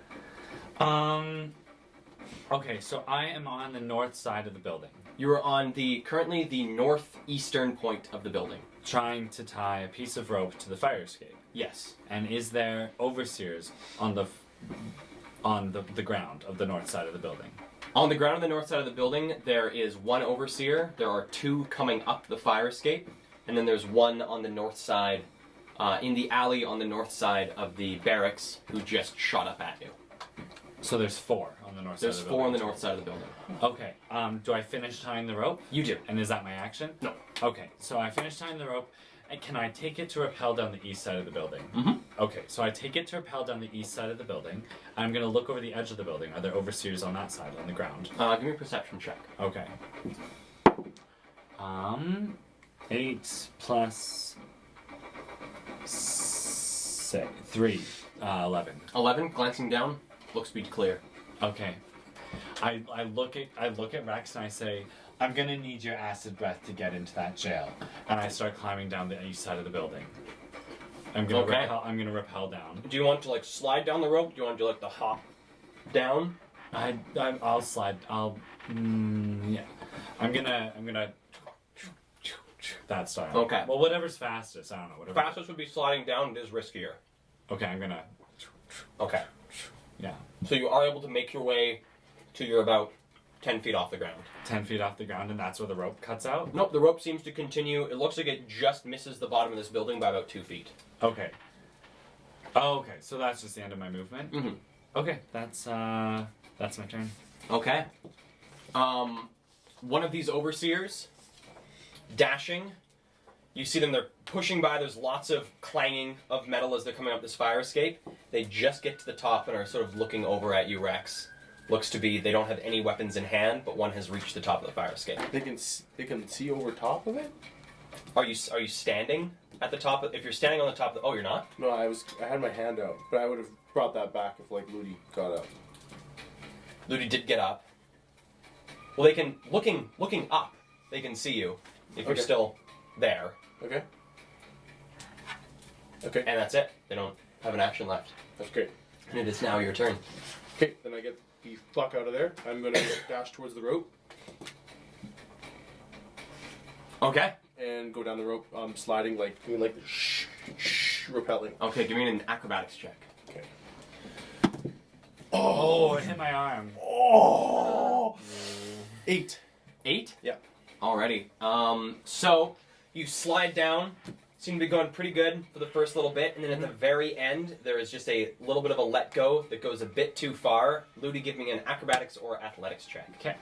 Okay, so I am on the north side of the building, You are on currently the northeastern point of the building. trying to tie a piece of rope to the fire escape. Yes. And is there overseers on the ground of the north side of the building? On the ground on the north side of the building, there is one overseer. There are 2 coming up the fire escape, and then there's one on the north side, in the alley on the north side of the barracks, who just shot up at you. So there's 4 on the north There's side of the 4 building. on the north side of the building. Okay, do I finish tying the rope? You do. And is that my action? No. Okay, so I finish tying the rope, and can I take it to rappel down the east side of the building? Mm-hmm. Okay, so I take it to rappel down the east side of the building. I'm gonna look over the edge of the building. Are there overseers on that side, on the ground? Give me a perception check. Okay. 8 plus 3, 11. 11, glancing down, looks to be clear. Okay. I look at Rex and I say, I'm gonna need your acid breath to get into that jail. And I start climbing down the east side of the building. I'm gonna Okay. rappel down. Do you want to slide down the rope? Do you want to do the hop down? I'll slide. Yeah. I'm gonna. That style. Okay. Well, whatever's fastest. I don't know. Whatever. Fastest would be sliding down. It is riskier. Okay, I'm gonna. Okay. Yeah. So you are able to make your way to you're about 10 feet off the ground. 10 feet off the ground, and that's where the rope cuts out. Nope, the rope seems to continue. It looks like it just misses the bottom of this building by about 2 feet. Okay. Oh, okay. So that's just the end of my movement. Mm-hmm. Okay, that's my turn. Okay. One of these overseers, dashing. You see them, they're pushing by. There's lots of clanging of metal as they're coming up this fire escape. They just get to the top and are sort of looking over at you, Rex. Looks to be they don't have any weapons in hand, but one has reached the top of the fire escape. They can see over top of it? Are you standing at the top? If you're standing on the top of the... Oh, you're not? No, I had my hand out, but I would have brought that back if Ludi got up. Ludi did get up. Well, they can... Looking up, they can see you if you're Okay. still there. Okay. Okay. And that's it. They don't have an action left. That's great. And it is now your turn. Okay, then I get the fuck out of there. I'm gonna dash towards the rope Okay. and go down the rope, sliding doing the rappelling. Okay, give me an acrobatics check. Okay. Oh, it hit my arm. Oh! 8. 8? Yeah. Alrighty. So you slide down. Seem to be going pretty good for the first little bit, and then at the very end, there is just a little bit of a let go that goes a bit too far. Ludi, give me an acrobatics or athletics check. Okay.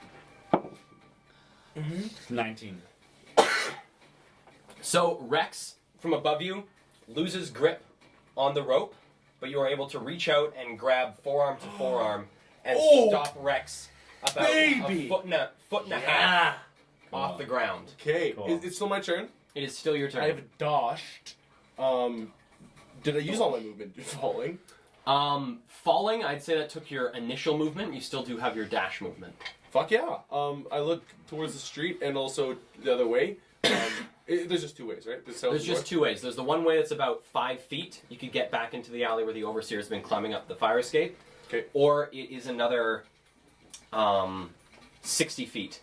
19. So Rex, from above you, loses grip on the rope, but you are able to reach out and grab forearm to forearm and stop Rex about a foot and a half off the ground. Okay, Cool. it's still my turn. It is still your turn. I have dodged. Did I use all my movement falling? Falling, I'd say that took your initial movement. You still do have your dash movement. Fuck yeah. I look towards the street and also the other way. There's just 2 ways, right? There's just 2 ways. There's the one way that's about 5 feet. You could get back into the alley where the overseer's been climbing up the fire escape. Okay. Or it is another 60 feet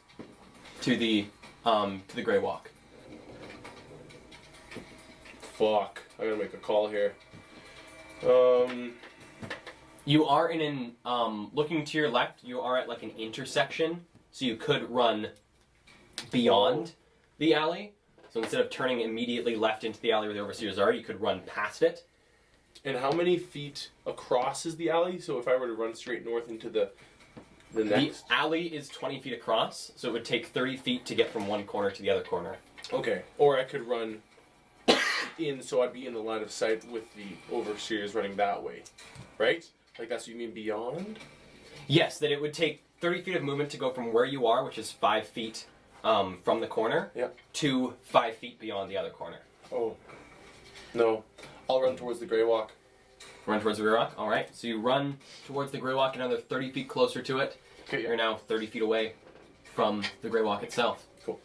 to the Grey Walk. Fuck. I gotta make a call here. You are in an looking to your left. You are at like an intersection, so you could run beyond the alley. So instead of turning immediately left into the alley where the overseers are, you could run past it. And how many feet across is the alley? So if I were to run straight north into the next. The alley is 20 feet across, so it would take 30 feet to get from one corner to the other corner. Okay. Or I could run in, so I'd be in the line of sight with the overseers running that way, right? Like that's what you mean beyond? Yes, that it would take 30 feet of movement to go from where you are, which is 5 feet from the corner, to 5 feet beyond the other corner. Oh. No. I'll run towards the Grey Walk. Run towards the Grey Walk? Alright, so you run towards the Grey Walk another 30 feet closer to it. Okay, yeah. You're now 30 feet away from the Grey Walk itself. Cool.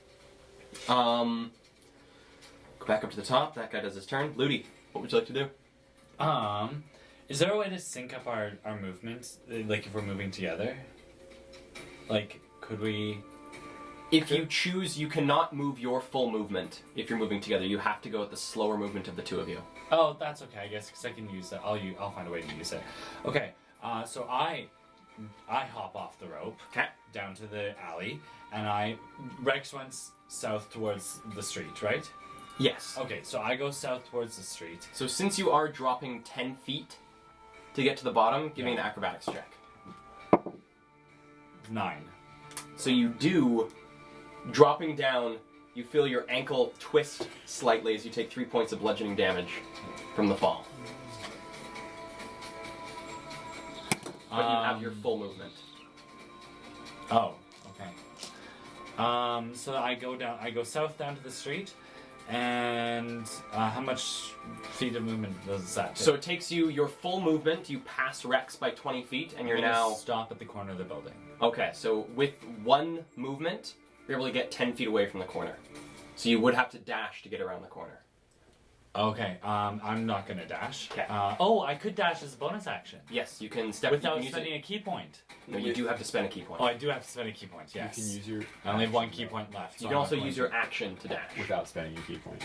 Go back up to the top. That guy does his turn. Ludi, what would you like to do? Is there a way to sync up our movements? Like if we're moving together? Like, could we... If you choose, you cannot move your full movement if you're moving together. You have to go at the slower movement of the two of you. Oh, that's okay, I guess, because I can use that. I'll find a way to use it. Okay, so I hop off the rope down to the alley, and Rex went south towards the street, right? Yes. Okay, so I go south towards the street. So since you are dropping 10 feet to get to the bottom, give me an acrobatics check. 9. So you do, dropping down, you feel your ankle twist slightly as you take 3 points of bludgeoning damage from the fall. But you have your full movement. Oh, okay. So I go south down to the street, and how much feet of movement does that take? So it takes you your full movement, you pass Rex by 20 feet, and you're I'm gonna now... stop at the corner of the building. Okay, so with one movement, you're able to get 10 feet away from the corner. So you would have to dash to get around the corner. Okay, I'm not gonna dash. Okay. I could dash as a bonus action. Yes, you can step... Without you can use spending a key point. No, you do have to spend a key point. Oh, I do have to spend a key point, yes. You can use your I only have one key point left. You so can I'm also not use going your action to dash. without spending your key point.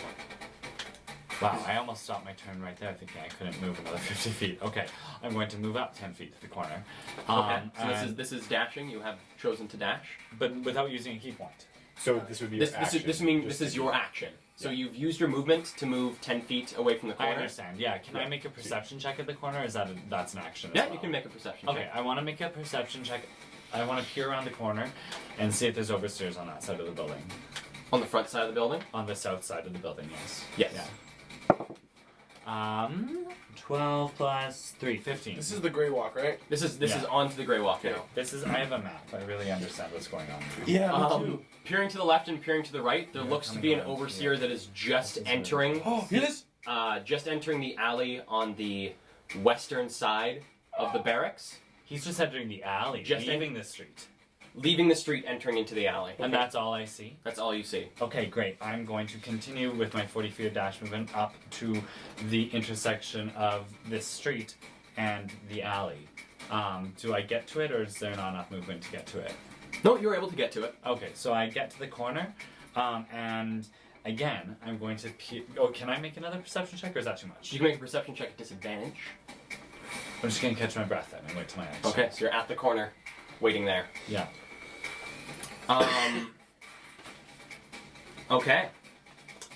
Wow, I almost stopped my turn right there thinking I couldn't move another 50 feet. Okay, I'm going to move up 10 feet to the corner. Okay, so and- this is dashing. You have chosen to dash. But without using a key point. So this would be your action. This is your action. So you've used your movement to move 10 feet away from the I corner. understand, yeah. Can I make a perception check at the corner, or is that's an action as Yeah, well? you can make a perception Okay, check. I want to make a perception check. I want to peer around the corner and see if there's overstairs on that side of the building. On the front side of the building? On the south side of the building, yes. Yes. Yeah. 12 plus 3, 15. This is the Grey Walk, right? This is Yeah. onto the Grey Walk now. I have a map. I really understand what's going on. Yeah, Peering to the left and peering to the right, there Yeah, looks to coming be an around, overseer yeah. that is just entering. Oh, hear this? Just entering the alley on the western side of the barracks, He's just entering the alley, Just leaving the street. leaving the street, entering into the alley. And that's all I see? That's all you see. Okay, great. I'm going to continue with my 40 feet of dash movement up to the intersection of this street and the alley. Do I get to it, or is there not enough movement to get to it? No, you're able to get to it. Okay, so I get to the corner, and again, I'm going to can I make another perception check, or is that too much? You can make a perception check at disadvantage. I'm just going to catch my breath then and wait till my action. Okay, so you're at the corner. waiting there. Yeah. Okay.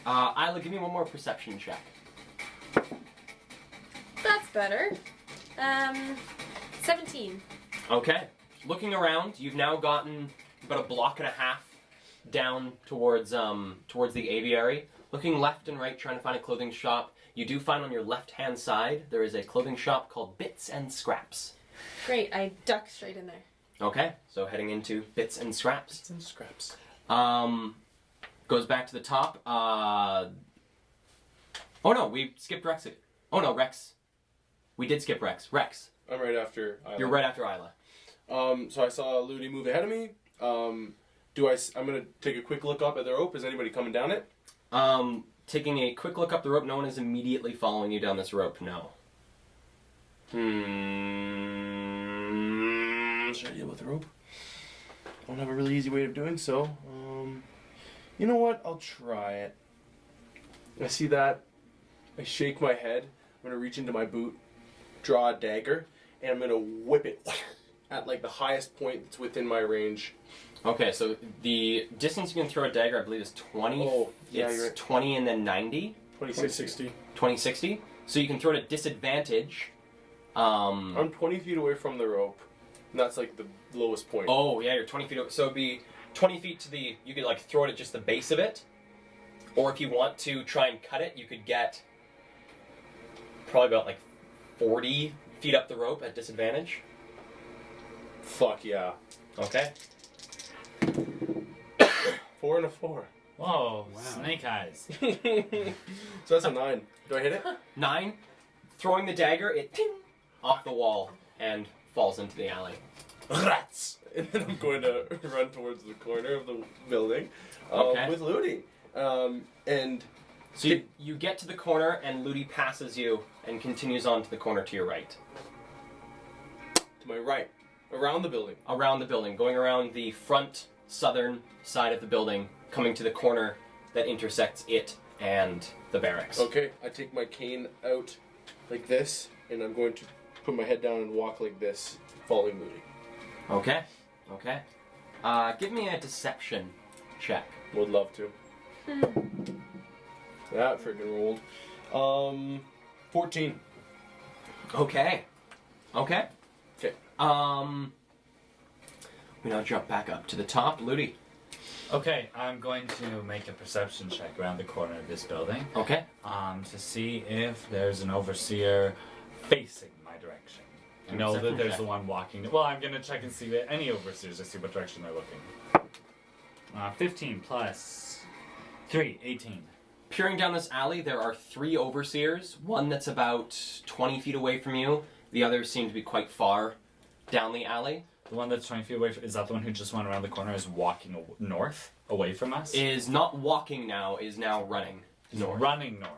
Isla, give me one more perception check. That's better. 17. Okay. Looking around, you've now gotten about a block and a half down towards the aviary. Looking left and right, trying to find a clothing shop. You do find on your left-hand side there is a clothing shop called Bits and Scraps. Great, I duck straight in there. Okay, so heading into Bits and Scraps. Bits and Scraps. Goes back to the top. Oh no, we skipped Rex. Oh no, Rex. We did skip Rex. Rex, I'm right after Isla. you're right after Isla. So I saw Ludi move ahead of me. I'm gonna take a quick look up at the rope. Is anybody coming down it? Taking a quick look up the rope, no one is immediately following you down this rope, no. Should I deal with the rope? I don't have a really easy way of doing so. You know what? I'll try it. I see that. I shake my head. I'm gonna reach into my boot, draw a dagger, and I'm gonna whip it at like the highest point that's within my range. Okay, so the distance you can throw a dagger, I believe, is 20. Oh, yeah, it's you're right. 20 and then 90. 2060. 2060. So you can throw it at disadvantage. I'm 20 feet away from the rope. And that's like the lowest point. Oh, yeah, you're 20 feet away. So it'd be 20 feet to the... You could, like, throw it at just the base of it. Or if you want to try and cut it, you could get probably about, like, 40 feet up the rope at disadvantage. Fuck yeah. Okay. 4 and a 4. Whoa, snake eyes. So that's a 9. Do I hit it? 9. Throwing the dagger, it ting, off the wall and falls into the alley. Rats! And then I'm going to run towards the corner of the building Okay. with Ludi. And So you get to the corner and Ludi passes you and continues on to the corner to your right. to my right, around the building. Around the building, going around the front southern side of the building, coming to the corner that intersects it and the barracks. Okay, I take my cane out like this, and I'm going to put my head down and walk like this, following Ludi. Okay. Okay. Give me a deception check. Would love to. That freaking rolled. 14. Okay. Okay. Okay. We now jump back up to the top. Ludi. Okay, I'm going to make a perception check around the corner of this building. Okay. To see if there's an overseer facing my direction. I know that Perception there's check. the one walking. Well, I'm gonna check and see that any overseers. I see what direction they're looking. 15 plus 3, 18. Peering down this alley, there are 3 overseers. One that's about 20 feet away from you. The others seem to be quite far down the alley. The one that's 20 feet away, is that the one who just went around the corner, is walking north, away from us? Is not walking now, is now running He's north. running north.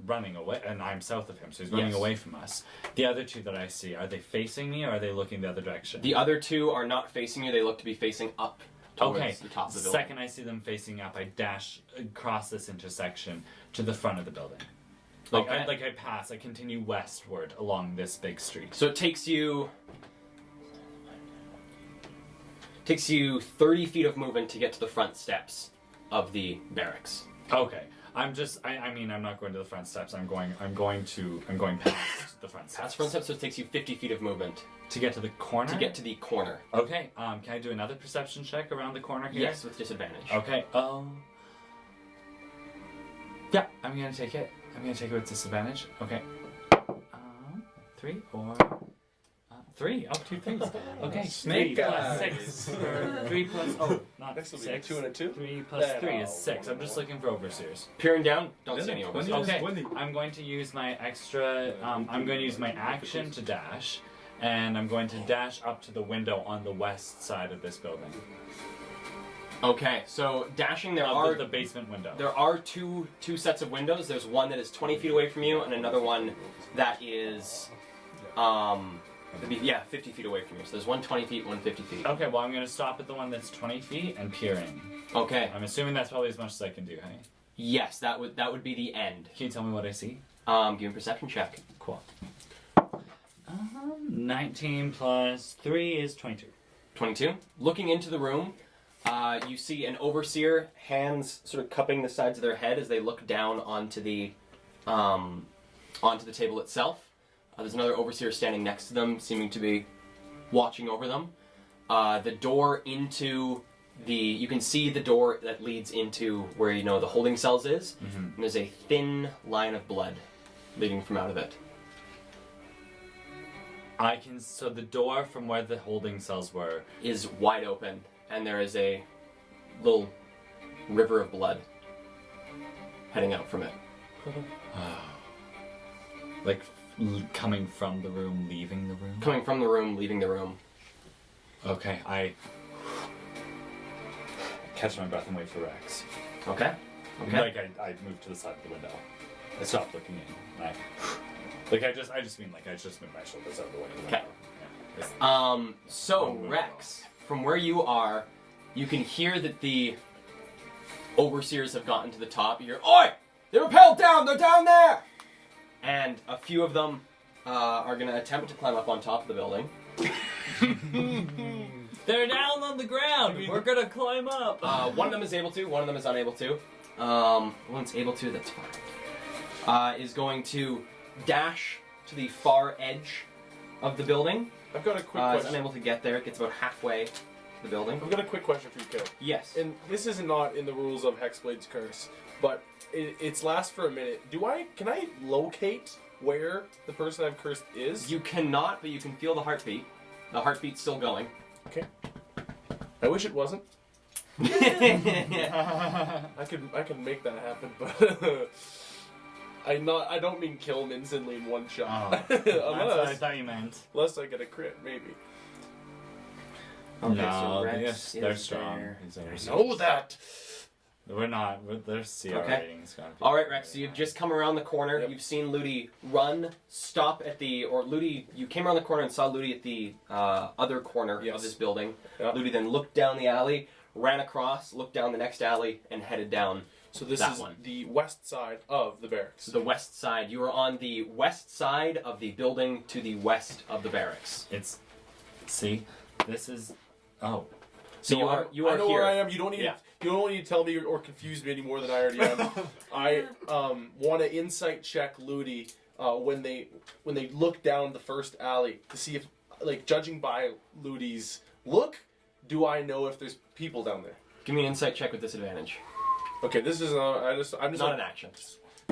Running away, and I'm south of him, so he's running Yes. away from us. The other 2 that I see, are they facing me or are they looking the other direction? The other 2 are not facing you. They look to be facing up towards Okay, the top of the building. second I see them facing up, I dash across this intersection to the front of the building. Okay. I pass, I continue westward along this big street. So it takes you 30 feet of movement to get to the front steps of the barracks. Okay. I'm not going to the front steps. I'm going past the front steps. Past front steps, so it takes you 50 feet of movement To get to the corner? to get to the corner. Okay. Can I do another perception check around the corner here? Yes, with disadvantage. Okay. Yeah, I'm gonna take it. I'm gonna take it with disadvantage. Okay. 3 or 3. Oh, 2 things. Okay. Snake 3 plus eyes. 6. 3 plus not Next will be 6. 2 and a 2. 3 plus 3 is 6. I'm just looking for overseers. Peering down, don't Isn't see any it overseers. 20? Okay, 20. I'm going to use my extra. I'm going to use my action to dash, and I'm going to dash up to the window on the west side of this building. Okay, so dashing, there are The basement window. there are two sets of windows. There's one that is 20 feet away from you, and another one that is 50 feet away from you. So there's one 20 feet, one 50 feet. Okay, well I'm going to stop at the one that's 20 feet and peer in. Okay. I'm assuming that's probably as much as I can do, hey? Yes, that would be the end. Can you tell me what I see? Give me a perception check. Cool. 19 plus 3 is 22. 22. Looking into the room, you see an overseer, hands sort of cupping the sides of their head as they look down onto the table itself. There's another overseer standing next to them, seeming to be watching over them. The door into you can see the door that leads into where the holding cells is, and there's a thin line of blood leading from out of it. So the door from where the holding cells were Is wide open, and there is a little river of blood heading out from it. like coming from the room, leaving the room. Coming from the room, leaving the room. Okay, I catch my breath and wait for Rex. Okay. Okay. Like I moved to the side of the window. I stopped looking in. I just mean I just moved my shoulders out of the way. Okay. Yeah. So Rex, from where you are, you can hear that the overseers have gotten to the top. You hear, "Oi! They rappelled down! They're down there!" And a few of them are going to attempt to climb up on top of the building. They're down on the ground. We're gonna climb up. One of them is able to. One of them is unable to. One's able to. That's fine. Is going to dash to the far edge of the building. I've got a quick Is question. unable to get there. It gets about halfway to the building. I've got a quick question for you, Kale. Yes. And this is not in the rules of Hexblade's Curse, but it's lasts for a minute. Can I locate where the person I've cursed is? You cannot, but you can feel the heartbeat. The heartbeat's still going. Okay. I wish it wasn't. Yeah. I could make that happen, but I don't mean kill him instantly in one shot. That's what I unless thought you meant. I get a crit, maybe. Okay, No, so Rex they're is strong. there. These I know that. We're not. Their CR Okay. rating's gonna be. All right, Rex. So you've just come around the corner. Yep. You've seen Ludi run, stop at Ludi. You came around the corner and saw Ludi at the other corner of Yes. this building. Yeah. Ludi then looked down the alley, ran across, looked down the next alley, and headed down So this that is one. the west side of the barracks. to the west side. You are on the west side of the building to the west of the barracks. See, this is. Oh. So you I are know here. where I am. You don't need Yeah. you don't need to tell me or confuse me any more than I already am. I want to insight check Ludi when they look down the first alley to see if, like, judging by Ludi's look, do I know if there's people down there? Give me an insight check with disadvantage. Okay, this is I'm just Not like, an action.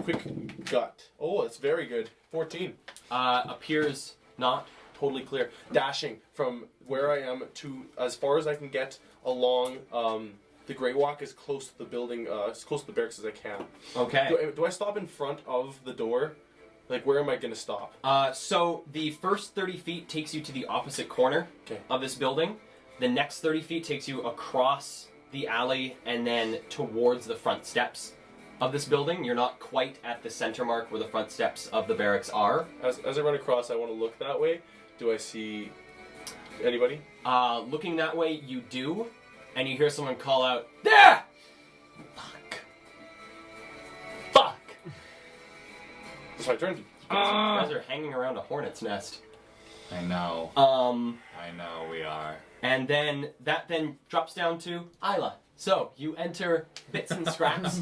quick gut. Oh, it's very good. 14. Appears not. Totally clear. Dashing from where I am to as far as I can get along the Great Walk, as close to the building, as close to the barracks as I can. Okay. Do I stop in front of the door? Like, where am I going to stop? So the first 30 feet takes you to the opposite corner Okay. of this building. The next 30 feet takes you across the alley and then towards the front steps of this building. You're not quite at the center mark where the front steps of the barracks are. As I run across, I want to look that way. Do I see anybody? Looking that way, you do, and you hear someone call out, "There!" Fuck. It's my turn. You guys are hanging around a hornet's nest. I know. I know we are. And then that drops down to Isla. So you enter Bits and Scraps.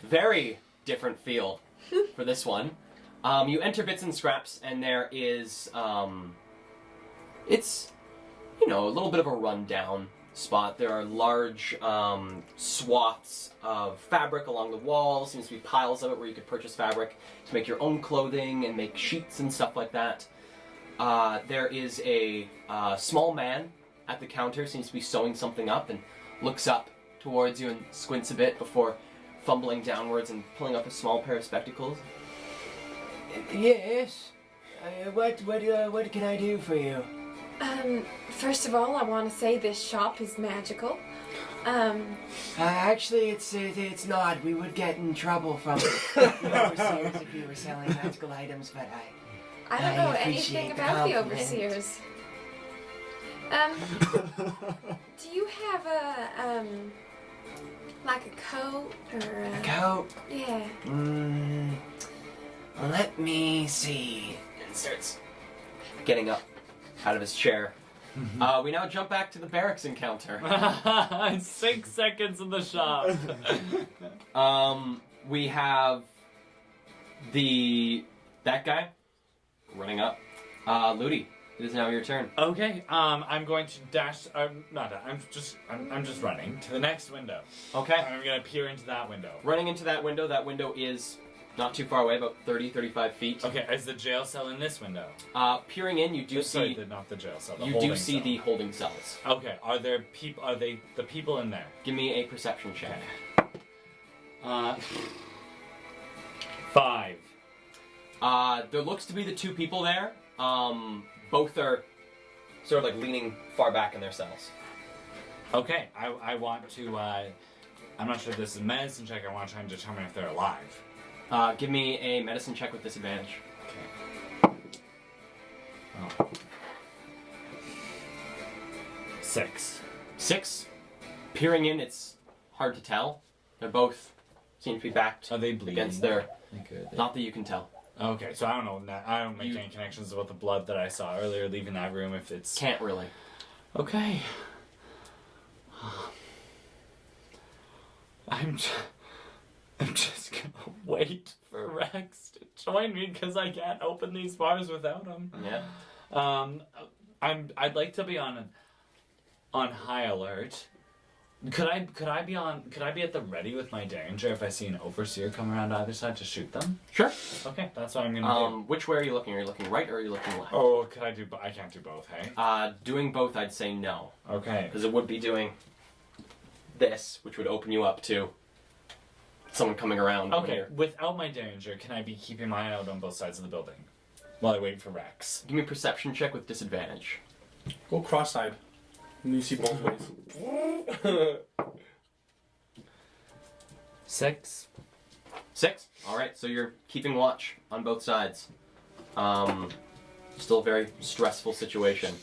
Very different feel for this one. You enter Bits and Scraps, and there is it's a little bit of a rundown spot. There are large swaths of fabric along the walls. Seems to be piles of it where you could purchase fabric to make your own clothing and make sheets and stuff like that. There is a small man at the counter, seems to be sewing something up, and looks up towards you and squints a bit before fumbling downwards and pulling up a small pair of spectacles. Yes. What can I do for you? First of all, I want to say this shop is magical. Actually, it's not. We would get in trouble from the overseers if we were selling magical items, but I don't know appreciate anything the about the compliment. overseers. Do you have a like a coat or a... coat. Yeah. Let me see. And starts getting up out of his chair. We now jump back to the barracks encounter. 6 seconds in the shop. We have that guy running up. Ludi, it is now your turn. Okay, I'm going to dash. I'm just running to the next window. Okay. I'm gonna peer into that window. Running into that window is not too far away, about 30, 35 feet. Okay, is the jail cell in this window? Peering in, you do Sorry, see. not the jail cell. The You holding do see cell. the holding cells. Okay, are there people? Are they the people in there? Give me a perception check. 5. There looks to be the 2 people there. Both are sort of like leaning far back in their cells. Okay, I want to. I'm not sure if this is a medicine check. I want to try and determine if they're alive. Give me a medicine check with disadvantage. Okay. Oh. 6. 6. Peering in, it's hard to tell. They're both seem to be backed Are they bleeding? against their. Okay. Not that you can tell. Okay, so I don't know. I don't make any connections about the blood that I saw earlier leaving that room. If it's Can't really. okay. I'm just gonna wait for Rex to join me because I can't open these bars without him. Yeah. I'd like to be on high alert. Could I be at the ready with my Derringer if I see an overseer come around either side to shoot them? Sure. Okay, that's what I'm gonna do. Which way are you looking? Are you looking right or are you looking left? Oh, could I do? I can't do both. Hey. Doing both, I'd say no, Okay. because it would be doing this, which would open you up to someone coming around. when Okay. you're- Without my Derringer, can I be keeping my eye out on both sides of the building while I wait for Rex? Give me a perception check with disadvantage. Go cross-eyed. And you see both ways. 6. 6. All right, so you're keeping watch on both sides. Still a very stressful situation.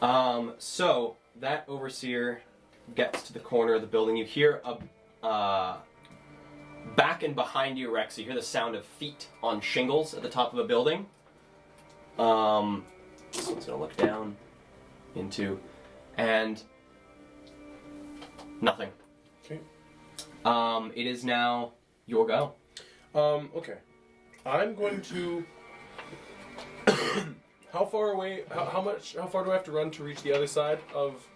So that overseer gets to the corner of the building. You hear back and behind you, Rex. You hear the sound of feet on shingles at the top of a building. This one's gonna look down into, and nothing. Okay. It is now your go. Okay. I'm going to. How far away? How far do I have to run to reach the other side of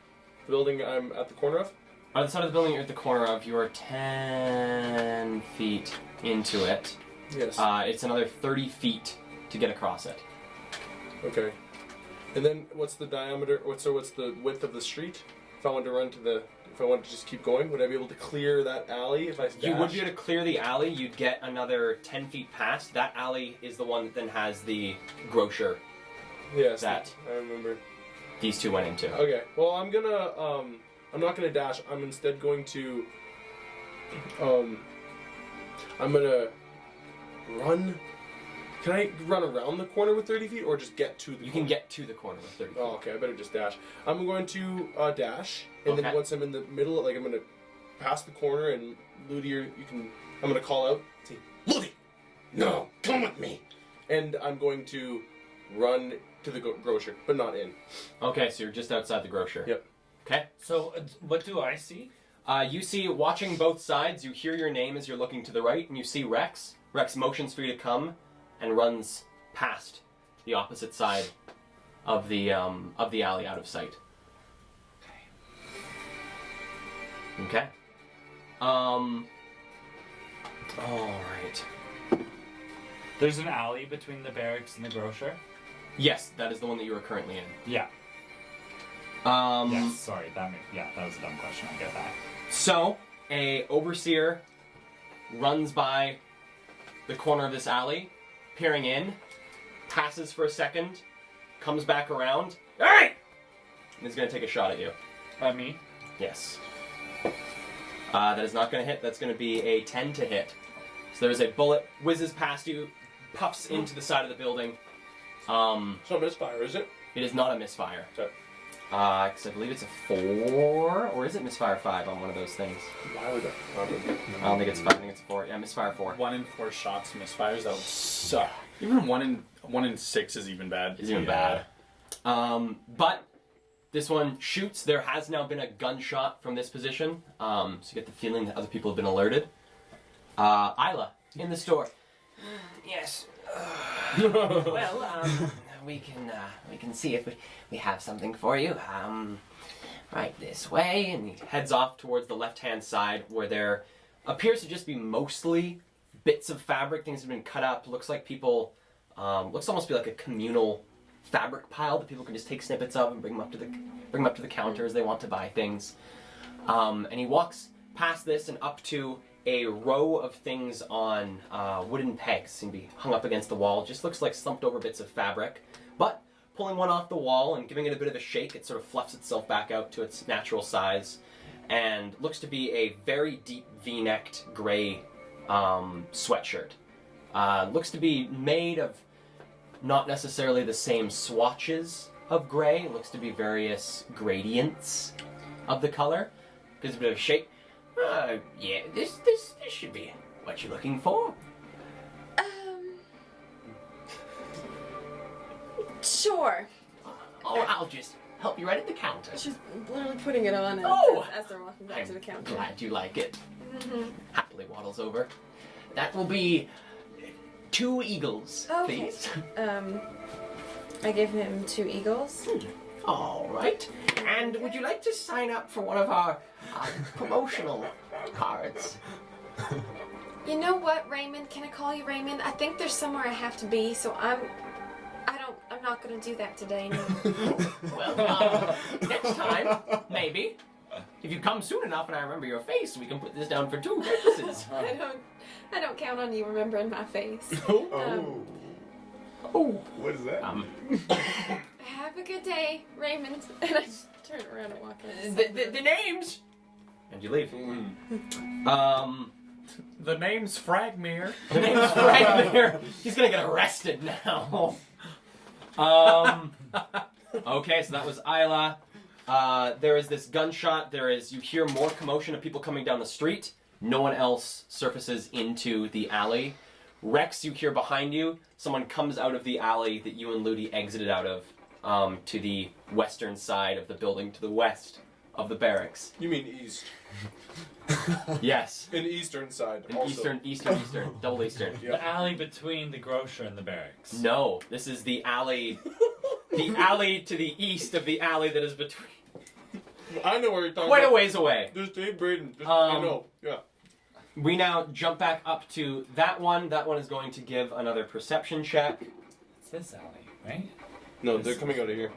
the building I'm at the corner of? On the side of the building you're at the corner of, you are 10 feet into it. Yes. It's another 30 feet to get across it. Okay. And then what's the diameter? What's the width of the street? If I wanted to run to the, if I wanted to just keep going, would I be able to clear that alley if I dashed? You would be able to clear the alley. You'd get another 10 feet past. That alley is the one that then has the grocer Yes. that I remember. these two went into. Okay. Well, I'm not gonna dash. I'm instead going to. I'm gonna run. Can I run around the corner with 30 feet, or just get to the? You corner? can get to the corner with 30 feet. Oh, okay. I better just dash. I'm going to dash, and Okay. then once I'm in the middle, like I'm gonna pass the corner, and Ludi, you can. I'm gonna call out. Say, Ludi, no, come with me. And I'm going to run to the grocer, but not in. Okay, so you're just outside the grocer. Yep. Okay. So, what do I see? You see, watching both sides, you hear your name as you're looking to the right, and you see Rex. Rex motions for you to come, and runs past the opposite side of the alley out of sight. Okay. All right. There's an alley between the barracks and the grocer. Yes, that is the one that you are currently in. Yeah. Yes. Sorry. That was a dumb question. I get that. So, a overseer runs by the corner of this alley, peering in, passes for a second, comes back around, hey! And is going to take a shot at you. At me? Yes. That is not going to hit. That's going to be a 10 to hit. So there's a bullet, whizzes past you, puffs into the side of the building. It's not a misfire, is it? It is not a misfire. Okay. Because I believe it's a 4, or is it misfire 5 on one of those things? Why would that? I don't think it's 5, I think it's a 4. Yeah, misfire 4. 1 in 4 shots misfires. That would suck. Even 1 in 6 is even bad. Is even bad. But this one shoots. There has now been a gunshot from this position, so you get the feeling that other people have been alerted. Isla, in the store. Yes. Well, we can see if we have something for you. Right this way, and He heads off towards the left-hand side where there appears to just be mostly bits of fabric. Things have been cut up. Looks like people, looks almost be like a communal fabric pile that people can just take snippets of and bring them up to the counter as they want to buy things. And he walks past this and up to a row of things on wooden pegs, seem to be hung up against the wall. Just looks like slumped over bits of fabric, but pulling one off the wall and giving it a bit of a shake, it sort of fluffs itself back out to its natural size, and looks to be a very deep V-necked gray sweatshirt. Looks to be made of not necessarily the same swatches of gray. It looks to be various gradients of the color. Gives a bit of a shake. Yeah, this should be what you're looking for. Sure. Or I'll just help you right at the counter. She's literally putting it on as they're walking back to the I'm counter. glad you like it. Happily waddles over. That will be 2 eagles, Okay. please. I give him 2 eagles. All right. And would you like to sign up for one of our promotional cards? You know what, Raymond? Can I call you Raymond? I think there's somewhere I have to be, so I'm not gonna do that today. No. Well, next time, maybe. If you come soon enough and I remember your face, we can put this down for 2 purchases. I don't count on you remembering my face. Oh. Oh. What is that? Have a good day, Raymond. And I just turn around and walk out. The names. And you leave. The name's Fragmere. The name's Fragmere. He's gonna get arrested now. Okay, so that was Isla. There is this gunshot. You hear more commotion of people coming down the street. No one else surfaces into the alley. Rex, you hear behind you. Someone comes out of the alley that you and Ludi exited out of, to the western side of the building, to the west of the barracks. You mean east? Yes. In eastern side. An also. eastern, double eastern. Yeah. The alley between the grocer and the barracks. No, this is the alley. The alley to the east of the alley that is between. I know where you're talking Quite a about. ways away. Just Dave Braden. I know. Yeah. We now jump back up to that one. That one is going to give another perception check. It's this alley, right? No, they're coming out of here.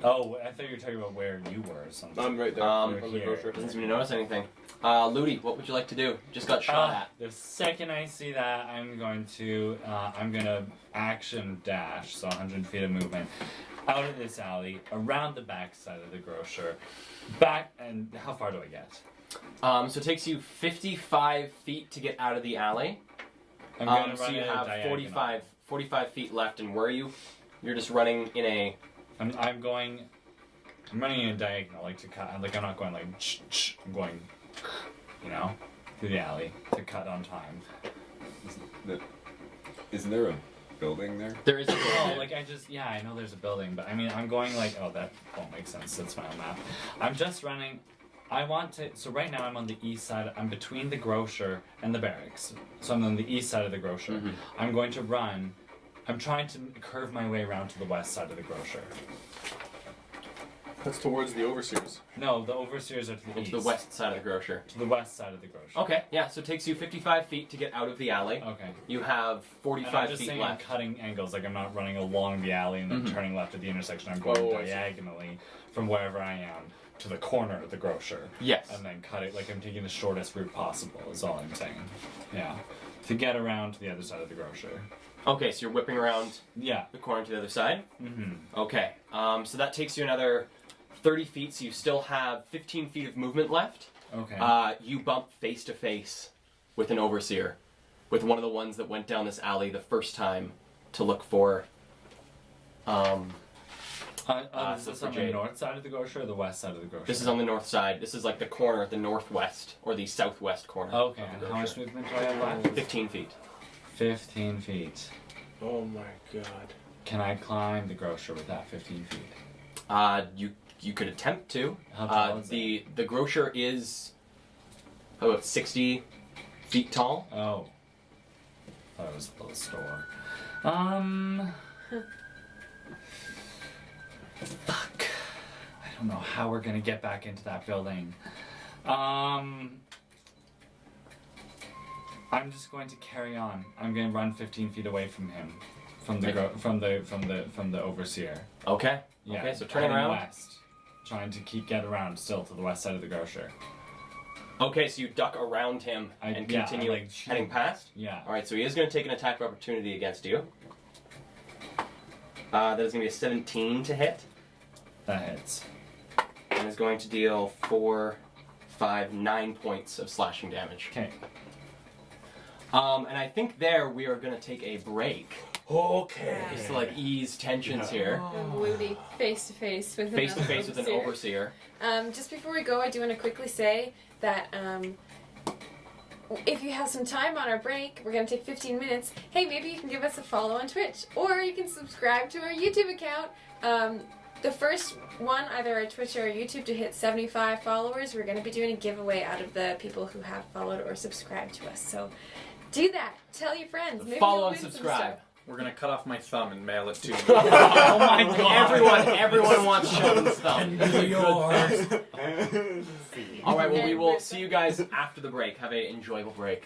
Oh, I thought you were talking about where you were or something. I'm right there. Um, on the here. grocery. Doesn't seem to notice anything. Ludi, what would you like to do? Just got shot at. The second I see that, I'm going to action dash, so 100 feet of movement, out of this alley, around the back side of the grocer, back, and how far do I get? So it takes you 55 feet to get out of the alley. I'm gonna So run you in a have diagonal. 45 feet left, and where are you? You're just running in a... I'm running in a diagonal, like to cut. Like I'm not going like. I'm going, through the alley to cut on time. Isn't there a building there? There is a Oh, like I know there's a building, but I mean I'm going like. Oh, that won't make sense. That's my own map. I'm just running. I want to. So right now I'm on the east side. I'm between the grocer and the barracks. So I'm on the east side of the grocer. Mm-hmm. I'm going to run. I'm trying to curve my way around to the west side of the grocer. That's towards the overseers. No, the overseers are to the east. to the west side of the grocer. To the west side of the grocer. Okay, yeah, so it takes you 55 feet to get out of the alley. Okay. You have And 45 I'm just feet saying left. I'm cutting angles, like I'm not running along the alley and then turning left at the intersection. I'm going Oh, I see. diagonally from wherever I am to the corner of the grocer. Yes. And then cut it, like I'm taking the shortest route possible, is all I'm saying. Yeah. To get around to the other side of the grocer. Okay, so you're whipping around Yeah. the corner to the other side? Mm-hmm. Okay, so that takes you another 30 feet, so you still have 15 feet of movement left. Okay. You bump face to face with an overseer, with one of the ones that went down this alley the first time to look for. Is this for on the Jade. north side of the grocer or the west side of the grocer? This is on the north side. This is like the corner, the northwest or the southwest corner. Okay, of and the how much grocer. movement do I have left? 15 feet. 15 feet. Oh my god. Can I climb the grocer with that 15 feet? You You could attempt to. How tall is the grocer is about 60 feet tall. Oh. Thought it was the store. Fuck. I don't know how we're gonna get back into that building. I'm just going to carry on. I'm going to run 15 feet away from him, from the overseer. Okay. Yeah. Okay, so turning heading around. west, trying to get around still to the west side of the grocer. Okay, so you duck around him and continue I, like, heading past? Yeah. Alright, so he is going to take an attack of opportunity against you. That is going to be a 17 to hit. That hits. And is going to deal 4, 5, 9 points of slashing damage. Okay. And I think there we are going to take a break. Okay. Just to ease tensions here. Woody face to face with Face to face with an overseer. Just before we go, I do want to quickly say that if you have some time on our break, we're going to take 15 minutes. Hey, maybe you can give us a follow on Twitch, or you can subscribe to our YouTube account. The first one, either our Twitch or our YouTube, to hit 75 followers, we're going to be doing a giveaway out of the people who have followed or subscribed to us. So do that. Tell your friends. Maybe Follow you'll and win some subscribe. stuff. We're gonna cut off my thumb and mail it to you. Oh my god! Everyone wants Sheldon's thumb. Yours. Alright, well, we will see you guys after the break. Have an enjoyable break.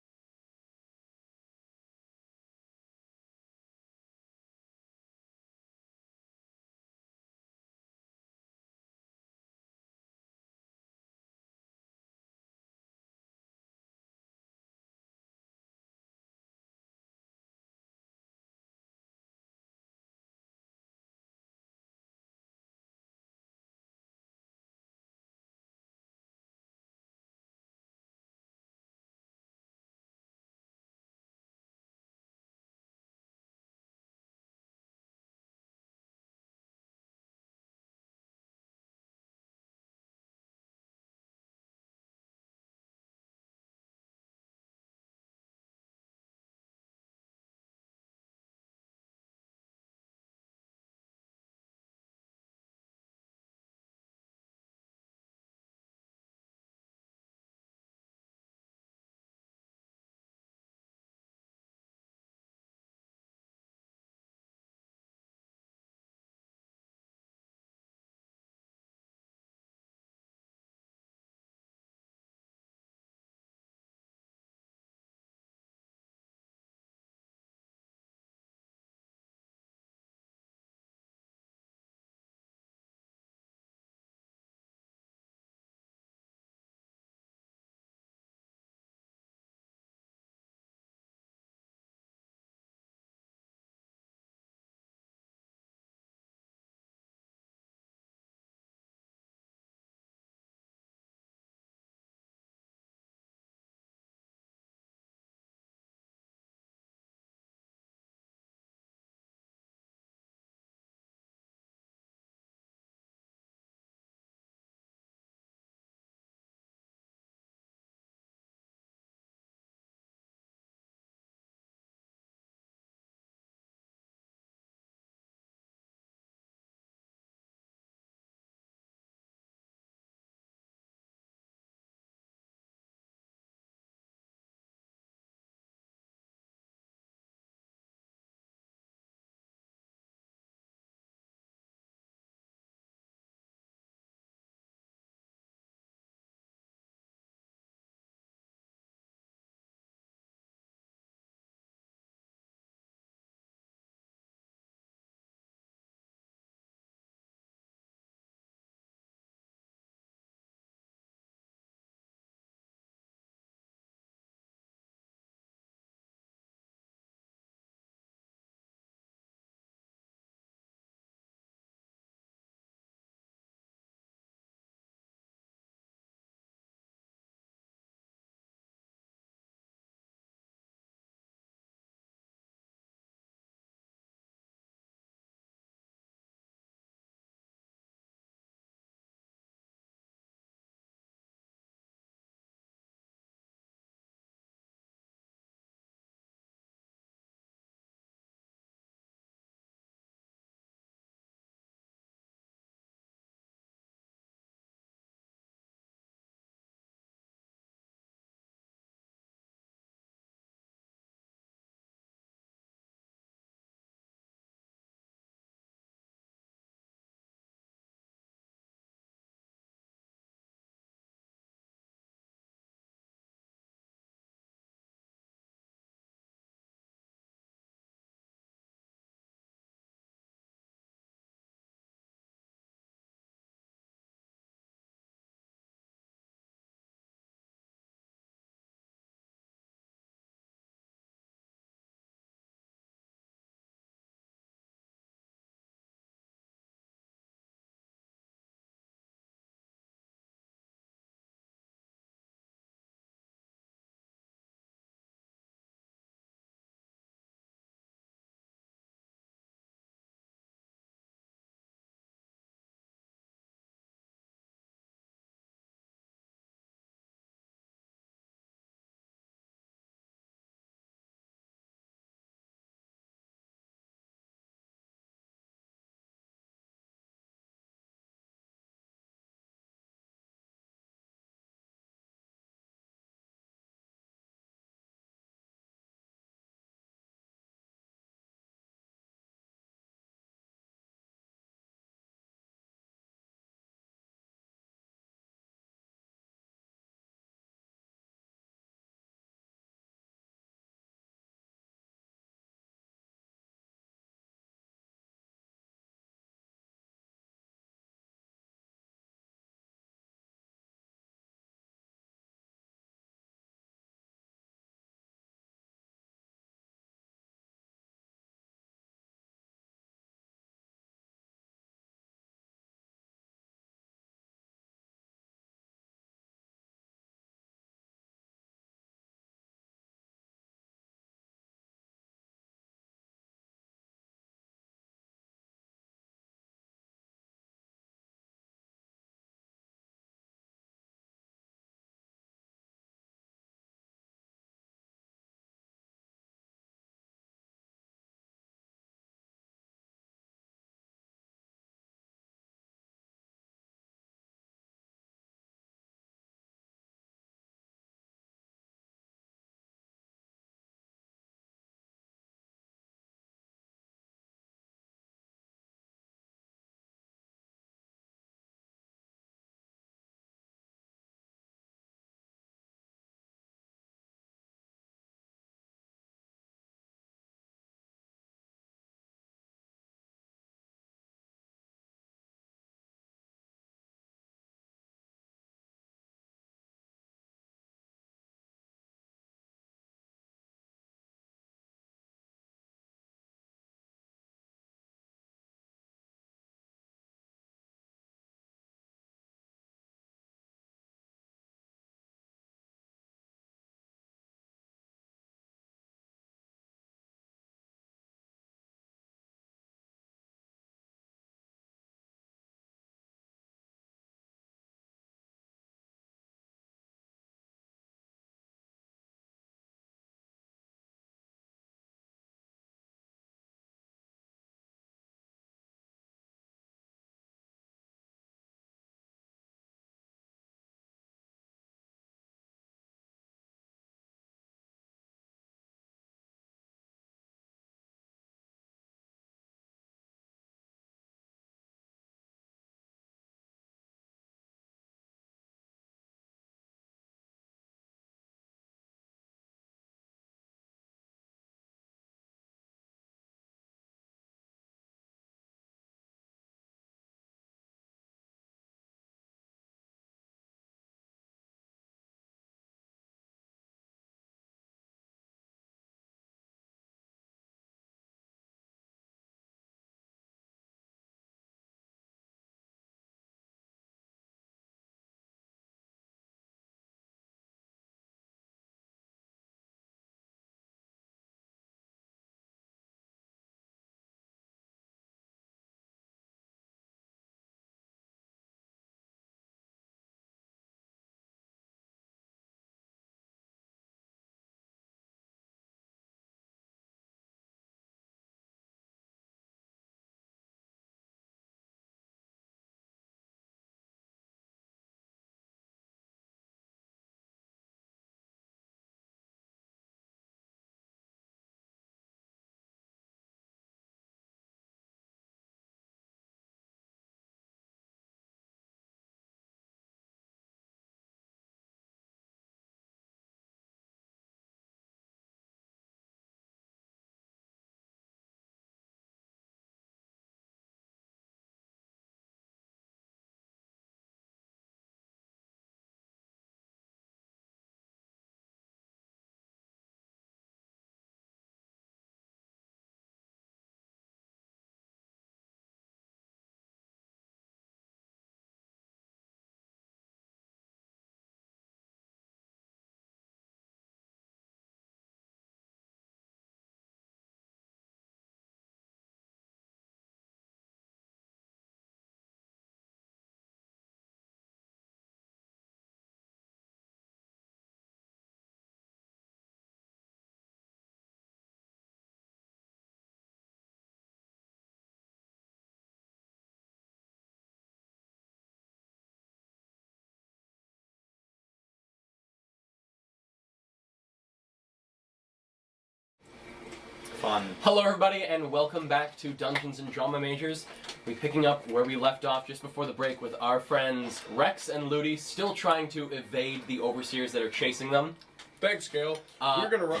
fun. Hello, everybody, and welcome back to Dungeons and Drama Majors. We're picking up where we left off just before the break with our friends Rex and Ludi still trying to evade the overseers that are chasing them. Thanks, Gale. We're gonna run.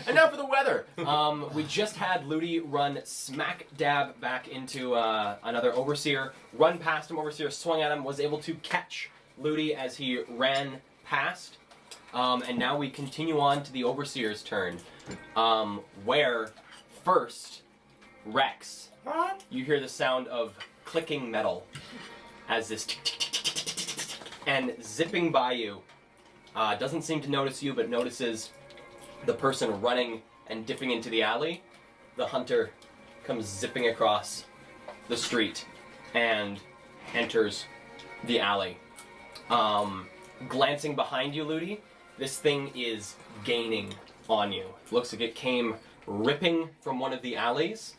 And now for the weather. We just had Ludi run smack dab back into another overseer, run past him. Overseer swung at him, was able to catch Ludi as he ran past. And now we continue on to the overseer's turn, where first, Rex, you hear the sound of clicking metal as this and zipping by you. Doesn't seem to notice you, but notices the person running and dipping into the alley. The hunter comes zipping across the street and enters the alley. Glancing behind you, Ludi, this thing is gaining on you. Looks like it came ripping from one of the alleys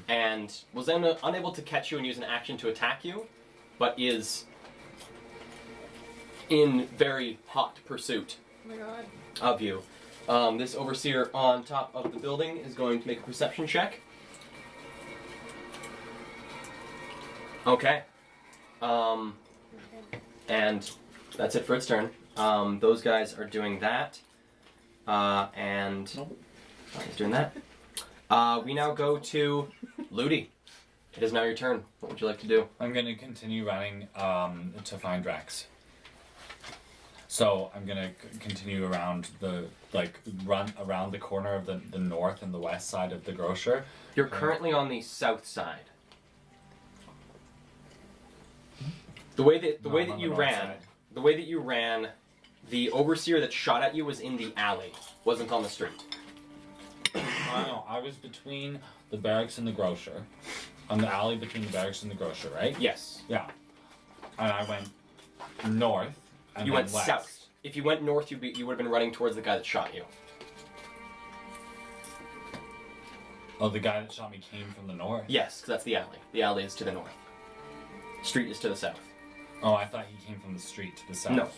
and was unable to catch you and use an action to attack you, but is in very hot pursuit Oh my god. of you. This overseer on top of the building is going to make a perception check. Okay. And that's it for its turn. Those guys are doing that. And he's doing that. We now go to Ludi. It is now your turn. What would you like to do? I'm gonna continue running to find Rex. So I'm gonna continue around run around the corner of the north and the west side of the grocer. You're currently on the south side. The way that No, I'm on you the north ran, side. the way that you ran, the overseer that shot at you was in the alley, wasn't on the street. I know. I was between the barracks and the grocer, on the alley between the barracks and the grocer, right? Yes. Yeah. And I went north. And You then went west. south. If you went north, you would have been running towards the guy that shot you. Oh, the guy that shot me came from the north. Yes, because that's the alley. The alley is to the north. Street is to the south. Oh, I thought he came from the street to the south. No.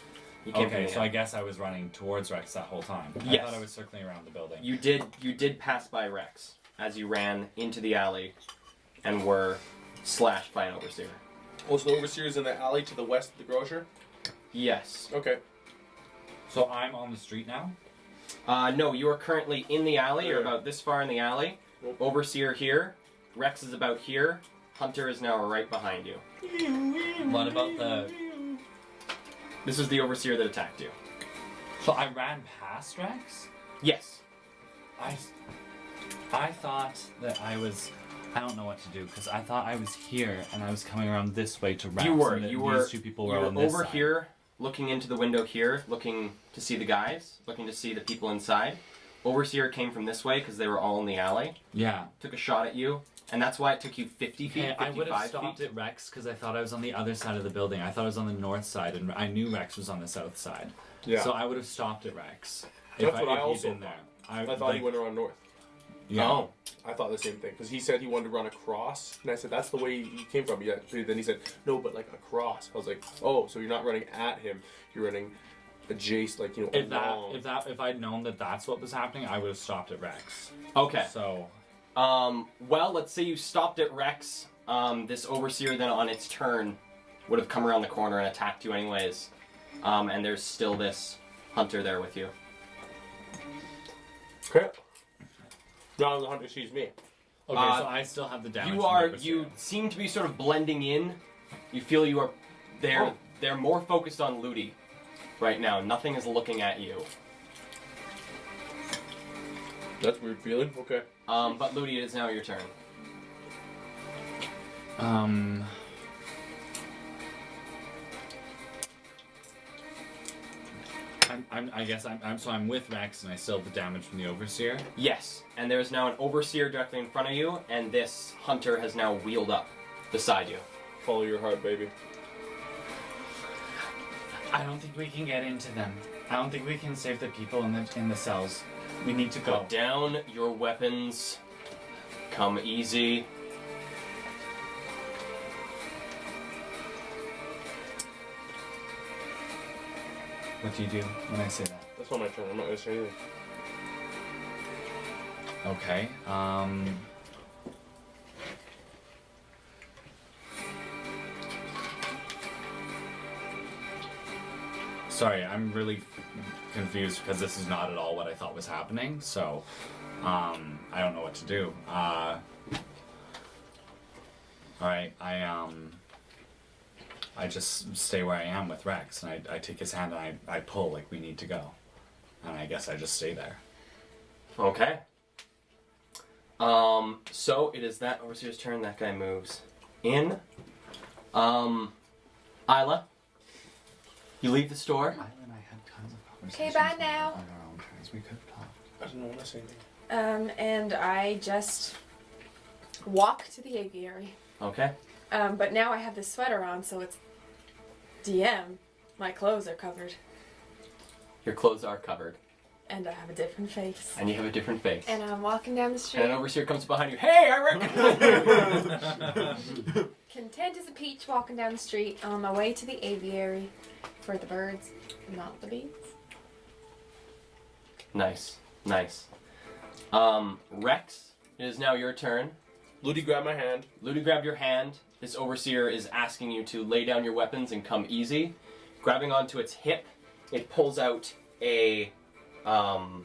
You came from Okay, the so I alley. guess I was running towards Rex that whole time. I Yes. thought I was circling around the building. You did pass by Rex as you ran into the alley and were slashed by an overseer. Also, the overseer's in the alley to the west of the grocer. Yes. Okay. So I'm on the street now? No, you are currently in the alley. You're Yeah. about this far in the alley. Yep. Overseer here. Rex is about here. Hunter is now right behind you. What about the... This is the overseer that attacked you. So I ran past Rex? Yes. I thought that I was... I don't know what to do, because I thought I was here, and I was coming around this way to Rex. You were. And that You were. These two people were You on were this over side. here, looking into the window here, looking to see the guys, looking to see the people inside. Overseer came from this way because they were all in the alley. Yeah. Took a shot at you, and that's why it took you 50 feet, Okay, I would have 55 stopped feet. at Rex because I thought I was on the other side of the building. I thought I was on the north side, and I knew Rex was on the south side. Yeah. So I would have stopped at Rex. That's what I if also he'd been there. I thought he went around north. Yeah. Oh. I thought the same thing because he said he wanted to run across, and I said that's the way he came from. Yeah. Then he said no, but like across. I was like, oh, so you're not running at him, you're running adjacent, like along. If I'd known that that's what was happening, I would have stopped at Rex. Okay. So Well, let's say you stopped at Rex. This overseer then on its turn would have come around the corner and attacked you anyways. And there's still this hunter there with you. Okay. Now the hunter sees me. okay, so I still have the damage. You from are. the overseer. You seem to be sort of blending in. You feel you are. They're. Oh. They're more focused on Ludi right now. Nothing is looking at you. That's a weird feeling. Okay. But Ludi, it is now your turn. I guess I'm with Rex, and I still have the damage from the overseer. Yes, and there is now an overseer directly in front of you, and this hunter has now wheeled up beside you. Follow your heart, baby. I don't think we can get into them. I don't think we can save the people in the cells. We need to go. Put down your weapons. Come easy. What do you do when I say that? That's not my turn. I'm not gonna say anything. Okay. Sorry, I'm really confused because this is not at all what I thought was happening. So, I don't know what to do. All right, I just stay where I am with Rex, and I take his hand and I pull like we need to go, and I guess I just stay there. Okay. So it is that overseer's turn. That guy moves in. Isla, you leave the store. Isla and I had tons of Okay, conversations bye now. on our own terms. We could talk. I don't know what I say anything. And I just walk to the aviary. Okay. But now I have this sweater on, so it's DM. My clothes are covered, Your clothes are covered, and I have a different face. and you have a different face. And I'm walking down the And street, an overseer comes behind you. Hey, I recognize. content as a peach, walking down the street on my way to the aviary for the birds, not the bees. Nice, nice. Rex, it is now your turn. Ludi grabbed my hand. Ludi grabbed your hand. This overseer is asking you to lay down your weapons and come easy. Grabbing onto its hip, it pulls out a, sort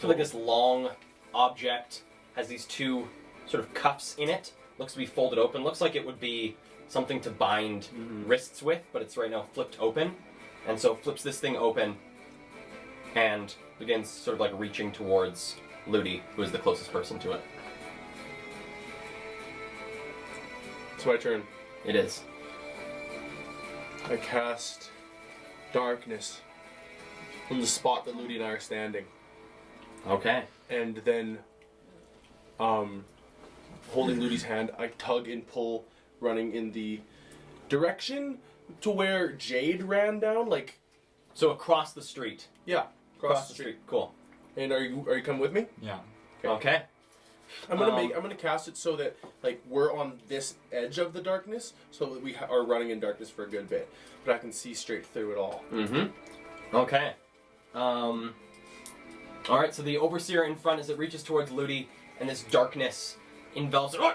of like this long object, has these two sort of cuffs in it. Looks to be folded open. Looks like it would be something to bind wrists with, but it's right now flipped open. And so flips this thing open and begins sort of like reaching towards Ludi, who is the closest person to it. It's my turn. It is. I cast darkness on the spot that Ludi and I are standing. Okay. And then, holding Ludi's hand, I tug and pull, running in the direction to where Jade ran down. Like, So across the street. yeah, across the street. Cool. And are you coming with me? Yeah. Okay. I'm gonna cast it so that like we're on this edge of the darkness, so that we are running in darkness for a good bit, but I can see straight through it all. Mm-hmm. Okay. All right. So the overseer in front, as it reaches towards Ludi, and this darkness envelops it. Oh,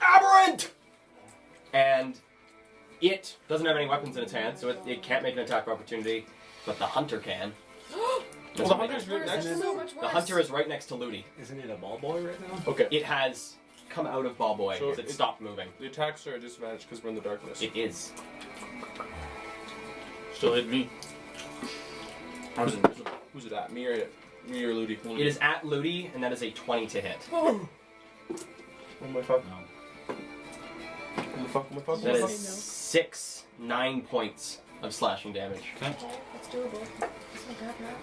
aberrant! And it doesn't have any weapons in its hand, so it can't make an attack of opportunity, but the hunter can. Well, the hunter's right next to That's me. so much worse. The hunter is right next to Ludi. Isn't it a ball boy right now? Okay. It has come out of Ball Boy So as it it- stopped moving. The attacks are a disadvantage because we're in the darkness. It is. Still hit me. Who's it at? Me or Ludi? It is at Ludi, and that is a 20 to hit. Oh my fuck. No. Oh my fuck. Oh my fuck. That Oh my is fuck. 9 points of slashing damage. Okay, that's doable. That's not bad, right?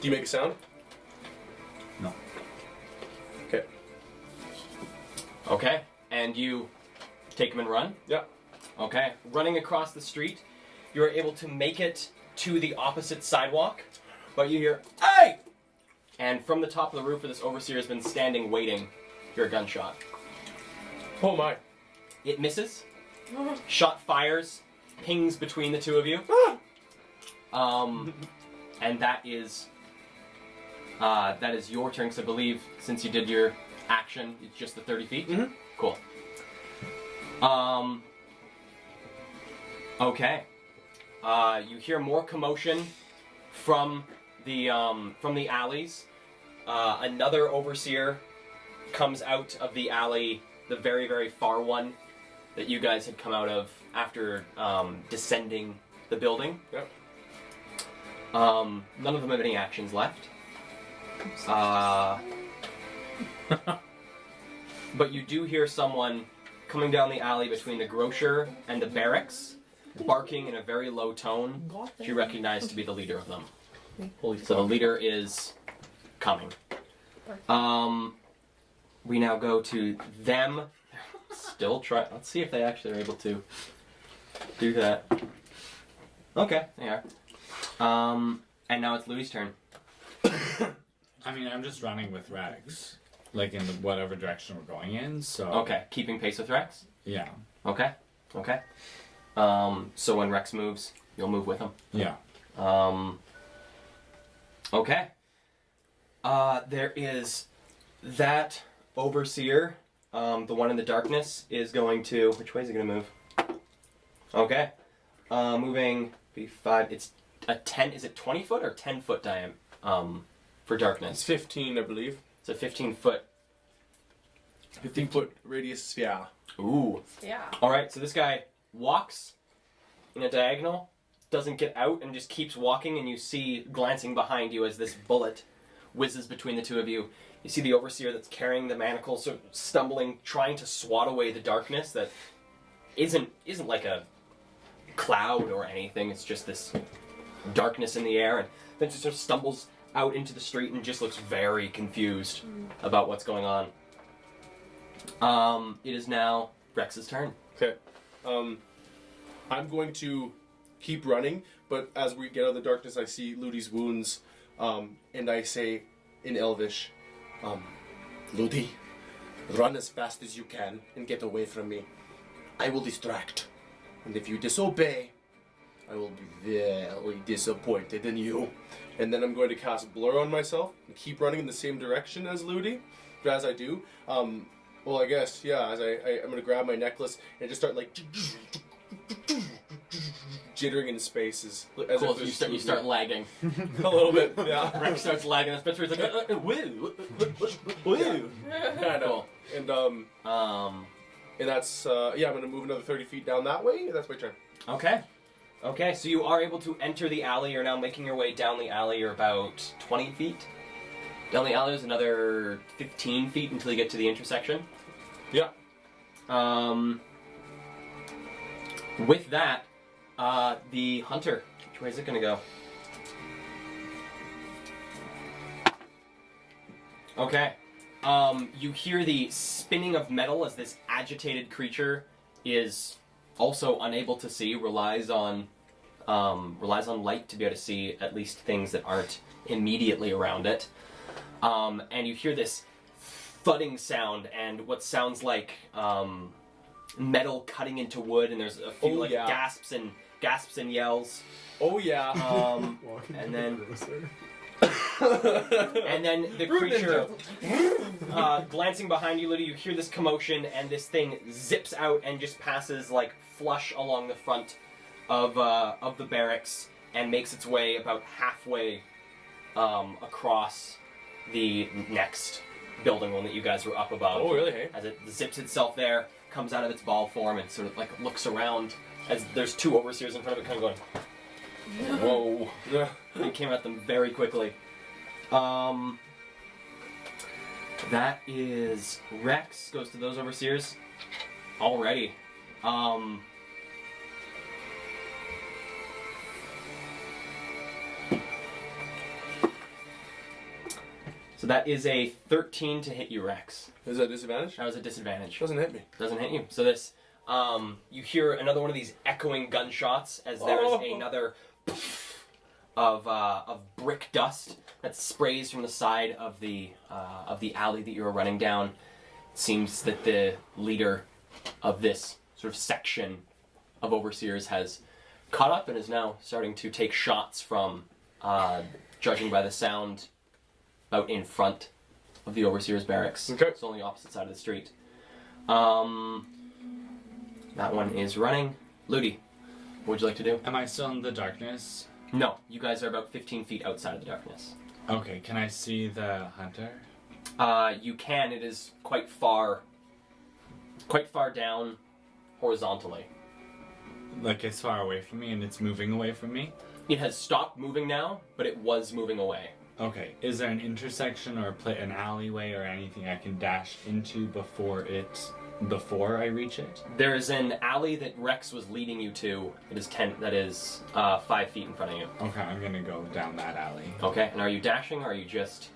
Do you make a sound? No. Okay. Okay, and you take him and run? Yeah. Okay, running across the street, you're able to make it to the opposite sidewalk, but you hear, "Hey!" And from the top of the roof where this overseer has been standing waiting, you're a gunshot. Oh my. It misses. Shot fires, pings between the two of you. And that is your turn, because I believe since you did your action, it's just the 30 feet. Mhm. Cool. Okay. You hear more commotion from the alleys. Another overseer comes out of the alley, the very, very far one that you guys had come out of after descending the building. Yep. None of them have any actions left. But you do hear someone coming down the alley between the grocer and the barracks, barking in a very low tone, which you recognize to be the leader of them. Holy So the leader is coming. We now go to them. Still try. Let's see if they actually are able to do that. Okay, they are. And now it's Louis' turn. I mean, I'm just running with Rex, like in whatever direction we're going in. So Okay, keeping pace with Rex. Yeah. Okay. So when Rex moves, you'll move with him. Yeah. Okay. There is That overseer, the one in the darkness, is going to. Which way is he going to move? Okay. Moving B5. It's a 10. Is it 20 foot or 10 foot diameter for It's darkness? 15, I believe. It's a 15 foot. 15-foot radius sphere. Ooh. Yeah. Alright, so this guy walks in a diagonal, doesn't get out, and just keeps walking, and you see, glancing behind you as this bullet whizzes between the two of you. You see the overseer that's carrying the manacle, sort of stumbling, trying to swat away the darkness that isn't like a cloud or anything. It's just this darkness in the air, and then just sort of stumbles out into the street and just looks very confused about what's going on. It is now Rex's turn. Okay. I'm going to keep running, but as we get out of the darkness, I see Ludi's wounds, and I say in Elvish, Ludi, run as fast as you can and get away from me. I will distract. And if you disobey, I will be very disappointed in you. And then I'm going to cast Blur on myself and keep running in the same direction as Ludi. But as I do, well, I guess, yeah, as I'm going to grab my necklace and just start like jittering in spaces. As Cool, if so you start lagging. a little bit, yeah. Rex starts lagging. Spencer's like, woo, woo. I know. Cool. And that's, yeah, I'm going to move another 30 feet down that way. That's my turn. Okay. Okay, so you are able to enter the alley. You're now making your way down the alley. You're about 20 feet. Down the alley is another 15 feet until you get to the intersection. Yeah. With that, the hunter, which way is it going to go? Okay. You hear the spinning of metal as this agitated creature is also unable to see, relies on light to be able to see at least things that aren't immediately around it. And you hear this thudding sound and what sounds like metal cutting into wood, and there's a few gasps and yells. Oh, yeah. And then and then the creature glancing behind you, Lydia, you hear this commotion, and this thing zips out and just passes like flush along the front of the barracks and makes its way about halfway across the next building, one that you guys were up above. Oh, really? Hey? As it zips itself there, comes out of its ball form, and sort of like looks around as there's two overseers in front of it, kind of going, "Whoa!" Yeah. It came at them very quickly. That is Rex goes to those overseers already. So that is a 13 to hit you, Rex. Is that a disadvantage? That was a disadvantage. Doesn't hit me. Doesn't hit you. So this, you hear another one of these echoing gunshots as there's another of brick dust that sprays from the side of the alley that you were running down. It seems that the leader of this sort of section of overseers has caught up and is now starting to take shots from, judging by the sound, out in front of the overseer's barracks. Okay. It's on the opposite side of the street. That one is running. Ludi, what would you like to do? Am I still in the darkness? No, you guys are about 15 feet outside of the darkness. Okay, can I see the hunter? You can. It is quite far down horizontally. Like it's far away from me and it's moving away from me? It has stopped moving now, but it was moving away. Okay, is there an intersection or an alleyway or anything I can dash into before I reach it? There is an alley that Rex was leading you to. It is 5 feet in front of you. Okay, I'm gonna go down that alley. Okay, and are you dashing or are you just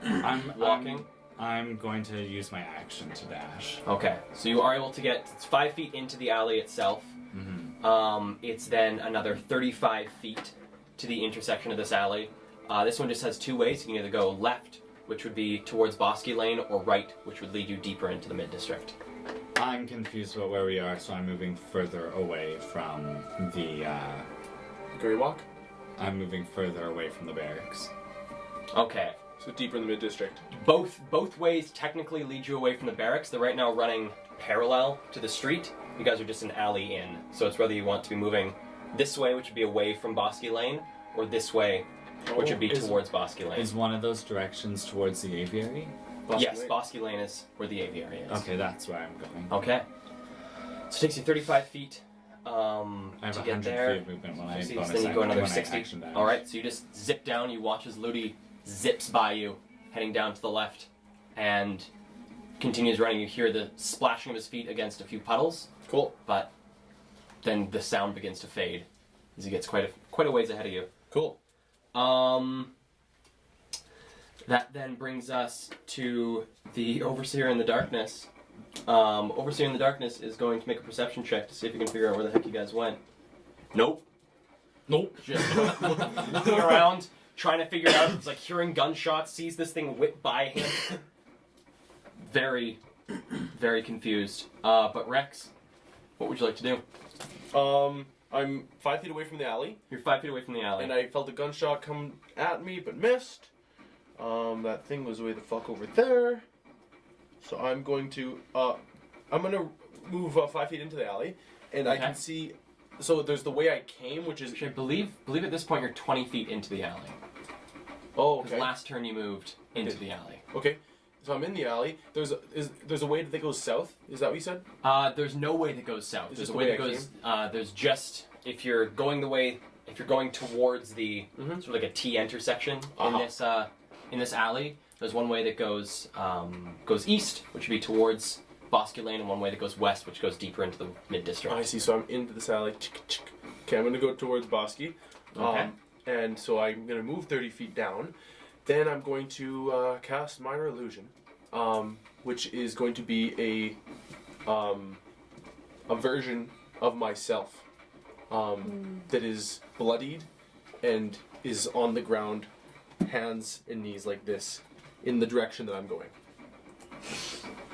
I'm walking? I'm going to use my action to dash. Okay, so you are able to get 5 feet into the alley itself. Mm-hmm. It's then another 35 feet to the intersection of this alley. This one just has two ways. You can either go left, which would be towards Bosque Lane, or right, which would lead you deeper into the mid-district. I'm confused about where we are, so I'm moving further away from the, Grey walk? I'm moving further away from the barracks. Okay, So deeper in the mid-district. Both ways technically lead you away from the barracks. They're right now running parallel to the street. You guys are just an alley in, so it's whether you want to be moving this way, which would be away from Bosky Lane, or this way, which would be towards Bosky Lane. Is one of those directions towards the aviary? Yes, Bosky Lane is where the aviary is. Okay, that's where I'm going. Okay. So it takes you 35 feet I have to 100 get there. feet of movement when I So bonus then you go action- another when I 60. action dash. All right, so you just zip down. You watch as Ludi zips by you, heading down to the left, and continues running. You hear the splashing of his feet against a few puddles, Cool. but then the sound begins to fade as he gets quite a ways ahead of you. Cool. That then brings us to the Overseer in the Darkness. Overseer in the Darkness is going to make a perception check to see if he can figure out where the heck you guys went. Nope. Just looking around, trying to figure it out. It's like hearing gunshots, sees this thing whip by him. Very, very confused. But Rex, what would you like to do? I'm 5 feet away from the alley, You're 5 feet away from the alley. and I felt a gunshot come at me, but missed. That thing was way the fuck over there. So I'm going to move 5 feet into the alley, and I Okay. can see. So there's the way I came, which is Actually, I believe at this point you're 20 feet into the alley. oh Because okay. last turn you moved into Okay. the alley. Okay, so I'm in the alley. There's a way that goes south. Is that what you said? There's no way that goes south. It's There's just a the way way that I goes. There's just if you're going towards the sort of like a T intersection in this alley. There's one way that goes east, which would be towards Bosky Lane, and one way that goes west, which goes deeper into the mid district. I see. So I'm into this alley. Okay, I'm gonna go towards Bosky. Okay. And so I'm gonna move 30 feet down. Then I'm going to cast Minor Illusion, which is going to be a version of myself that is bloodied and is on the ground, hands and knees like this, in the direction that I'm going.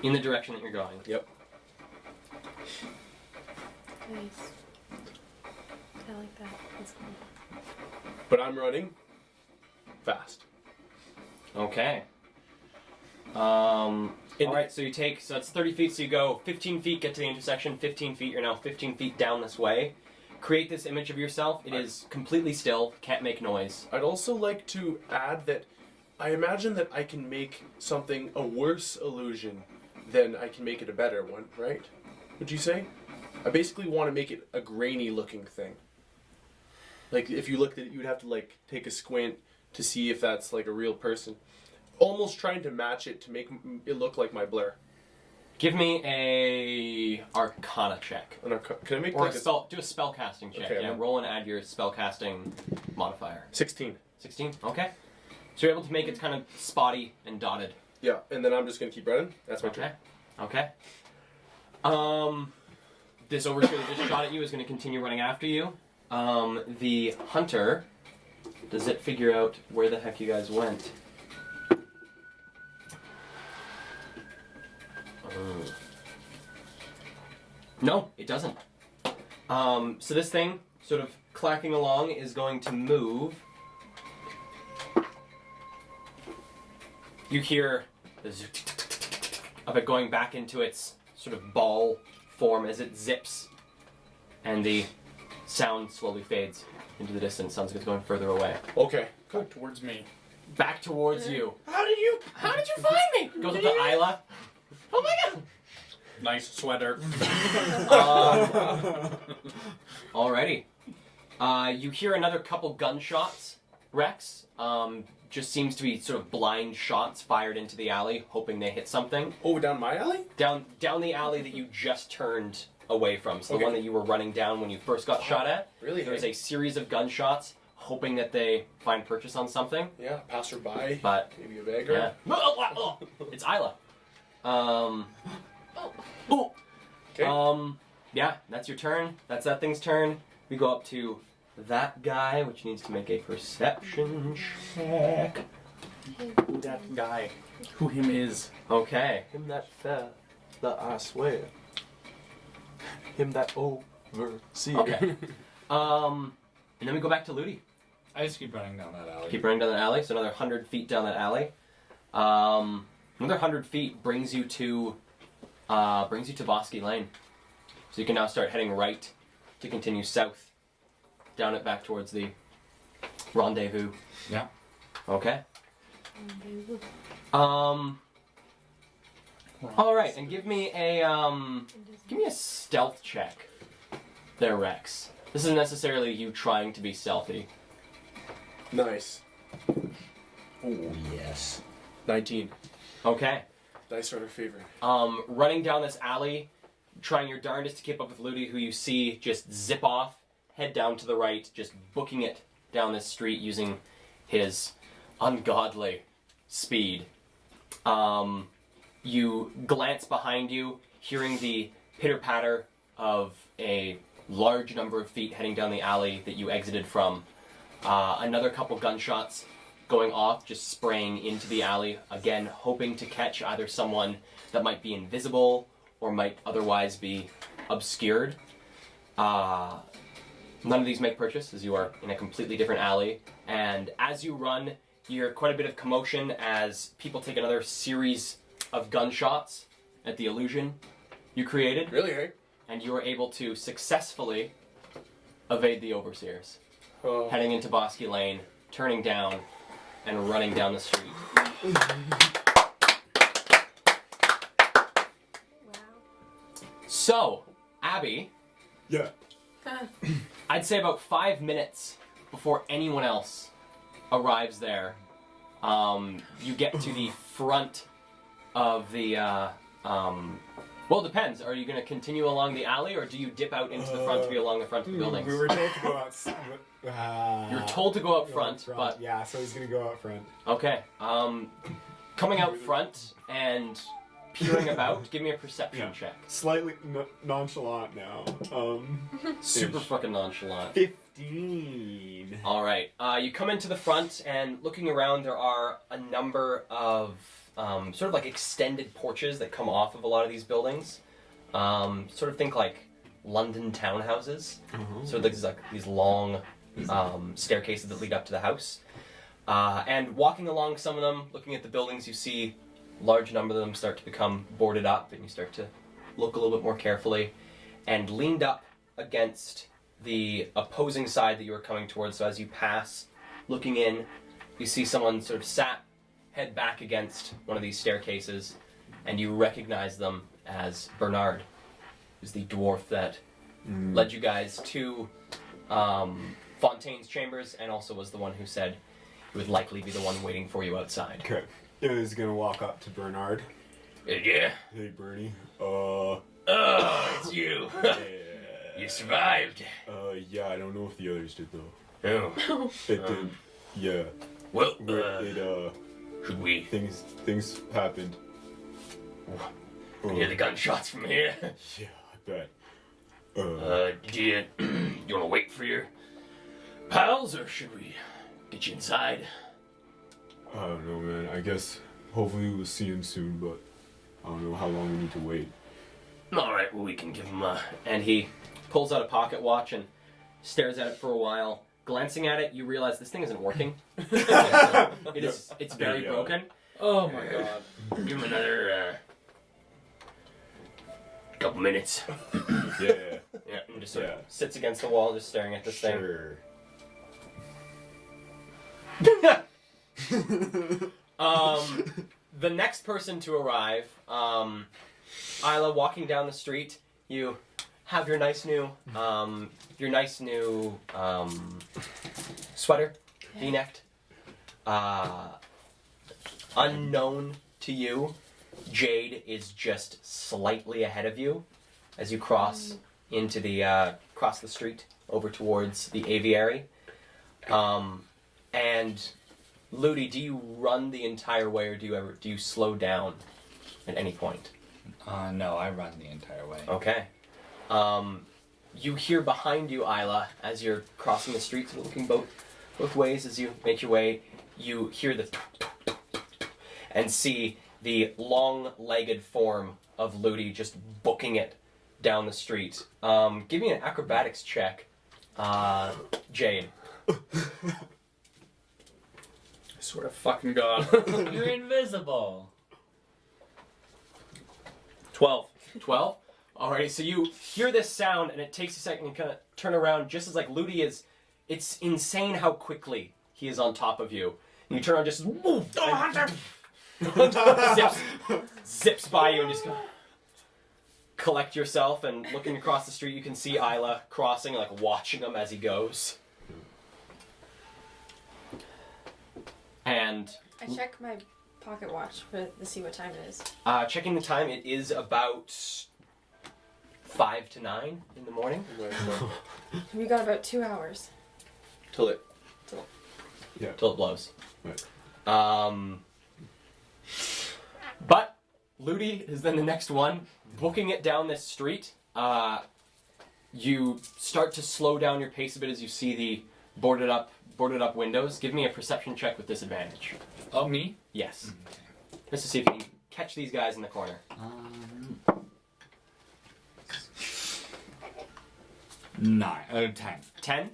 In the direction that you're going. Yep. Nice. I like that. That's cool. But I'm running fast. Okay. Alright, so that's 30 feet, so you go 15 feet, get to the intersection, 15 feet, you're now 15 feet down this way. Create this image of yourself. It is completely still, can't make noise. I'd also like to add that I imagine that I can make something a worse illusion than I can make it a better one, right? Would you say? I basically want to make it a grainy looking thing. Like if you looked at it, you'd have to like take a squint to see if that's like a real person. Almost trying to match it to make it look like my Blair. Give me a Arcana check. Can I make Or like do a spell casting check. Okay, Yeah, I'm- roll and add your spell casting modifier. 16? 16? Okay. So you're able to make it kind of spotty and dotted. Yeah, and then I'm just gonna keep running. That's my Okay. turn. Okay. This overseer that just shot at you is going to continue running after you. The hunter, does it figure out where the heck you guys went? No, it doesn't. So this thing, sort of clacking along, is going to move. You hear the of it going back into its sort of ball form as it zips, and the sound slowly fades into the distance. Sounds like it's going further away. Okay. Go towards me. Back towards you. How did you find me? Goes up to Isla. Oh my god! Nice sweater. Alrighty. You hear another couple gunshots, Rex. Just seems to be sort of blind shots fired into the alley, hoping they hit something. Oh, down my alley? Down the alley that you just turned away from. So Okay. the one that you were running down when you first got shot at. Really? There was a series of gunshots, hoping that they find purchase on something. Yeah, passerby. But Maybe a beggar. yeah. It's Isla. Oh. Okay. Yeah, that's your turn. That's that thing's turn. We go up to that guy, which needs to make a perception check. Who that guy? Who him is? Okay. Him that fell, that I swear. Him that overseer. Okay. And then we go back to Ludi. I just keep running down that alley. Keep running down that alley. So another 100 feet down that alley. Another 100 feet brings you to Bosky Lane. So you can now start heading right to continue south, down it back towards the rendezvous. Yeah. Okay. All right, and give me a stealth check. There, Rex. This isn't necessarily you trying to be stealthy. Nice. Oh, yes. 19. Okay. Dice are in our favor. Running down this alley, trying your darndest to keep up with Ludi, who you see just zip off, head down to the right, just booking it down this street using his ungodly speed. You glance behind you, hearing the pitter-patter of a large number of feet heading down the alley that you exited from. Another couple gunshots going off, just spraying into the alley, again hoping to catch either someone that might be invisible or might otherwise be obscured. None of these make purchase, as you are in a completely different alley, and as you run, you hear quite a bit of commotion as people take another series of gunshots at the illusion you created, Really, eh? and you are able to successfully evade the overseers, Oh. heading into Bosky Lane, turning down, and running down the street. Wow. So, Abby, Yeah. I'd say about 5 minutes before anyone else arrives there, you get to the front of the, well, it depends. Are you going to continue along the alley, or do you dip out into the front to be along the front of the buildings? We were told to go out. You're told to go out go front, but... yeah, so he's gonna go out front. Okay. Coming out front and peering about, give me a perception Yeah. check. Slightly nonchalant now. Super Ish. fucking nonchalant. 15. Alright, you come into the front, and looking around, there are a number of sort of like extended porches that come off of a lot of these buildings. Sort of think like London townhouses. So there's like these long staircases that lead up to the house. And walking along some of them, looking at the buildings, you see a large number of them start to become boarded up, and you start to look a little bit more carefully. And leaned up against the opposing side that you were coming towards, so as you pass, looking in, you see someone sort of sat, head back against one of these staircases, and you recognize them as Bernard, who's the dwarf that led you guys to Fontaine's chambers, and also was the one who said he would likely be the one waiting for you outside. Okay. He's gonna walk up to Bernard. Yeah. Hey, Bernie. Oh, it's you. Yeah. You survived. Yeah, I don't know if the others did though. Oh. It did. Yeah. Well, It, should we things happened. hear the gunshots from here? Yeah, I bet. Do you want to wait for your pals, or should we get you inside? I don't know, man. I guess hopefully we'll see him soon, but I don't know how long we need to wait. All right, well, we can give him a... And he pulls out a pocket watch and stares at it for a while. Glancing at it, you realize this thing isn't working. It's very Yeah. broken. Oh my god. Give him another couple minutes. Yeah. Yeah, and just sort of Yeah. sits against the wall, just staring at this thing. Sure. The next person to arrive, Isla, walking down the street, you have your nice new sweater, V-necked. Unknown to you, Jade is just slightly ahead of you as you cross into the cross the street over towards the Aviary. And Ludi, do you run the entire way, or do you slow down at any point? No, I run the entire way. Okay. You hear behind you, Isla, as you're crossing the street, sort of looking both ways as you make your way. You hear the and see the long-legged form of Ludi just booking it down the street. Give me an acrobatics check, Jade. swear to fucking God. You're invisible. 12. 12. Alrighty, so you hear this sound, and it takes a second to kind of turn around, just as like Ludi is. It's insane how quickly he is on top of you. And you turn around, just woof, zips by you, and just go. Collect yourself, and looking across the street, you can see Isla crossing, like watching him as he goes. And I check my pocket watch to see what time it is. checking the time, it is about 5 to 9 in the morning. We got about 2 hours. Till it. Till it blows. Right. But Ludi is then the next one, booking it down this street. You start to slow down your pace a bit as you see the boarded up windows. Give me a perception check with disadvantage. Oh, me? Yes. Just to see if you can catch these guys in the corner. 10. 10.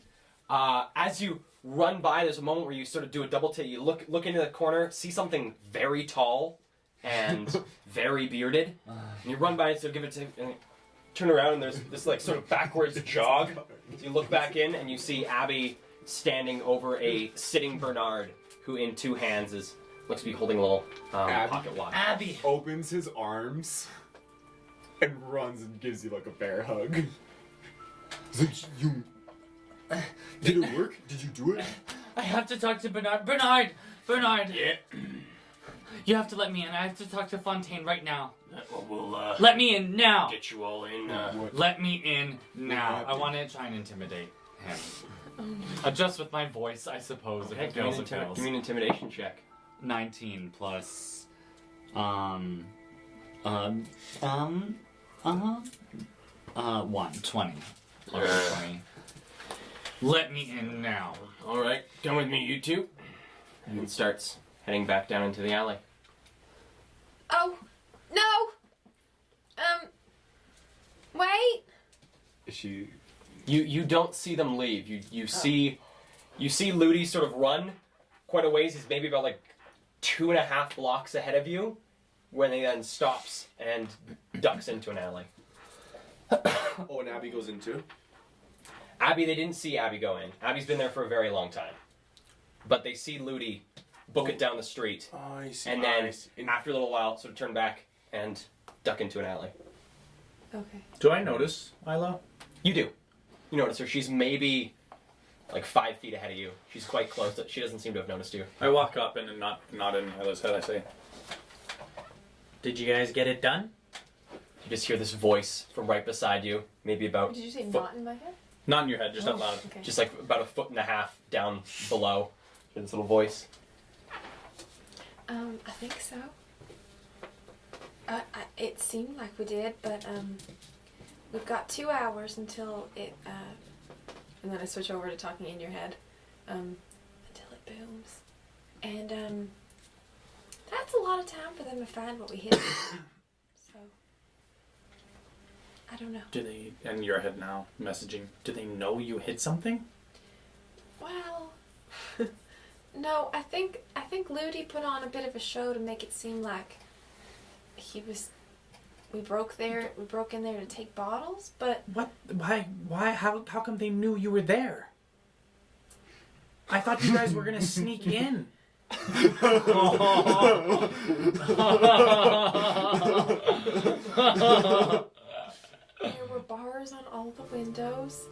As you run by, there's a moment where you sort of do a double take. You look into the corner, see something very tall and very bearded. And you run by and sort of give it to, and you turn around, and there's this like sort of backwards jog. So you look back in, and you see Abby standing over a sitting Bernard, who in two hands looks to be holding a little pocket watch. Abby! Opens his arms and runs and gives you like a bear hug. He's like, did it work? Did you do it? I have to talk to Bernard. Bernard! Yeah. You have to let me in. I have to talk to Fontaine right now. We'll Let me in now! get you all in. Let me in now. I want to try and intimidate him. Just with my voice, I suppose, if Okay, it give me feels, it feels. an intimidation check. 19 plus... 1, 20. Plus 20. Let me in now. All right, come with me, you two. And starts heading back down into the alley. Oh, no! Wait! Is she? You don't see them leave. You see Ludi sort of run quite a ways. He's maybe about like 2.5 blocks ahead of you, when he then stops and ducks into an alley. Oh, and Abby goes in too? Abby, they didn't see Abby go in. Abby's been there for a very long time. But they see Ludi book it down the street, Oh, I see. and then after a little while sort of turn back and duck into an alley. Okay. Do I notice Isla? You do. You notice her. She's maybe like 5 feet ahead of you. She's quite close. She doesn't seem to have noticed you. I walk up and not in Isla's head. I say, "Did you guys get it done?" You just hear this voice from right beside you, maybe about Did you say foot, not in my head? Not in your head, just out loud. Okay. just like about 1.5 feet down below. You hear this little voice. I think so. It seemed like we did, but we've got 2 hours until it. And then I switch over to talking in your head, until it booms, and that's a lot of time for them to find what we hid. So I don't know. Do they? In your head now, messaging. Do they know you hid something? Well, no. I think Ludi put on a bit of a show to make it seem like he was. We broke in there to take bottles, but What? Why? How come they knew you were there? I thought you guys were gonna sneak in. there were bars on all the windows,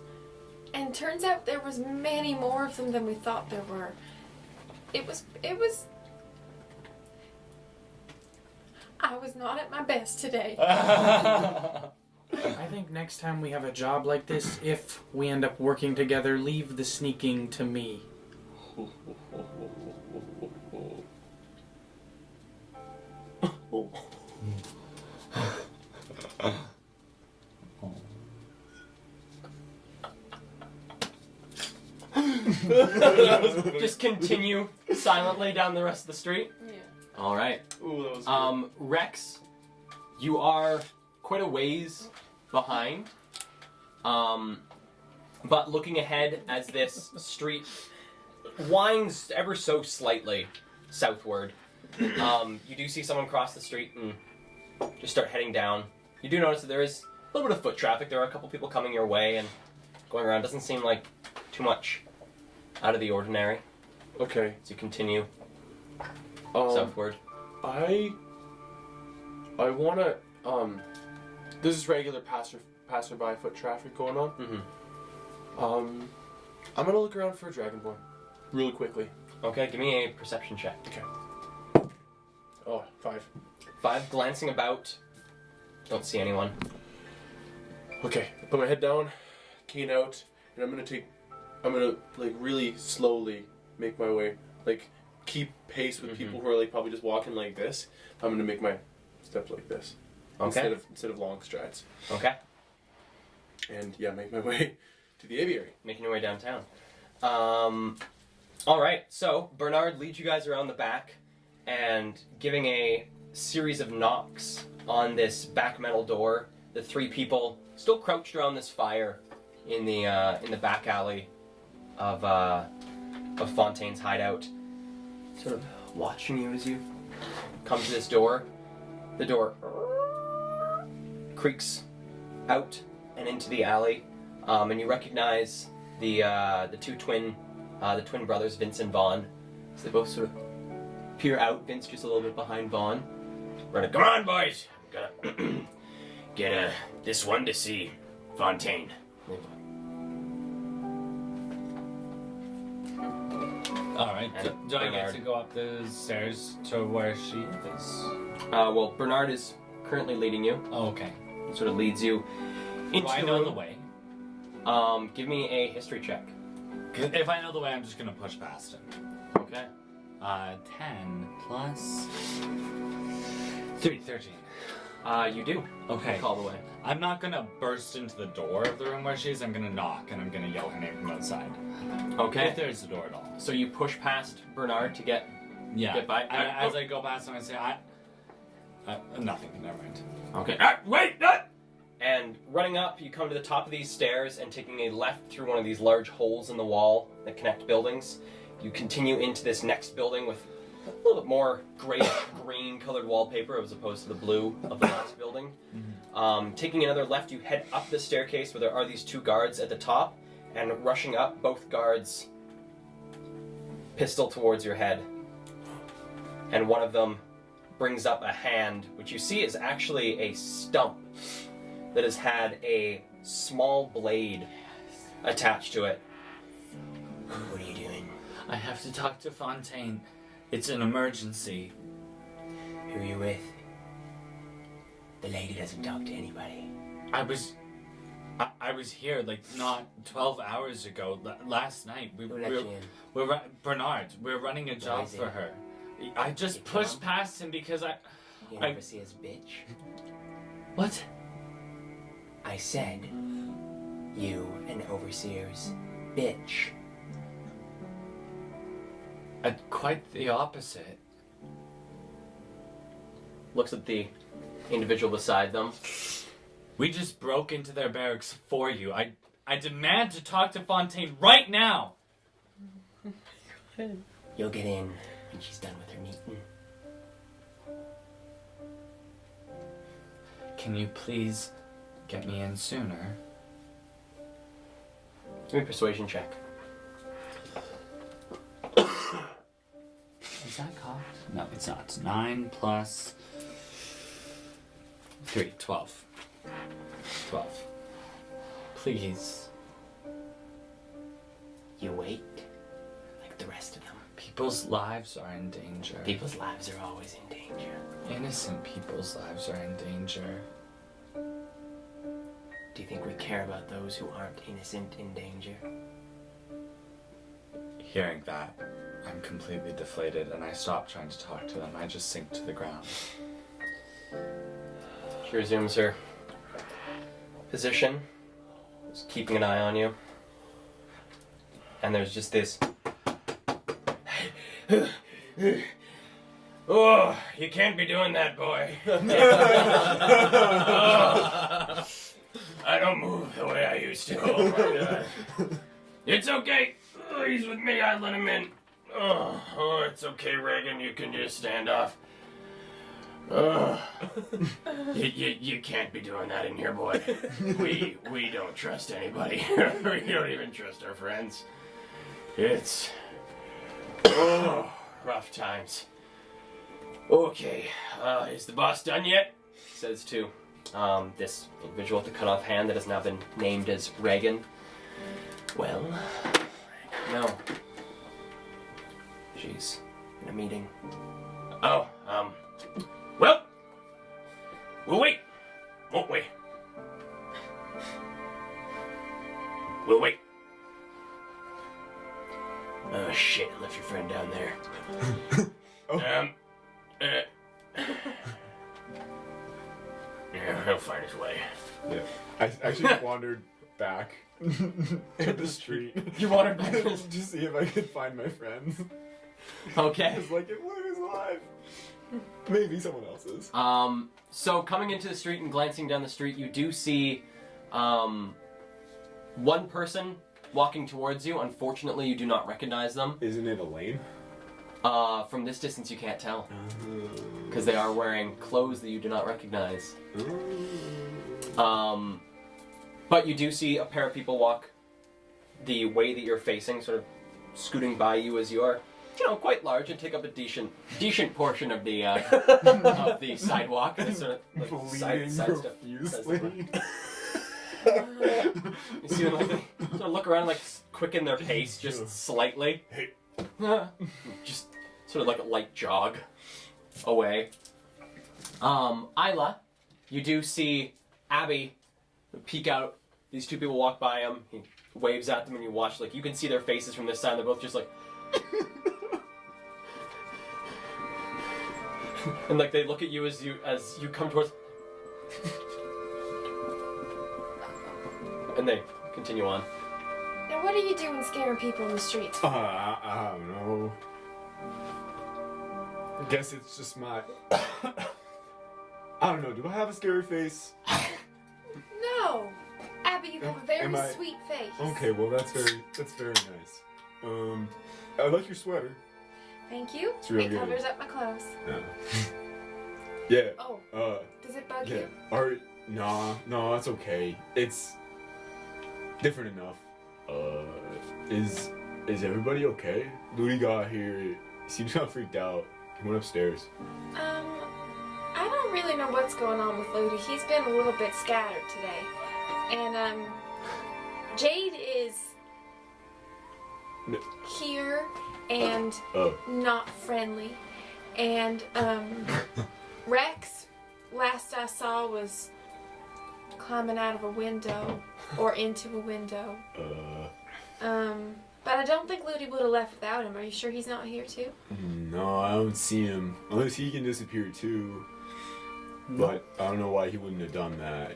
and turns out there was many more of them than we thought there were. It was. I was not at my best today. I think next time we have a job like this, if we end up working together, leave the sneaking to me. Just continue silently down the rest of the street. Yeah. All right. Ooh, that was good. Rex, you are quite a ways behind. But looking ahead as this street winds ever so slightly, southward. You do see someone cross the street and just start heading down. You do notice that there is a little bit of foot traffic. There are a couple people coming your way and going around. Doesn't seem like too much out of the ordinary Okay. as you continue Um, southward. I wanna this is regular passerby foot traffic going on. Mm-hmm. I'm gonna look around for a dragonborn, really quickly. Okay, give me a perception check. Oh, 5. 5, glancing about. Don't see anyone. Okay, I put my head down, cane out, and I'm gonna like really slowly make my way, like keep pace with people who are like probably just walking like this. I'm gonna make my step like this. Okay. Instead of long strides. Okay. And yeah, make my way to the aviary. Making your way downtown. Alright, so Bernard leads you guys around the back and giving a series of knocks on this back metal door. The 3 people still crouched around this fire in the back alley of Fontaine's hideout, sort of watching you as you come to this door. The door creaks out and into the alley, and you recognize the twin brothers, Vince and Vaughn. So they both sort of peer out. Vince just a little bit behind Vaughn. Running, come on, boys! Gotta get this one to see Fontaine. Alright, And do I get Bernard. to go up the stairs to where she is? Well, Bernard is currently leading you. Oh, okay. He sort of leads you into Do I the know room. the way? Give me a history check. 'Cause if I know the way, I'm just gonna push past him. Okay. 10 plus 3, 13. You do. Okay. Call the way. I'm not gonna burst into the door of the room where she is. I'm gonna knock and I'm gonna yell her name from outside. Okay. If there's a door at all. So you push past Bernard to get Yeah. Get by- As I go past him, I say, nothing. Never mind. Okay. Wait! And running up, you come to the top of these stairs and taking a left through one of these large holes in the wall that connect buildings. You continue into this next building with a little bit more grayish-green colored wallpaper as opposed to the blue of the last building. Taking another left, you head up the staircase where there are these 2 guards at the top, and rushing up, both guards pistol towards your head. And one of them brings up a hand, which you see is actually a stump that has had a small blade attached to it. What are you doing? I have to talk to Fontaine. It's an emergency. Who are you with? The lady doesn't talk to anybody. I was here like not 12 hours ago. Last night Who let you in? Bernard. We're running a job is for it? her. I just You pushed dumb? past him because You I- never see his bitch. What? I said, you an overseer's bitch. Quite the opposite. Looks at the individual beside them. We just broke into their barracks for you. I demand to talk to Fontaine right now. You'll get in when she's done with her meeting. Can you please get me in sooner? Give me a persuasion check. Is that cocked? No, it's not. 9 plus 3, 12. 12. Please. You wait, like the rest of them. People's lives are in danger. People's lives are always in danger. Innocent people's lives are in danger. Do you think we care about those who aren't innocent in danger? Hearing that, I'm completely deflated and I stop trying to talk to them. I just sink to the ground. She resumes her position, just keeping an eye on you. And there's just this. Oh, you can't be doing that, boy. Oh, I don't move the way I used to. Oh my God. It's okay. Oh, he's with me. I let him in. Oh, it's okay, Reagan. You can just stand off. You can't be doing that in here, boy. We don't trust anybody. We don't even trust our friends. It's rough times. Okay, is the boss done yet? Says to this individual with the cut off hand that has now been named as Reagan. Well, no. She's in a meeting. Oh, well, we'll wait, won't we? We'll wait. Oh shit, I left your friend down there. Yeah, he'll find his way. Yeah. I actually wandered back to the street. You wandered back? to see if I could find my friends. Okay. It's like, if Luke is alive. Maybe someone else is. So coming into the street and glancing down the street, you do see one person walking towards you. Unfortunately, you do not recognize them. Isn't it Elaine? From this distance, you can't tell. Because they are wearing clothes that you do not recognize. But you do see a pair of people walk the way that you're facing, sort of scooting by you as you are, quite large and take up a decent portion of the of the sidewalk. And sort of like Bleeding stuff. profusely. You see them like they sort of look around, like quicken their pace just slightly. Hey. Just sort of like a light jog away. Isla, you do see Abby peek out. These two people walk by him. He waves at them, and you watch. Like you can see their faces from this side. They're both just like, and like they look at you as you come towards, and they continue on. Now, what are you doing scaring people in the streets? I don't know. I guess it's just my... I don't know, do I have a scary face? No! Abby, you have a very Am I- sweet face. Okay, well that's very nice. I like your sweater. Thank you. It's real It good. covers up my clothes. Yeah. Oh, does it bug Yeah. you? Alright, no, that's okay. It's different enough. Is everybody okay? Ludi got here. He seems kind of freaked out. He went upstairs. I don't really know what's going on with Ludi. He's been a little bit scattered today. And, Jade is No. here and Oh. not friendly. And, Rex, last I saw, was climbing out of a window or into a window. But I don't think Ludi would have left without him. Are you sure he's not here too? No, I don't see him. Unless he can disappear too. But I don't know why he wouldn't have done that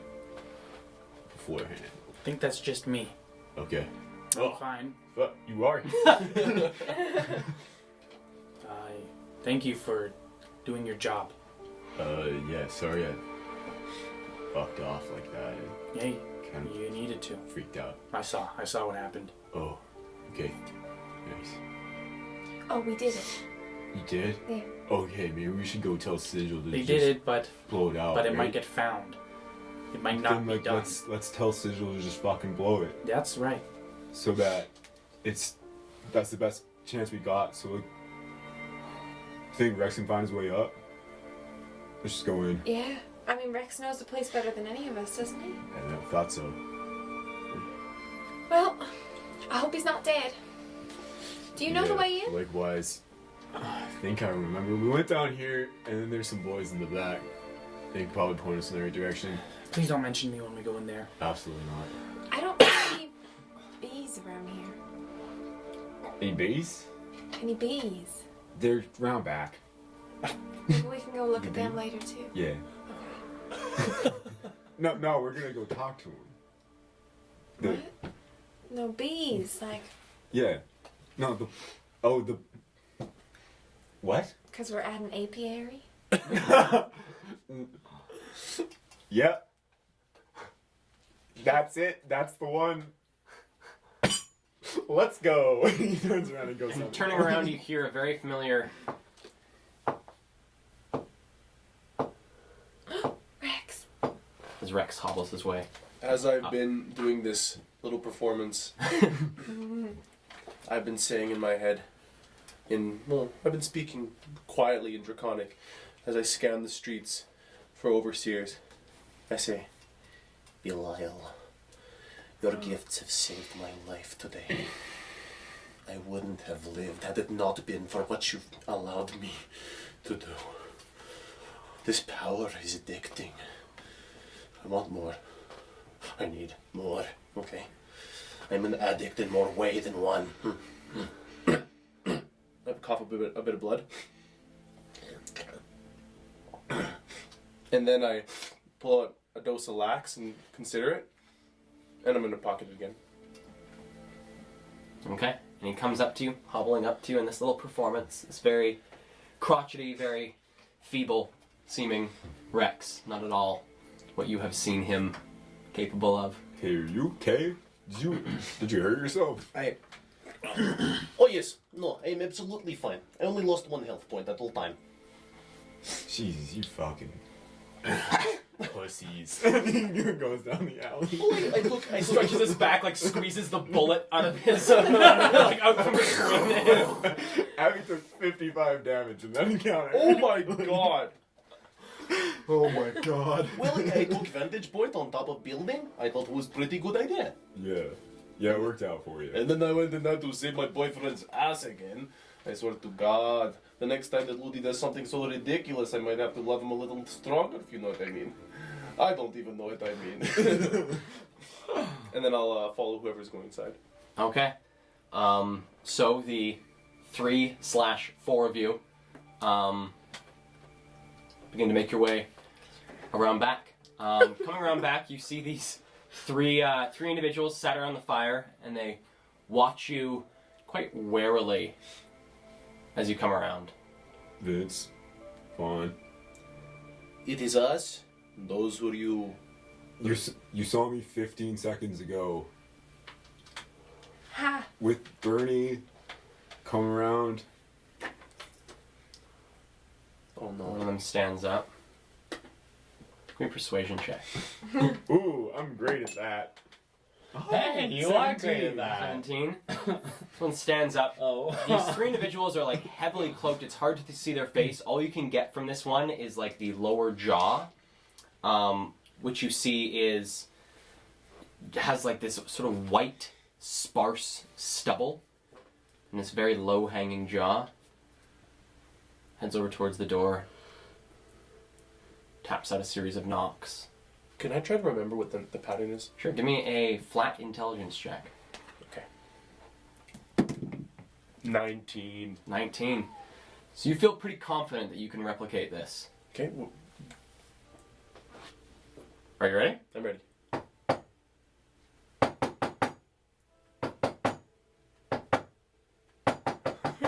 beforehand. I think that's just me. Okay. I'm fine. But you are. Thank you for doing your job. Yeah, sorry I fucked off like that. Hey, Kind of you needed to. freaked out. I saw what happened. Oh, okay. Nice. Oh, we did it. You did? Yeah. Okay, maybe we should go tell Sigil to They just did it, but blow it out. it right? might get found. It might not Then, be like, done. let's tell Sigil to just fucking blow it. That's right. So that that's the best chance we got. So like, think Rex can find his way up. Let's just go in. Yeah. I mean, Rex knows the place better than any of us, doesn't he? And I thought so. Well, I hope he's not dead. Do you know the Yeah, way in? Likewise. I think I remember. We went down here, and then there's some boys in the back. They could probably point us in the right direction. Please don't mention me when we go in there. Absolutely not. I don't see bees around here. Any bees? Any bees? They're round back. Maybe we can go look at them later too. Yeah. No, we're gonna go talk to him. What? No bees, like, Yeah. No, the what? because we're at an apiary. Yep. That's it. That's the one. Let's go. He turns around and goes. And on. turning around, you hear a very familiar. Rex. As Rex hobbles his way. As I've been doing this little performance, I've been saying in my head, I've been speaking quietly in Draconic as I scan the streets for overseers. I say, Belial, your gifts have saved my life today. I wouldn't have lived had it not been for what you've allowed me to do. This power is addicting. I want more. I need more, okay? I'm an addict in more way than one. I cough a bit of blood. And then I pull out a dose of lax and consider it. And I'm going to pocket it again. Okay. And he comes up to you, hobbling up to you in this little performance. This very crotchety, very feeble seeming Rex. Not at all what you have seen him capable of. Hey, are you okay? Did you hurt yourself? Oh yes, no, I'm absolutely fine. I only lost 1 health point at all time. Jesus, you fucking pussies. And he goes down the alley. I Stretches his back, like squeezes the bullet out of his, like out from between him. Abby took 55 damage in that encounter. Oh my god. Oh my god. Well, I took vantage point on top of building. I thought it was pretty good idea. Yeah, it worked out for you. And then I went in there to save my boyfriend's ass again. I swear to God, the next time that Ludi does something so ridiculous, I might have to love him a little stronger, if you know what I mean. I don't even know what I mean. And then I'll follow whoever's going inside. Okay. So the 3/4 of you begin to make your way around back. Coming around back, you see these three individuals sat around the fire, and they watch you quite warily as you come around. Vince, fine. It is us. Those who you... You saw me 15 seconds ago Ha! with Bernie. Come around. Oh One no. of them stands up. Give me a persuasion check. Ooh, I'm great at that. Hey, you are great at that. 17. This one stands up. Oh. These 3 individuals are like heavily cloaked. It's hard to see their face. All you can get from this one is like the lower jaw, which you see has like this sort of white, sparse stubble, and this very low-hanging jaw. Heads over towards the door. Taps out a series of knocks. Can I try to remember what the pattern is? Sure, give me a flat intelligence check. Okay. 19. 19. So you feel pretty confident that you can replicate this. Okay, Are you ready? I'm ready.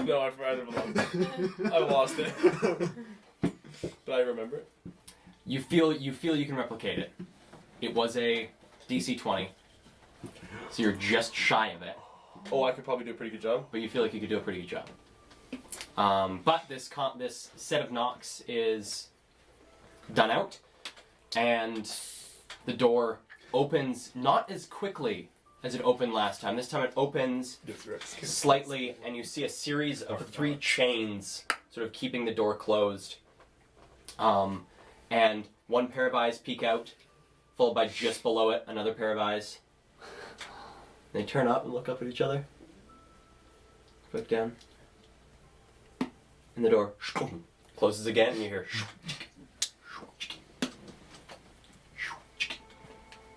No, I forgot. I lost it. But I remember it. You feel you can replicate it. It was a DC 20. So you're just shy of it, Oh, I could probably do a pretty good job. but you feel like you could do a pretty good job. But this set of knocks is done out, and the door opens not as quickly as it opened last time. This time it opens slightly, and you see a series of 3 chains sort of keeping the door closed. And one pair of eyes peek out, followed by just below it another pair of eyes. They turn up and look up at each other. Look down. And the door closes again, and you hear.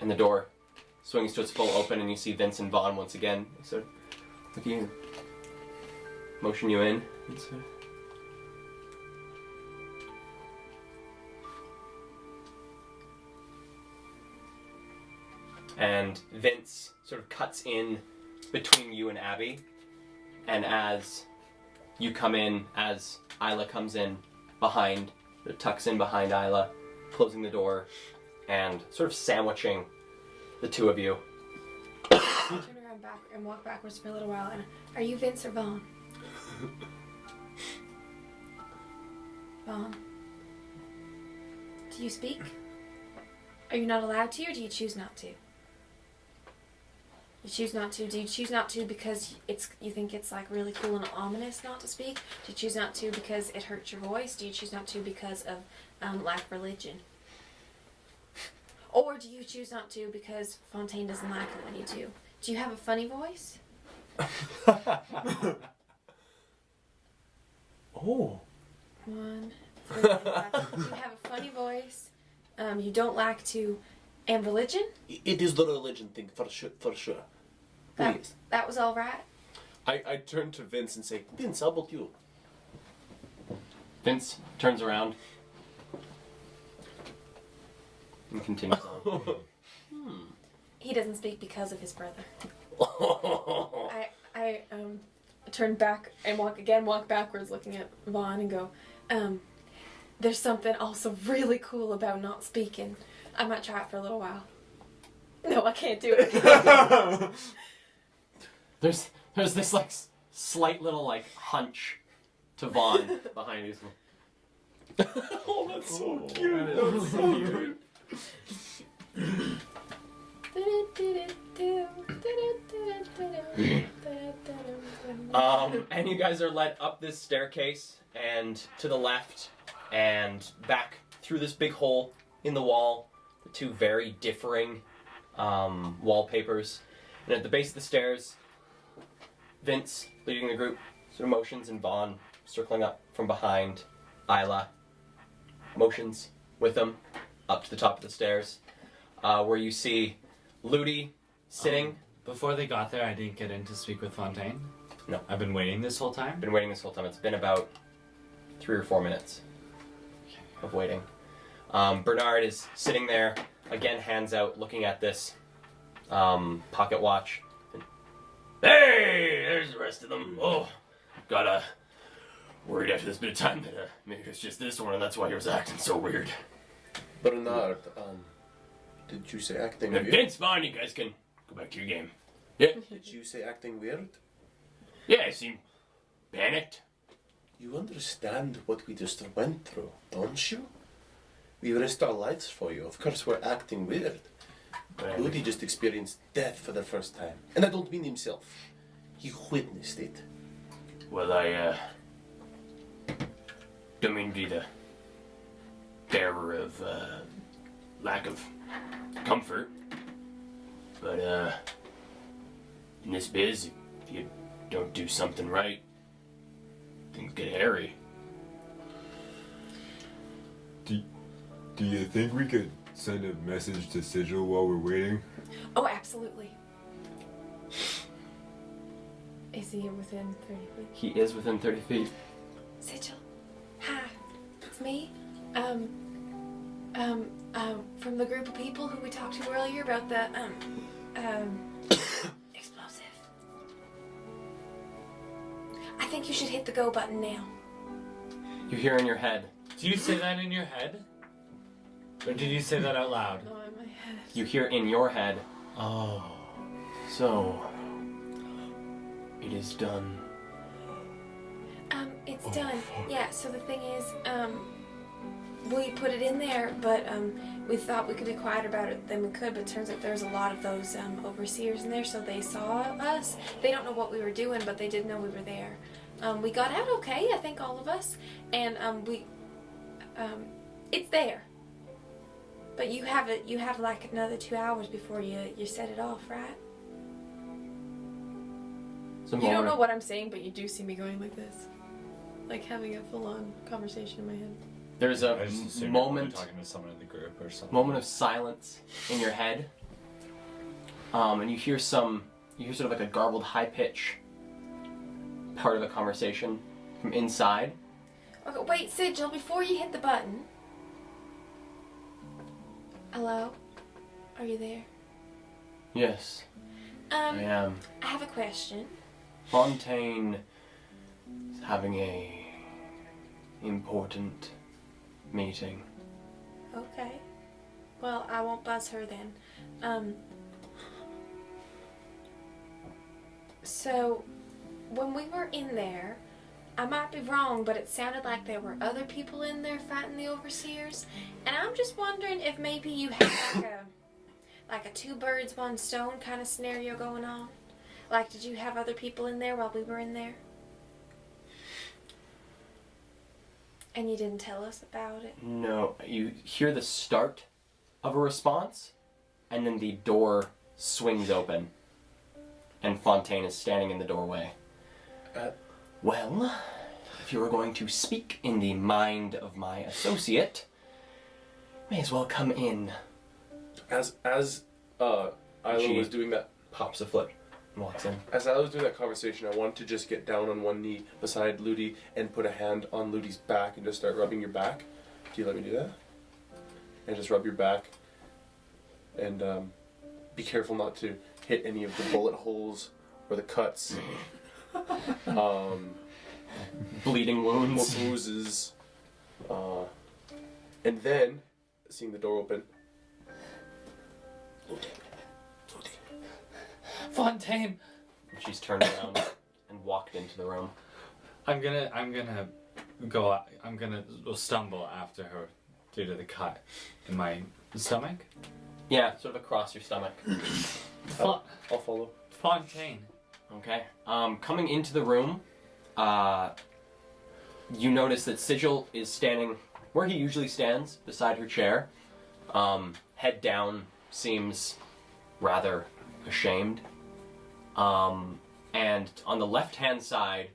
And the door swings to its full open, and you see Vince and Vaughn once again. They sort of look at you, motion you in, and sort of. And Vince sort of cuts in between you and Abby, and as you come in, as Isla comes in behind, it tucks in behind Isla, closing the door, and sort of sandwiching the two of you. turn around back and walk backwards for a little while. And are you Vince or Vaughn? Vaughn. Do you speak? Are you not allowed to, or do you choose not to? You choose not to. Do you choose not to because you think it's like really cool and ominous not to speak? Do you choose not to because it hurts your voice? Do you choose not to because of lack of religion? Or do you choose not to because Fontaine doesn't like it when you do? Do you have a funny voice? Oh. 1, 3, 5. Do you have a funny voice? You don't like to, and religion? It is the religion thing for sure. Please. That was all right. I turn to Vince and say, Vince, how about you? Vince turns around and continues on. He doesn't speak because of his brother. I turn back and walk backwards looking at Vaughn and go, there's something also really cool about not speaking. I might try it for a little while. No, I can't do it. There's this like slight little like hunch to Vaughn behind you. Oh, that's so That is really cute. And you guys are led up this staircase and to the left and back through this big hole in the wall. The two very differing wallpapers. And at the base of the stairs, Vince leading the group, sort of motions, and Vaughn circling up from behind. Isla motions with them up to the top of the stairs, where you see Ludi sitting. Before they got there, I didn't get in to speak with Fontaine. No. I've been waiting this whole time. Been waiting this whole time. It's been about 3 or 4 minutes of waiting. Bernard is sitting there, again, hands out, looking at this pocket watch. And, hey, there's the rest of them. Oh, gotta worried after this bit of time that maybe it's just this one, and that's why he was acting so weird. Bernard, did you say acting weird? Vince, fine, you guys can go back to your game. Yeah. Did you say acting weird? Yeah, I seem panicked. You understand what we just went through, don't you? We risked our lives for you. Of course we're acting weird. Rudy just experienced death for the first time. And I don't mean himself. He witnessed it. Well, I don't mean to be the bearer of lack of comfort, but in this biz, if you don't do something right, things get hairy. Do you think we could send a message to Sigil while we're waiting? Oh, absolutely. Is he within 30 feet? He is within 30 feet. Sigil. Hi. It's me. From the group of people who we talked to earlier about the, explosive. I think you should hit the go button now. You hear in your head. Do you say that in your head? Or did you say that out loud? No, in my head. You hear in your head. Oh. So, it is done. It's done. Yeah, so the thing is, we put it in there, but we thought we could be quieter about it than we could, but it turns out there's a lot of those overseers in there, so they saw us. They don't know what we were doing, but they did know we were there. We got out okay, I think all of us, and it's there. But you have like another 2 hours before you set it off, right? It's a You don't moment know of- what I'm saying, but you do see me going like this. Like having a full-on conversation in my head. There's a I just assumed you were moment talking to someone in the group or something. moment of silence in your head, and you hear sort of like a garbled high pitch part of the conversation from inside. Okay, wait, Sigil, before you hit the button. Hello? Are you there? Yes, I am. I have a question. Fontaine is having a important meeting. Okay. Well, I won't buzz her then. So, when we were in there, I might be wrong, but it sounded like there were other people in there fighting the overseers. And I'm just wondering if maybe you had like a two birds, one stone kind of scenario going on. Like, did you have other people in there while we were in there? And you didn't tell us about it? No, you hear the start of a response, and then the door swings open, and Fontaine is standing in the doorway. Well, if you were going to speak in the mind of my associate, may as well come in. As Isla She was doing that, pops a foot and walks in. as I was doing that conversation, I wanted to just get down on one knee beside Ludi and put a hand on Ludi's back and just start rubbing your back. Do you let me do that? And just rub your back. And be careful not to hit any of the bullet holes or the cuts. Bleeding wounds. Bruises. And then, seeing the door open, Fontaine! She's turned around and walked into the room. I'm gonna stumble after her due to the cut in my stomach. Yeah, sort of across your stomach. I'll follow. Fontaine. Okay. Coming into the room, you notice that Sigil is standing where he usually stands, beside her chair. Head down, seems rather ashamed. And on the left-hand side,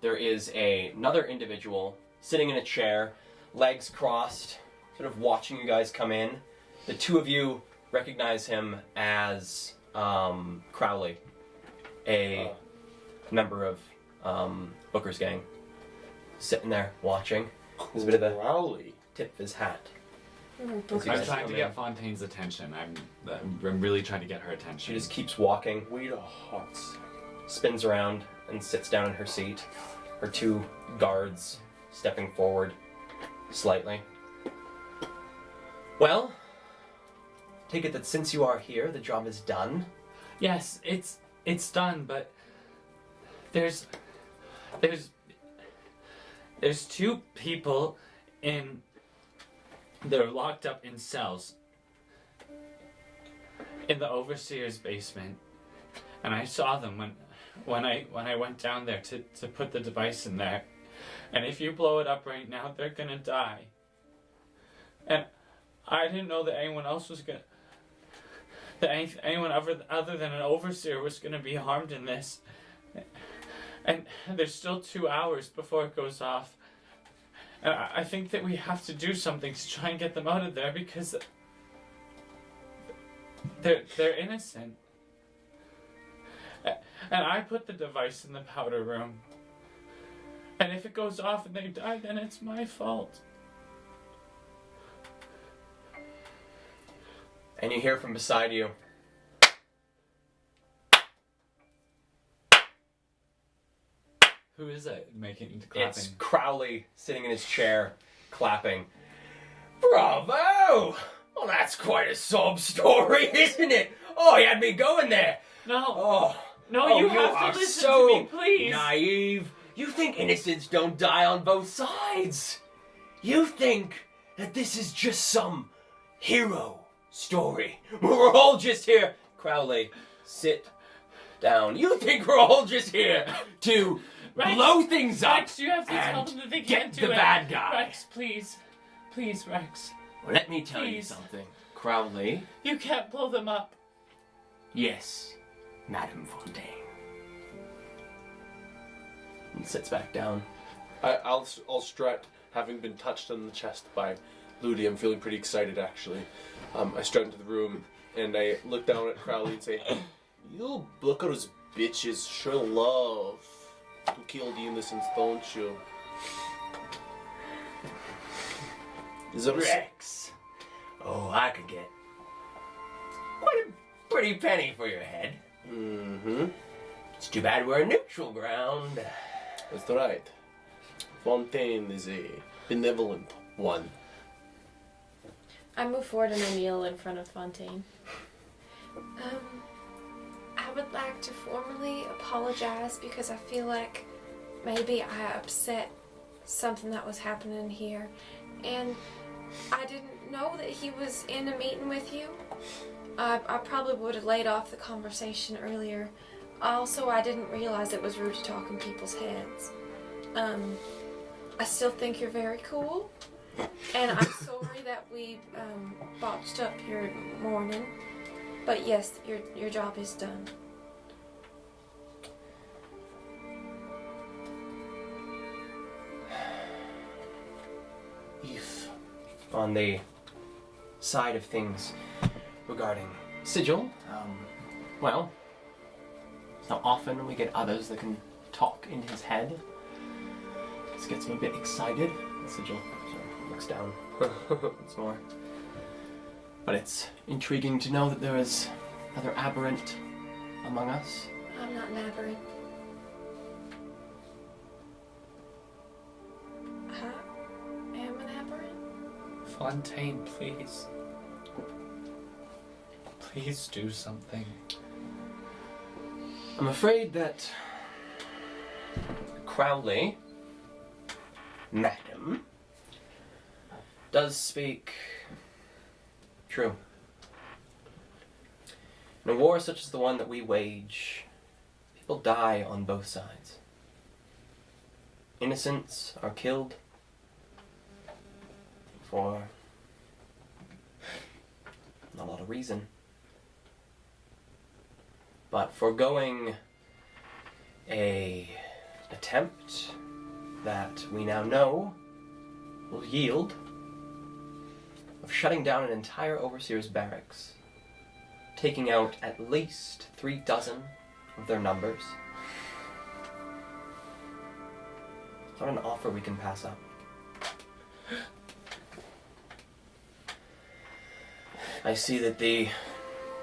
there is another individual sitting in a chair, legs crossed, sort of watching you guys come in. The two of you recognize him as Crowley, a member of Booker's gang, sitting there watching. There's a bit of a Crowley. tip of his hat. Mm, As you Booker. I'm guys trying come to in. get Fontaine's attention. I'm really trying to get her She attention. just keeps walking, Wait a hot second. spins around, and sits down in her seat. Her two guards stepping forward slightly. Well, take it that since you are here, the job is done. Yes, it's done, but there's two people in. They're locked up in cells in the overseer's basement, and I saw them when I went down there to put the device in there. And if you blow it up right now, they're gonna die. And I didn't know that anyone else was gonna. That anyone other than an overseer was gonna be harmed in this. And there's still 2 hours before it goes off. And I think that we have to do something to try and get them out of there because they're innocent. And I put the device in the powder room. And if it goes off and they die, then it's my fault. And you hear from beside you. Who is it making clapping? It's Crowley sitting in his chair, clapping. Bravo! Well, that's quite a sob story, isn't it? Oh, you had me going there. No, Oh, no, oh, you you have are to listen so to me, please. naive. You think innocents don't die on both sides. You think that this is just some hero story. We're all just here. Crowley, sit down. You think we're all just here to Rex, blow things up Rex, you have to tell and them that they get can't do the it. bad guy. Rex, please, Rex, Well, let me tell you Please. something. Crowley. you can't blow them up. Yes, Madame Fontaine. And sits back down. I'll strut, having been touched on the chest by Ludi. I'm feeling pretty excited, actually. I strut into the room, and I look down at Crowley and say, "You Booker's bitches sure love to kill the innocents, don't you?" Is that Rex. Oh, I could get quite a pretty penny for your head. Mm-hmm. It's too bad we're neutral ground. That's right. Fontaine is a benevolent one. I move forward and I kneel in front of Fontaine. I I would like to formally apologize because I feel like maybe I upset something that was happening here. And I didn't know that he was in a meeting with you. I probably would have laid off the conversation earlier. Also, I didn't realize it was rude to talk in people's heads. I still think you're very cool. And I'm sorry that we botched up your morning. But yes, your job is done. If on the side of things regarding Sigil, well, it's not often we get others that can talk in his head. This gets him a bit excited. Sigil sort of looks down once more. But it's intriguing to know that there is another aberrant among us. I'm not an aberrant. I am an aberrant? Fontaine, please. Please do something. I'm afraid that Crowley, madam, does speak true. In a war such as the one that we wage, people die on both sides. Innocents are killed for not a lot of reason. But foregoing a attempt that we now know will yield of shutting down an entire overseer's barracks, taking out at least 3 dozen of their numbers. It's not an offer we can pass up. I see that the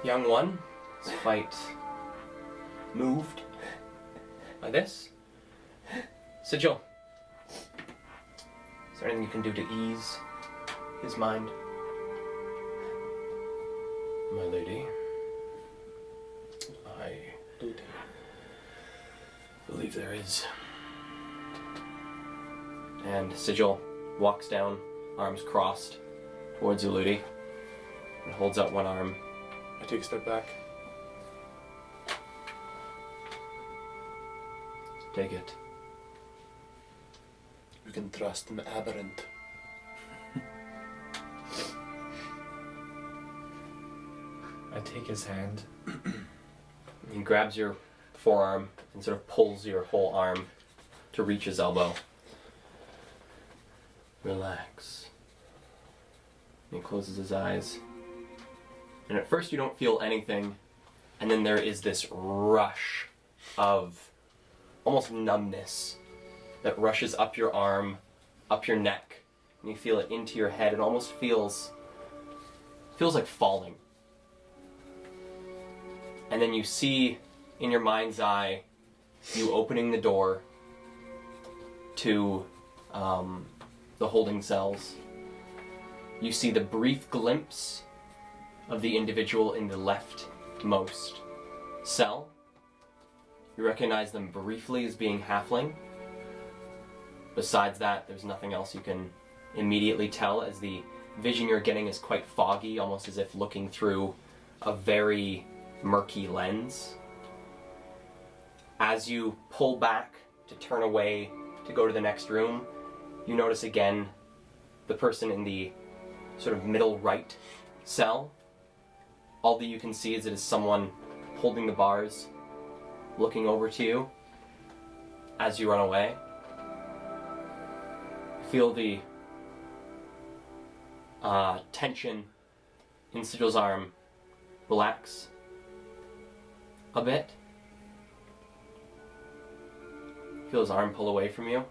young one is quite moved by this. Sigil, is there anything you can do to ease his mind? My lady, I believe there is. And Sigil walks down, arms crossed, towards Uludi, and holds out one arm. I take a step back. Take it. You can trust an aberrant. I take his hand. He grabs your forearm and sort of pulls your whole arm to reach his elbow. Relax. And he closes his eyes. And at first you don't feel anything, and then there is this rush of almost numbness that rushes up your arm, up your neck, and you feel it into your head. It almost feels like falling. And then you see in your mind's eye you opening the door to the holding cells. You see the brief glimpse of the individual in the leftmost cell. You recognize them briefly as being halfling. Besides that, there's nothing else you can immediately tell, as the vision you're getting is quite foggy, almost as if looking through a very murky lens. As you pull back to turn away to go to the next room, you notice again the person in the sort of middle right cell. All that you can see is it is someone holding the bars, looking over to you as you run away. You feel the tension in Sigil's arm relax a bit. Feel his arm pull away from you.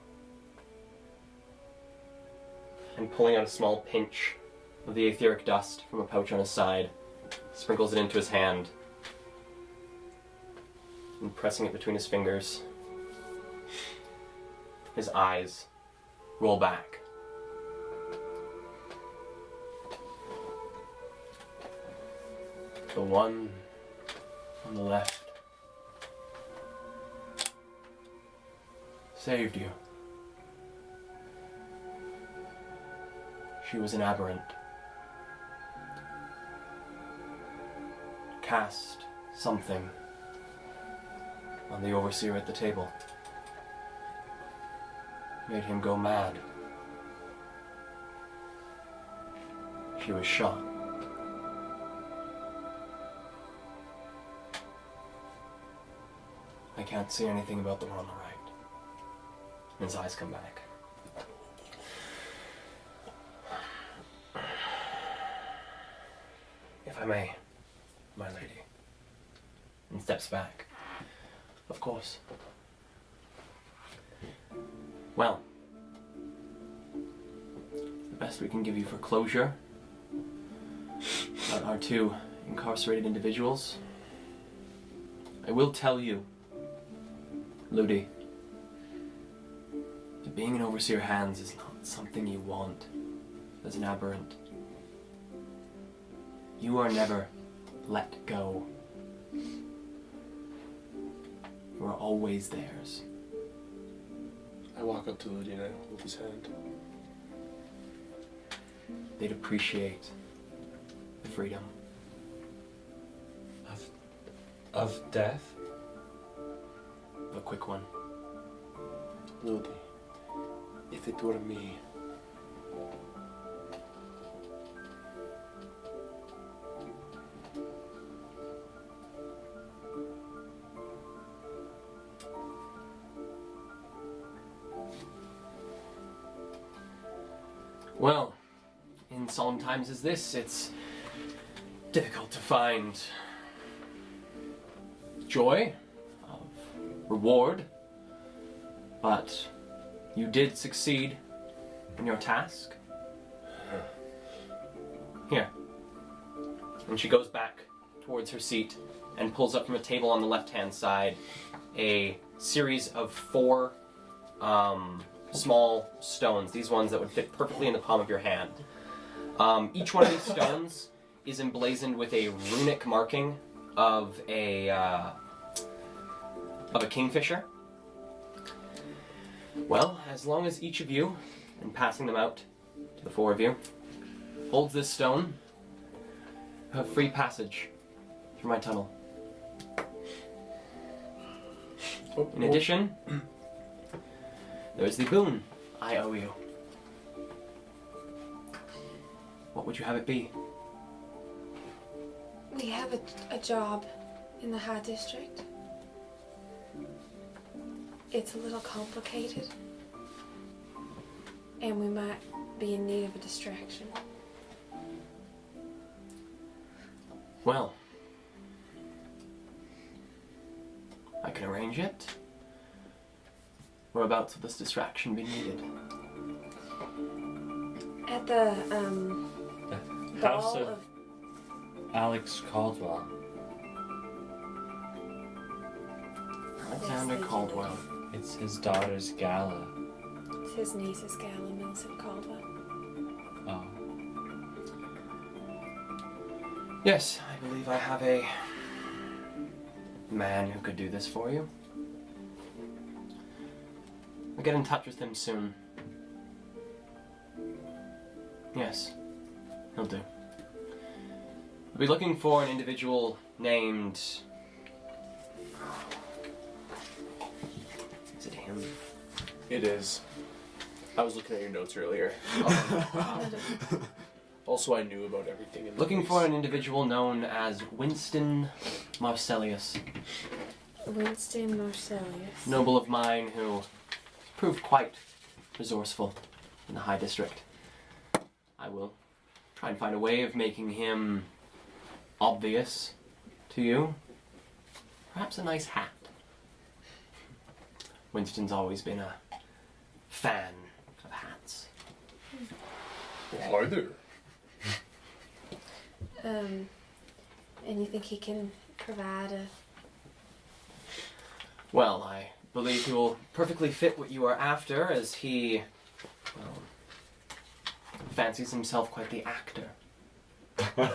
And pulling out a small pinch of the etheric dust from a pouch on his side, sprinkles it into his hand, and pressing it between his fingers, his eyes roll back. The one on the left saved you. She was an aberrant. Cast something on the overseer at the table. Made him go mad. She was shot. I can't see anything about the one on the right. His eyes come back. If I may, my lady. And steps back. Of course. Well, the best we can give you for closure about our two incarcerated individuals. I will tell you, Ludi, that being in overseer hands is not something you want as an aberrant. You are never let go. You are always theirs. I walk up to Ludi and I hold his hand. They'd appreciate the freedom. Of death? A quick one. Ludi, if it were me, Well, in solemn times as this, it's difficult to find joy of reward, but you did succeed in your task. Here. And she goes back towards her seat and pulls up from a table on the left-hand side a series of 4 small stones, these ones that would fit perfectly in the palm of your hand. Each one of these stones is emblazoned with a runic marking of a kingfisher. Well, as long as each of you, in passing them out to the 4 of you, holds this stone, you have free passage through my tunnel. In addition, there's the boon I owe you. What would you have it be? We have a job in the High District. It's a little complicated. And we might be in need of a distraction. Well, I can arrange it. Whereabouts will this distraction be needed? At the House ball of of Alex Caldwell. Alexander Yes, they Caldwell. It's his daughter's gala. it's his niece's gala, Millicent Caldwell. Oh. Yes, I believe I have a man who could do this for you. I'll get in touch with him soon. Yes, he'll do. I'll be looking for an individual named... Is it him? it is. I was looking at your notes earlier. Also, I knew about everything in the Looking place. for an individual known as Winston Marcellius. Winston Marcellius. Noble of mine who proved quite resourceful in the High District. I will try and find a way of making him obvious to you. Perhaps a nice hat. Winston's always been a fan of hats. Are there? And you think he can provide a... Well, I believe he will perfectly fit what you are after, as he, well, fancies himself quite the actor. And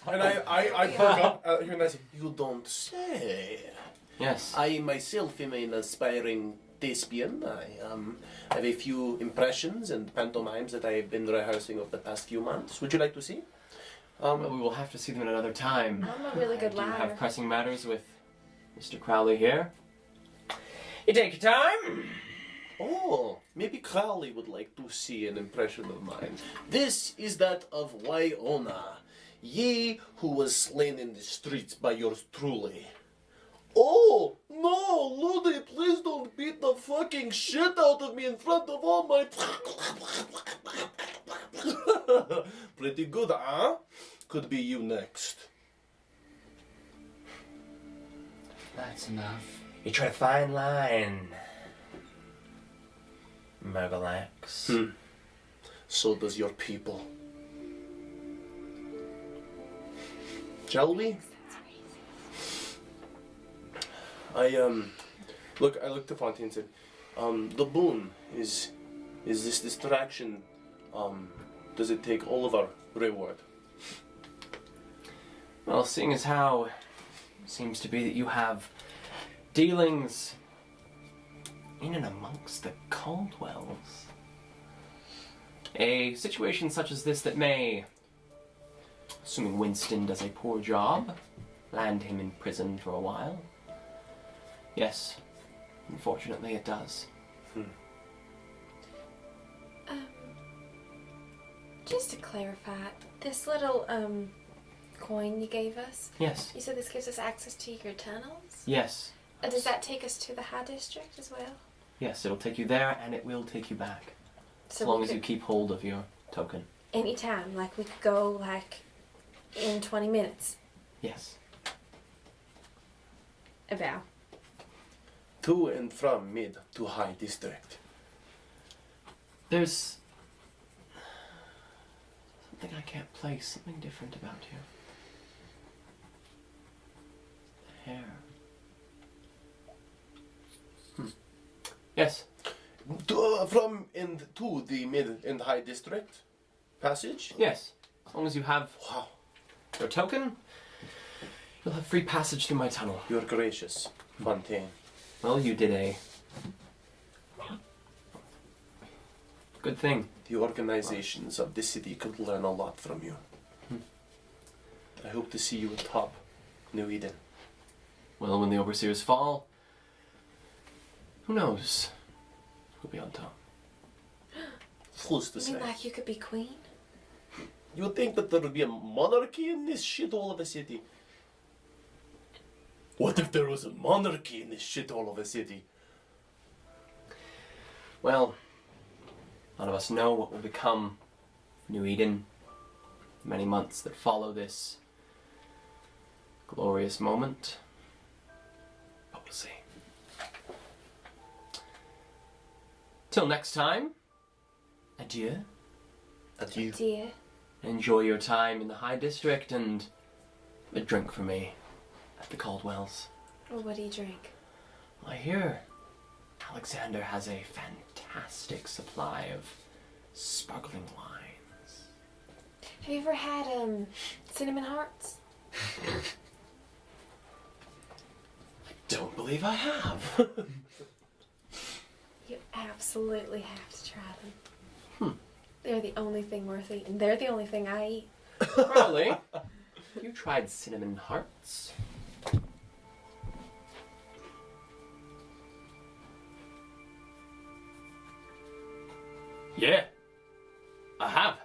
I perk up at here and I say, you don't say. Yes. I myself am an aspiring thespian. I have a few impressions and pantomimes that I have been rehearsing over the past few months. Would you like to see? Well, we will have to see them at another time. I'm a really good Do you liar. have pressing matters with Mr. Crowley here? You take your time. Oh, maybe Crowley would like to see an impression of mine. This is that of Wyona, ye who was slain in the streets by yours truly. Oh, no, Ludi, please don't beat the fucking shit out of me in front of all my... Pretty good, huh? Could be you next. That's enough. You try a fine line. Murgalax. So does your people. Shall we? I looked to Fontaine and said, the boon is this distraction, does it take all of our reward? Well, seeing as how it seems to be that you have dealings in and amongst the Caldwells, a situation such as this that may, assuming Winston does a poor job, land him in prison for a while. Yes, unfortunately it does. Just to clarify, this little coin you gave us, Yes, you said this gives us access to your tunnels? yes, Does that take us to the High District as well? yes, it'll take you there and it will take you back. So as long we as you could- keep hold of your token. Anytime, like we could go like in 20 minutes. Yes. About. To and from mid to high district. There's something I can't place, something different about you. The hair. Yes. From and to the mid and high district passage? Yes. As long as you have Wow, your token, you'll have free passage through my tunnel. you're gracious, Fontaine. Well, you did a good thing. The organizations of this city could learn a lot from you. I hope to see you atop New Eden. Well, when the overseers fall, who knows who'll be on top. Who's to You say? mean like you could be queen? You would think that there would be a monarchy in this shithole of a city? What if there was a monarchy in this shithole of a city? Well, none of us know what will become of New Eden the many months that follow this glorious moment. But we'll see. Till next time, adieu. Adieu. Dear. Enjoy your time in the High District and a drink for me at the Caldwells. Well, what do you drink? I hear Alexander has a fantastic supply of sparkling wines. Have you ever had cinnamon hearts? Don't believe I have. You absolutely have to try them. They're the only thing worth eating. They're the only thing I eat. Crowley, you tried cinnamon hearts? Yeah, I have.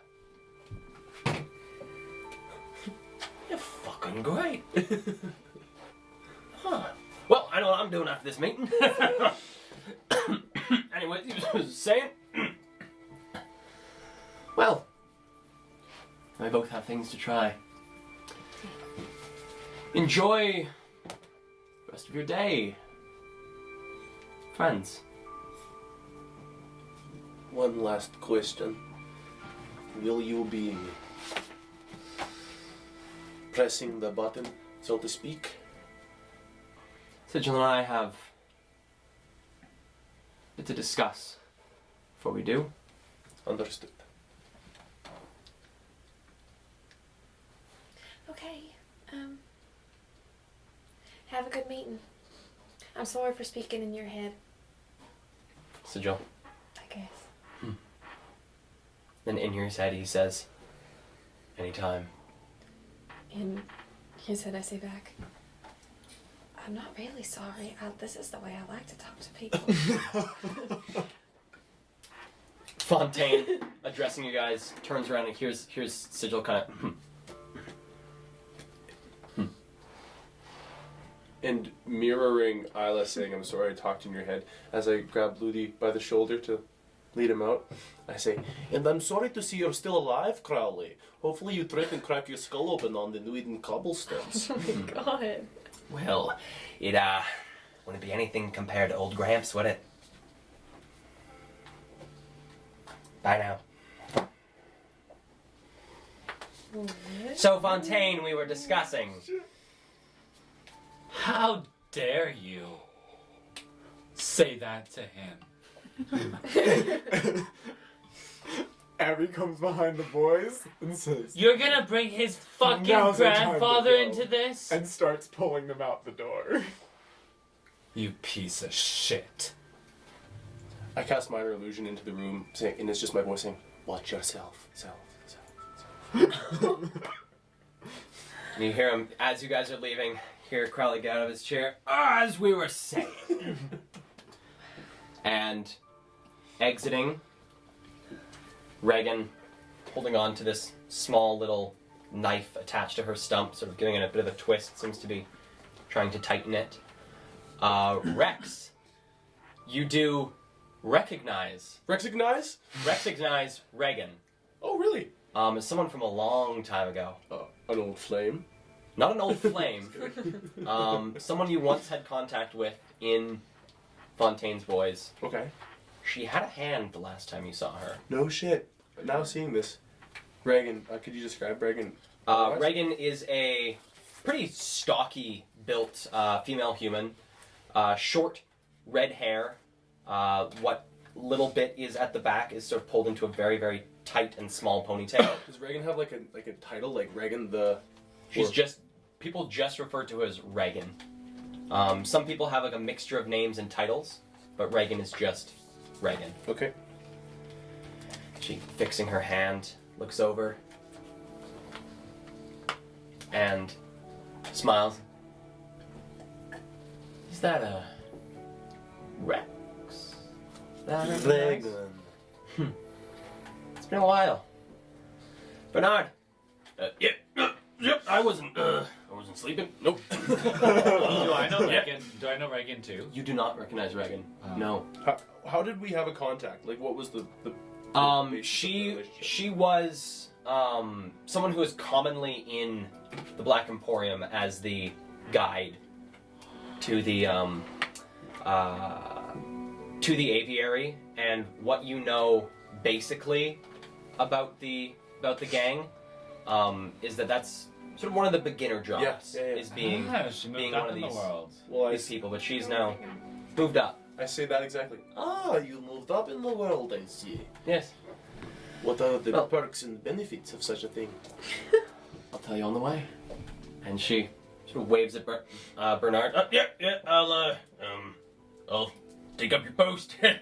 You're fucking great. Huh. Well, I know what I'm doing after this meeting. Anyway, you was saying? Well, we both have things to try. Enjoy the rest of your day, friends. One last question. Will you be pressing the button, so to speak? Sigil and I have a bit to discuss before we do. Understood. Okay. Have a good meeting. I'm sorry for speaking in your head, Sigil. I guess. Then in his head he says, anytime. In his head, I say back, I'm not really sorry. This is the way I like to talk to people. Fontaine, addressing you guys, turns around and here's Sigil kind of. And mirroring Isla saying, I'm sorry I talked in your head, as I grab Ludi by the shoulder to lead him out, I say, and I'm sorry to see you're still alive, Crowley. Hopefully you trip and crack your skull open on the Nuiden cobblestones. Oh my god. Well, it wouldn't be anything compared to old Gramps, would it? Bye now. So, Fontaine, we were discussing. How dare you say that to him? Abby comes behind the boys and says, You're gonna bring his fucking Now's the time to grandfather go. into this? and starts pulling them out the door. You piece of shit. I cast minor illusion into the room, saying, and it's just my voice saying, watch yourself, self. And you hear him, as you guys are leaving, hear Crowley get out of his chair, as we were saying. And exiting, Reagan holding on to this small little knife attached to her stump, sort of giving it a bit of a twist, seems to be trying to tighten it. Rex, you do recognize Reagan Oh, really? as someone from a long time ago. An old flame. Not an old flame. Someone you once had contact with in Fontaine's Boys. Okay. She had a hand the last time you saw her. No shit. Now seeing this. Reagan, could you describe Reagan? Reagan is a pretty stocky built female human. Short, red hair. What little bit is at the back is sort of pulled into a very, very tight and small ponytail. Does Reagan have like a title, like Reagan the... She's just... People just refer to her as Reagan. Some people have like a mixture of names and titles, but Reagan is just Reagan. Okay. She, fixing her hand, looks over and smiles. Is that a Rex? That a Rex? It's been a while. Bernard. Yep. I wasn't sleeping. Nope. Do I know Reagan? Do I know Reagan too? You do not recognize Reagan. No. How did we have a contact? Like, what was the She was someone who was commonly in the Black Emporium as the guide to the Aviary, and what you know basically about the gang is that's sort of one of the beginner jobs. Yes, yeah. Is being she moved being up one of in these the world. Well, these people, but she's now moved up. I say that exactly. Ah, you moved up in the world, I see. Yes, What are the Well- perks and benefits of such a thing? I'll tell you on the way. And she sort of waves at Bernard. I'll take up your post. Yeah,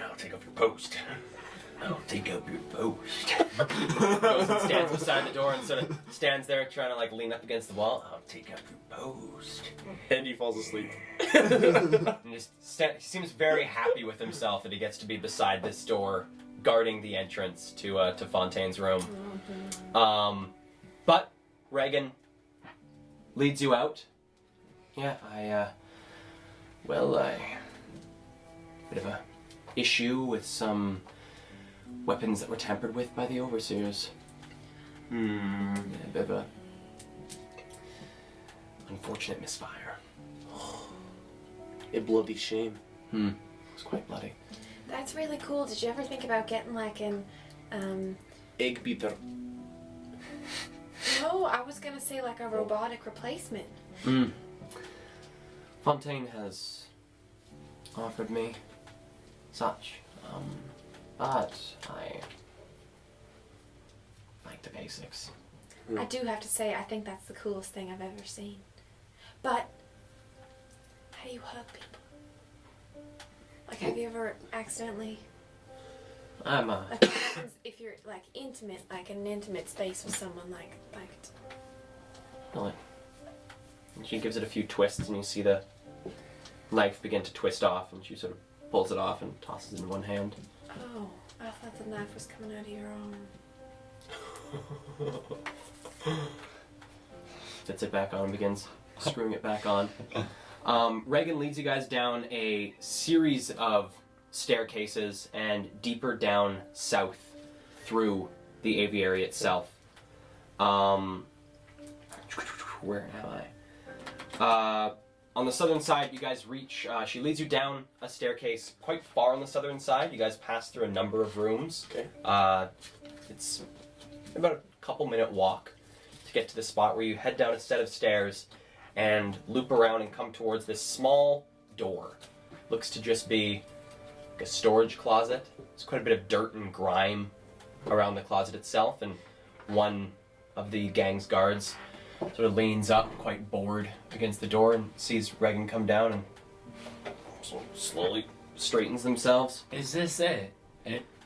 I'll take up your post. I'll take up your post. Goes and stands beside the door and sort of stands there trying to like lean up against the wall. I'll take up your post. And he falls asleep. And just seems very happy with himself that he gets to be beside this door, guarding the entrance to Fontaine's room. But Reagan leads you out. Yeah, bit of a issue with some weapons that were tampered with by the overseers. Yeah, a bit of a unfortunate misfire. A bloody shame. It was quite bloody. That's really cool. Did you ever think about getting like an Egg beater. no, I was gonna say like a robotic replacement. Fontaine has offered me such, but I like the basics. I do have to say, I think that's the coolest thing I've ever seen. But how do you hurt people? Like, have you ever accidentally, I'm like, what happens if you're like intimate, like in an intimate space with someone, like Really? And she gives it a few twists, and you see the knife begin to twist off, and she sort of pulls it off and tosses it in one hand. oh, I thought the knife was coming out of your arm. Fits it back on and begins screwing it back on. Reagan leads you guys down a series of staircases and deeper down south through the aviary itself. Where am I? On the southern side, you guys reach. She leads you down a staircase quite far on the southern side. You guys pass through a number of rooms. Okay. It's about a couple-minute walk to get to the spot where you head down a set of stairs and loop around and come towards this small door. Looks to just be like a storage closet. There's quite a bit of dirt and grime around the closet itself, and one of the gang's guards sort of leans up, quite bored, against the door and sees Regan come down and slowly straightens themselves. Is this it?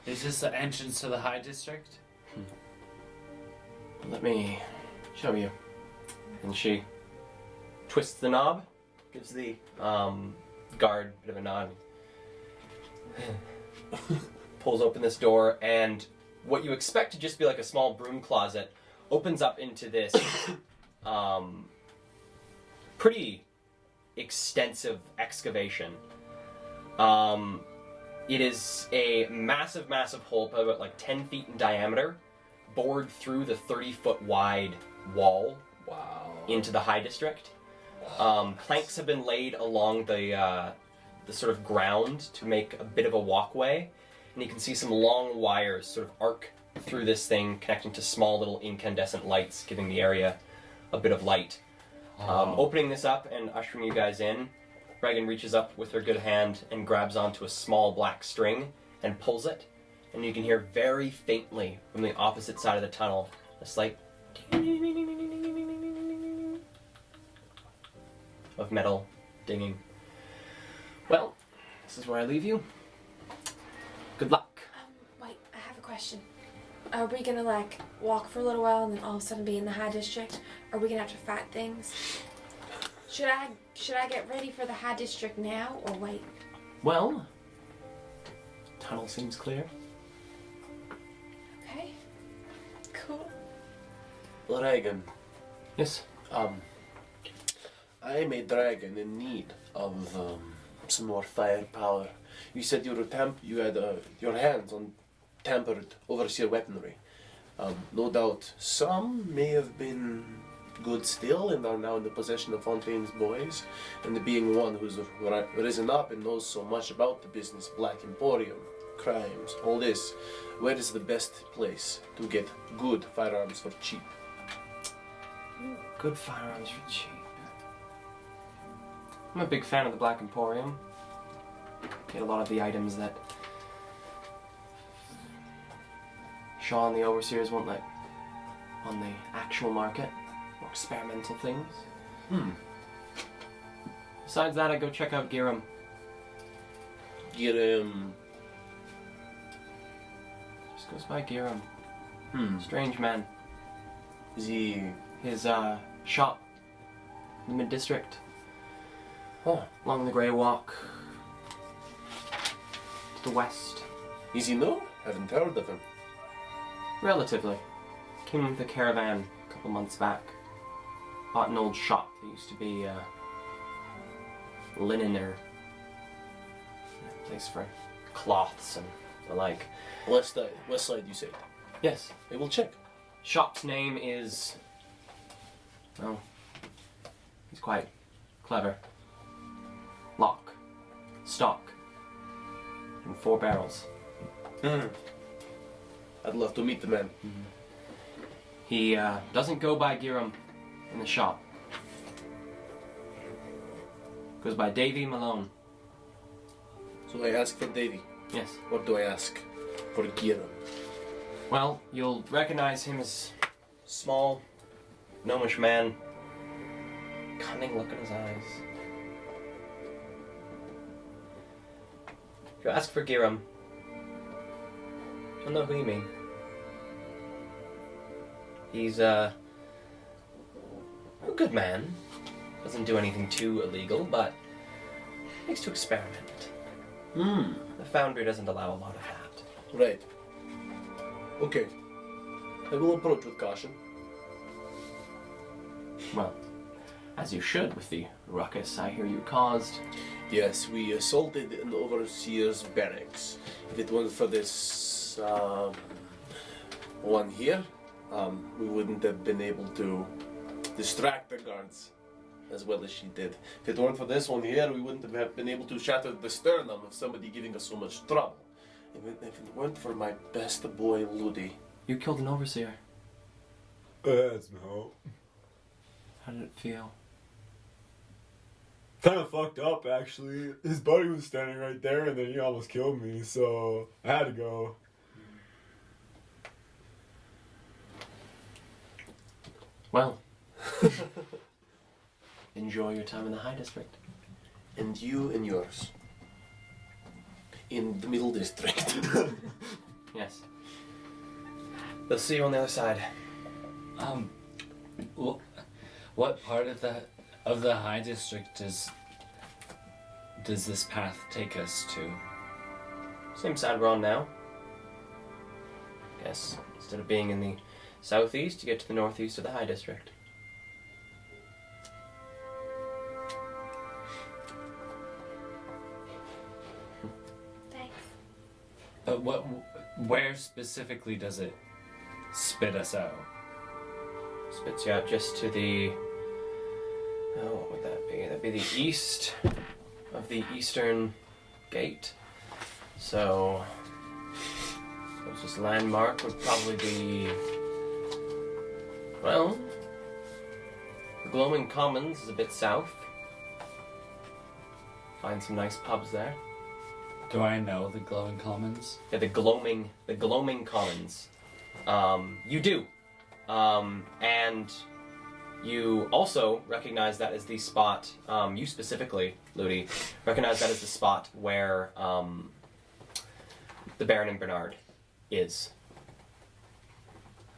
Is this the entrance to the High District? Let me show you. And she twists the knob, gives the guard a bit of a nod, pulls open this door, and what you expect to just be like a small broom closet opens up into this pretty extensive excavation. It is a massive, massive hole, probably about like 10 feet in diameter, bored through the 30-foot wide wall into the High District. Planks have been laid along the sort of ground to make a bit of a walkway, and you can see some long wires sort of arc through this thing, connecting to small little incandescent lights, giving the area a bit of light. Opening this up and ushering you guys in, Regan reaches up with her good hand and grabs onto a small black string and pulls it, and you can hear very faintly from the opposite side of the tunnel a slight of metal dinging. Well, this is where I leave you. Good luck. Wait, I have a question. Are we gonna like walk for a little while and then all of a sudden be in the High District? Are we gonna have to fight things? Should I get ready for the High District now or wait? Well, tunnel seems clear. Okay. Cool. Dragon. Yes. I'm a dragon in need of some more firepower. You said you had your hands on tampered overseer weaponry. No doubt some may have been good still and are now in the possession of Fontaine's boys, and being one who's risen up and knows so much about the business, Black Emporium, crimes, all this, where is the best place to get good firearms for cheap? Good firearms for cheap. I'm a big fan of the Black Emporium. Get a lot of the items that Shaw and the overseers won't let on the actual market. More experimental things. Besides that, I go check out Giram. Giram. Just goes by Giram. Strange man. Is he... His shop in the mid-district. Oh. Along the Grey Walk. To the west. Is he known? Haven't heard of him. Relatively. Came with a caravan a couple months back. Bought an old shop that used to be linen or a place for cloths and the like. West side, you said. Yes. I will check. Shop's name is... well, he's quite clever. Lock, stock, and 4 barrels. I'd love to meet the man. He doesn't go by Giram in the shop. Goes by Davy Malone. So I ask for Davy. Yes. What do I ask for Giram? Well, you'll recognize him as small, gnomish man. Cunning look in his eyes. If you ask for Giram, you'll know who you mean. He's a good man. Doesn't do anything too illegal, but likes to experiment. The Foundry doesn't allow a lot of that. Right. Okay. I will approach with caution. Well, as you should with the ruckus I hear you caused. Yes, we assaulted an overseer's barracks. If it weren't for this one here, we wouldn't have been able to distract the guards as well as she did. If it weren't for this one here, we wouldn't have been able to shatter the sternum of somebody giving us so much trouble. If it weren't for my best boy, Ludi. You killed an overseer. That's no. How did it feel? Kind of fucked up, actually. His buddy was standing right there, and then he almost killed me, so I had to go. Well, enjoy your time in the High District. And you and yours. In the Middle District. Yes. They'll see you on the other side. What part of the High District does this path take us to? Same side we're on now. Yes, instead of being in the southeast, you get to the northeast of the High District. Thanks. But where specifically does it spit us out? Spits you out just to the... Oh, what would that be? That'd be the east of the eastern gate. So... closest landmark would probably be... Well... The Gloaming Commons is a bit south. Find some nice pubs there. Do I know the Glowing Commons? Yeah, the Gloaming Commons. You do. And you also recognize that as the spot, you specifically, Ludi, recognize that as the spot where the Baron and Bernard is.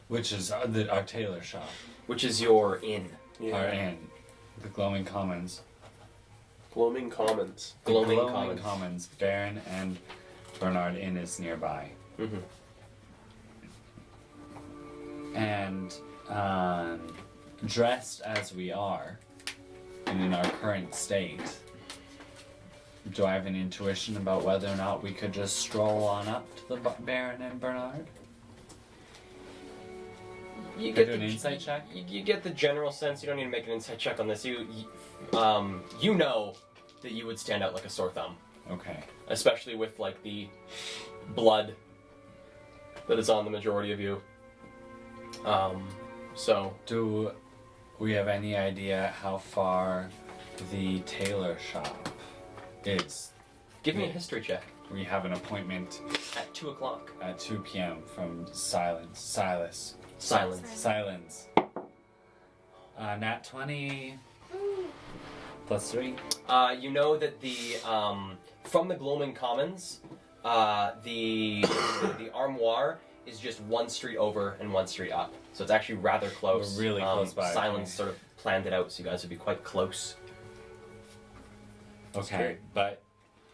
Which is our tailor shop. Which is your inn. Our inn. The Glowing Commons. Gloaming Commons. Gloaming Glowing Commons. Commons. Baron and Bernard Inn is nearby. Mm-hmm. And dressed as we are, and in our current state, do I have an intuition about whether or not we could just stroll on up to the Baron and Bernard? You Could I do an insight check? You get the general sense. You don't need to make an insight check on this. You know that you would stand out like a sore thumb. Okay. Especially with like the blood that is on the majority of you. So Do we have any idea how far the tailor shop is? give me a history check We have an appointment at 2 o'clock. at 2 p.m. from Silas. Silence. Nat 20 plus 3. You know that the from the Gloaming Commons, the armoire is just one street over and one street up, so it's actually rather close. We're really close by. Silence Okay. sort of planned it out, so you guys would be quite close. Okay, but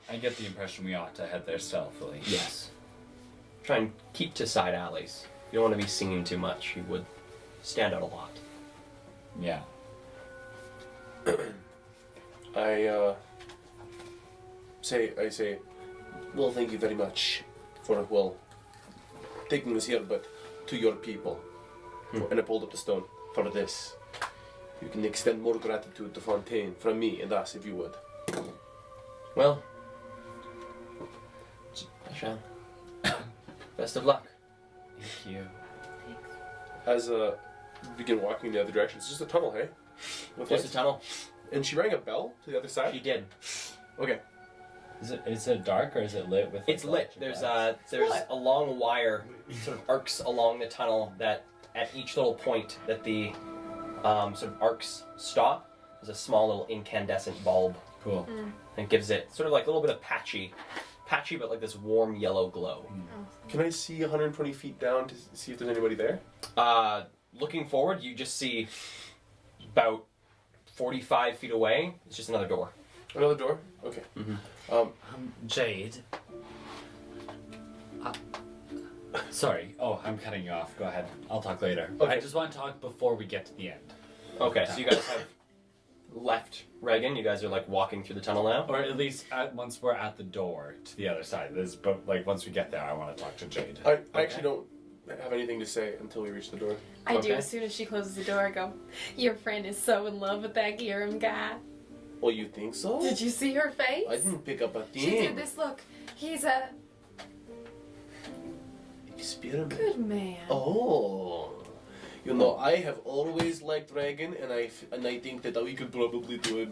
I get the impression we ought to head there stealthily. Yes. Try and keep to side alleys. You don't want to be seen too much. You would stand out a lot. Yeah. I say, well, thank you very much for, well, taking us here, but to your people. And I pulled up the stone for this. You can extend more gratitude to Fontaine from me and us, if you would. Well, Sean, best of luck. Thank you. As we begin walking in the other direction, it's just a tunnel, hey? With Just a lights? tunnel. And she rang a bell to the other side? She did. Okay. Is it dark or is it lit with? It's lit. There's a long wire sort of arcs along the tunnel that at each little point that the sort of arcs stop, there's a small little incandescent bulb. Cool. And it gives it sort of like a little bit of patchy patchy, but like this warm yellow glow. Can I see 120 feet down to see if there's anybody there? Looking forward, you just see about 45 feet away. It's just another door. Another door? Okay. Jade. Sorry. Oh, I'm cutting you off. Go ahead. I'll talk later. Okay. I just want to talk before we get to the end. Okay, so you guys have left Reagan. You guys are like walking through the tunnel now. Or at least once we're at the door to the other side. But like once we get there, I want to talk to Jade. I actually don't have anything to say until we reach the door. I do. Okay. As soon as she closes the door, I go, "Your friend is so in love with that Giram guy. Well, you think so? Did you see her face? I didn't pick up a thing. She did this look. He's a Experiment. good man. Oh. You know, I have always liked Reagan, and I think that we could probably do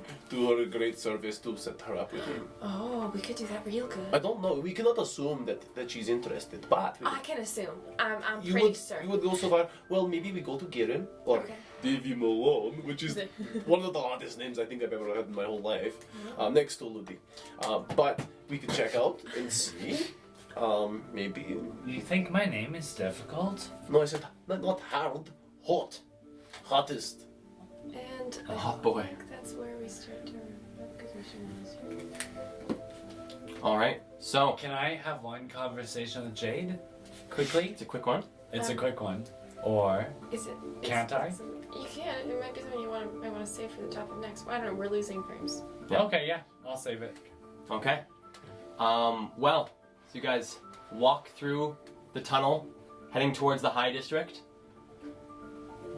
her a great service to set her up with him. Oh, we could do that real good. I don't know. We cannot assume that she's interested, but I can assume. I'm you pretty would certain. you would go so far. Well, maybe we go to Girin or Okay. Davy Malone, which is one of the oddest names I think I've ever heard in my whole life, next to Ludi. But we could check out and see. Maybe. You think my name is difficult? No, I said not hard, hot, hottest. And A I hot boy. think that's where we start to because we should. All right, so Can I have one conversation with Jade? Quickly? it's a quick one. It's a quick one. Or Is it? Can't I? You can. It might be something I want to save for the topic next. Well, I don't know. We're losing frames. Yeah. Okay, yeah, I'll save it. Okay. Well, so you guys walk through the tunnel, heading towards the High District.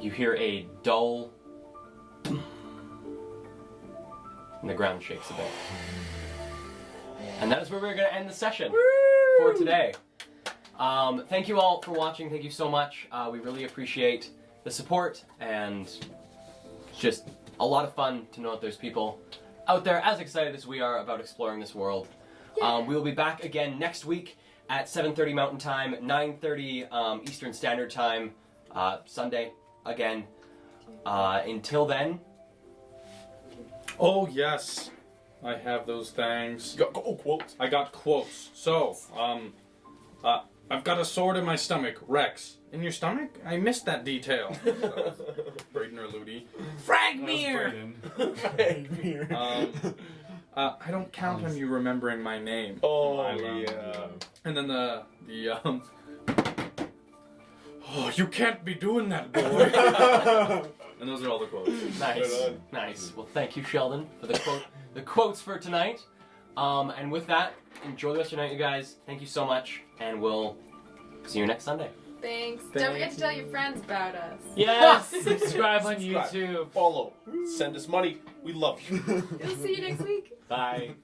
You hear a dull, and the ground shakes a bit. And that is where we're going to end the session for today. Thank you all for watching. Thank you so much. We really appreciate the support, and just a lot of fun to know that there's people out there as excited as we are about exploring this world. We will be back again next week at 7:30 Mountain Time, 9:30 Eastern Standard Time, Sunday again. Until then, Oh yes, I have those things. Quotes. I got quotes. So, I've got a sword in my stomach. Rex, in your stomach? I missed that detail. Braden or Ludi. Fragmere! I don't count on you remembering my name. Oh I love yeah. And then oh, you can't be doing that, boy. And those are all the quotes. nice, Right on. nice. Well, thank you, Sheldon, for the quotes for tonight. And with that, enjoy the rest of your night, you guys. Thank you so much, and we'll see you next Sunday. Thanks. Don't forget to tell your friends about us. Yes! Subscribe on YouTube. Follow. Send us money. We love you. We'll see you next week. Bye.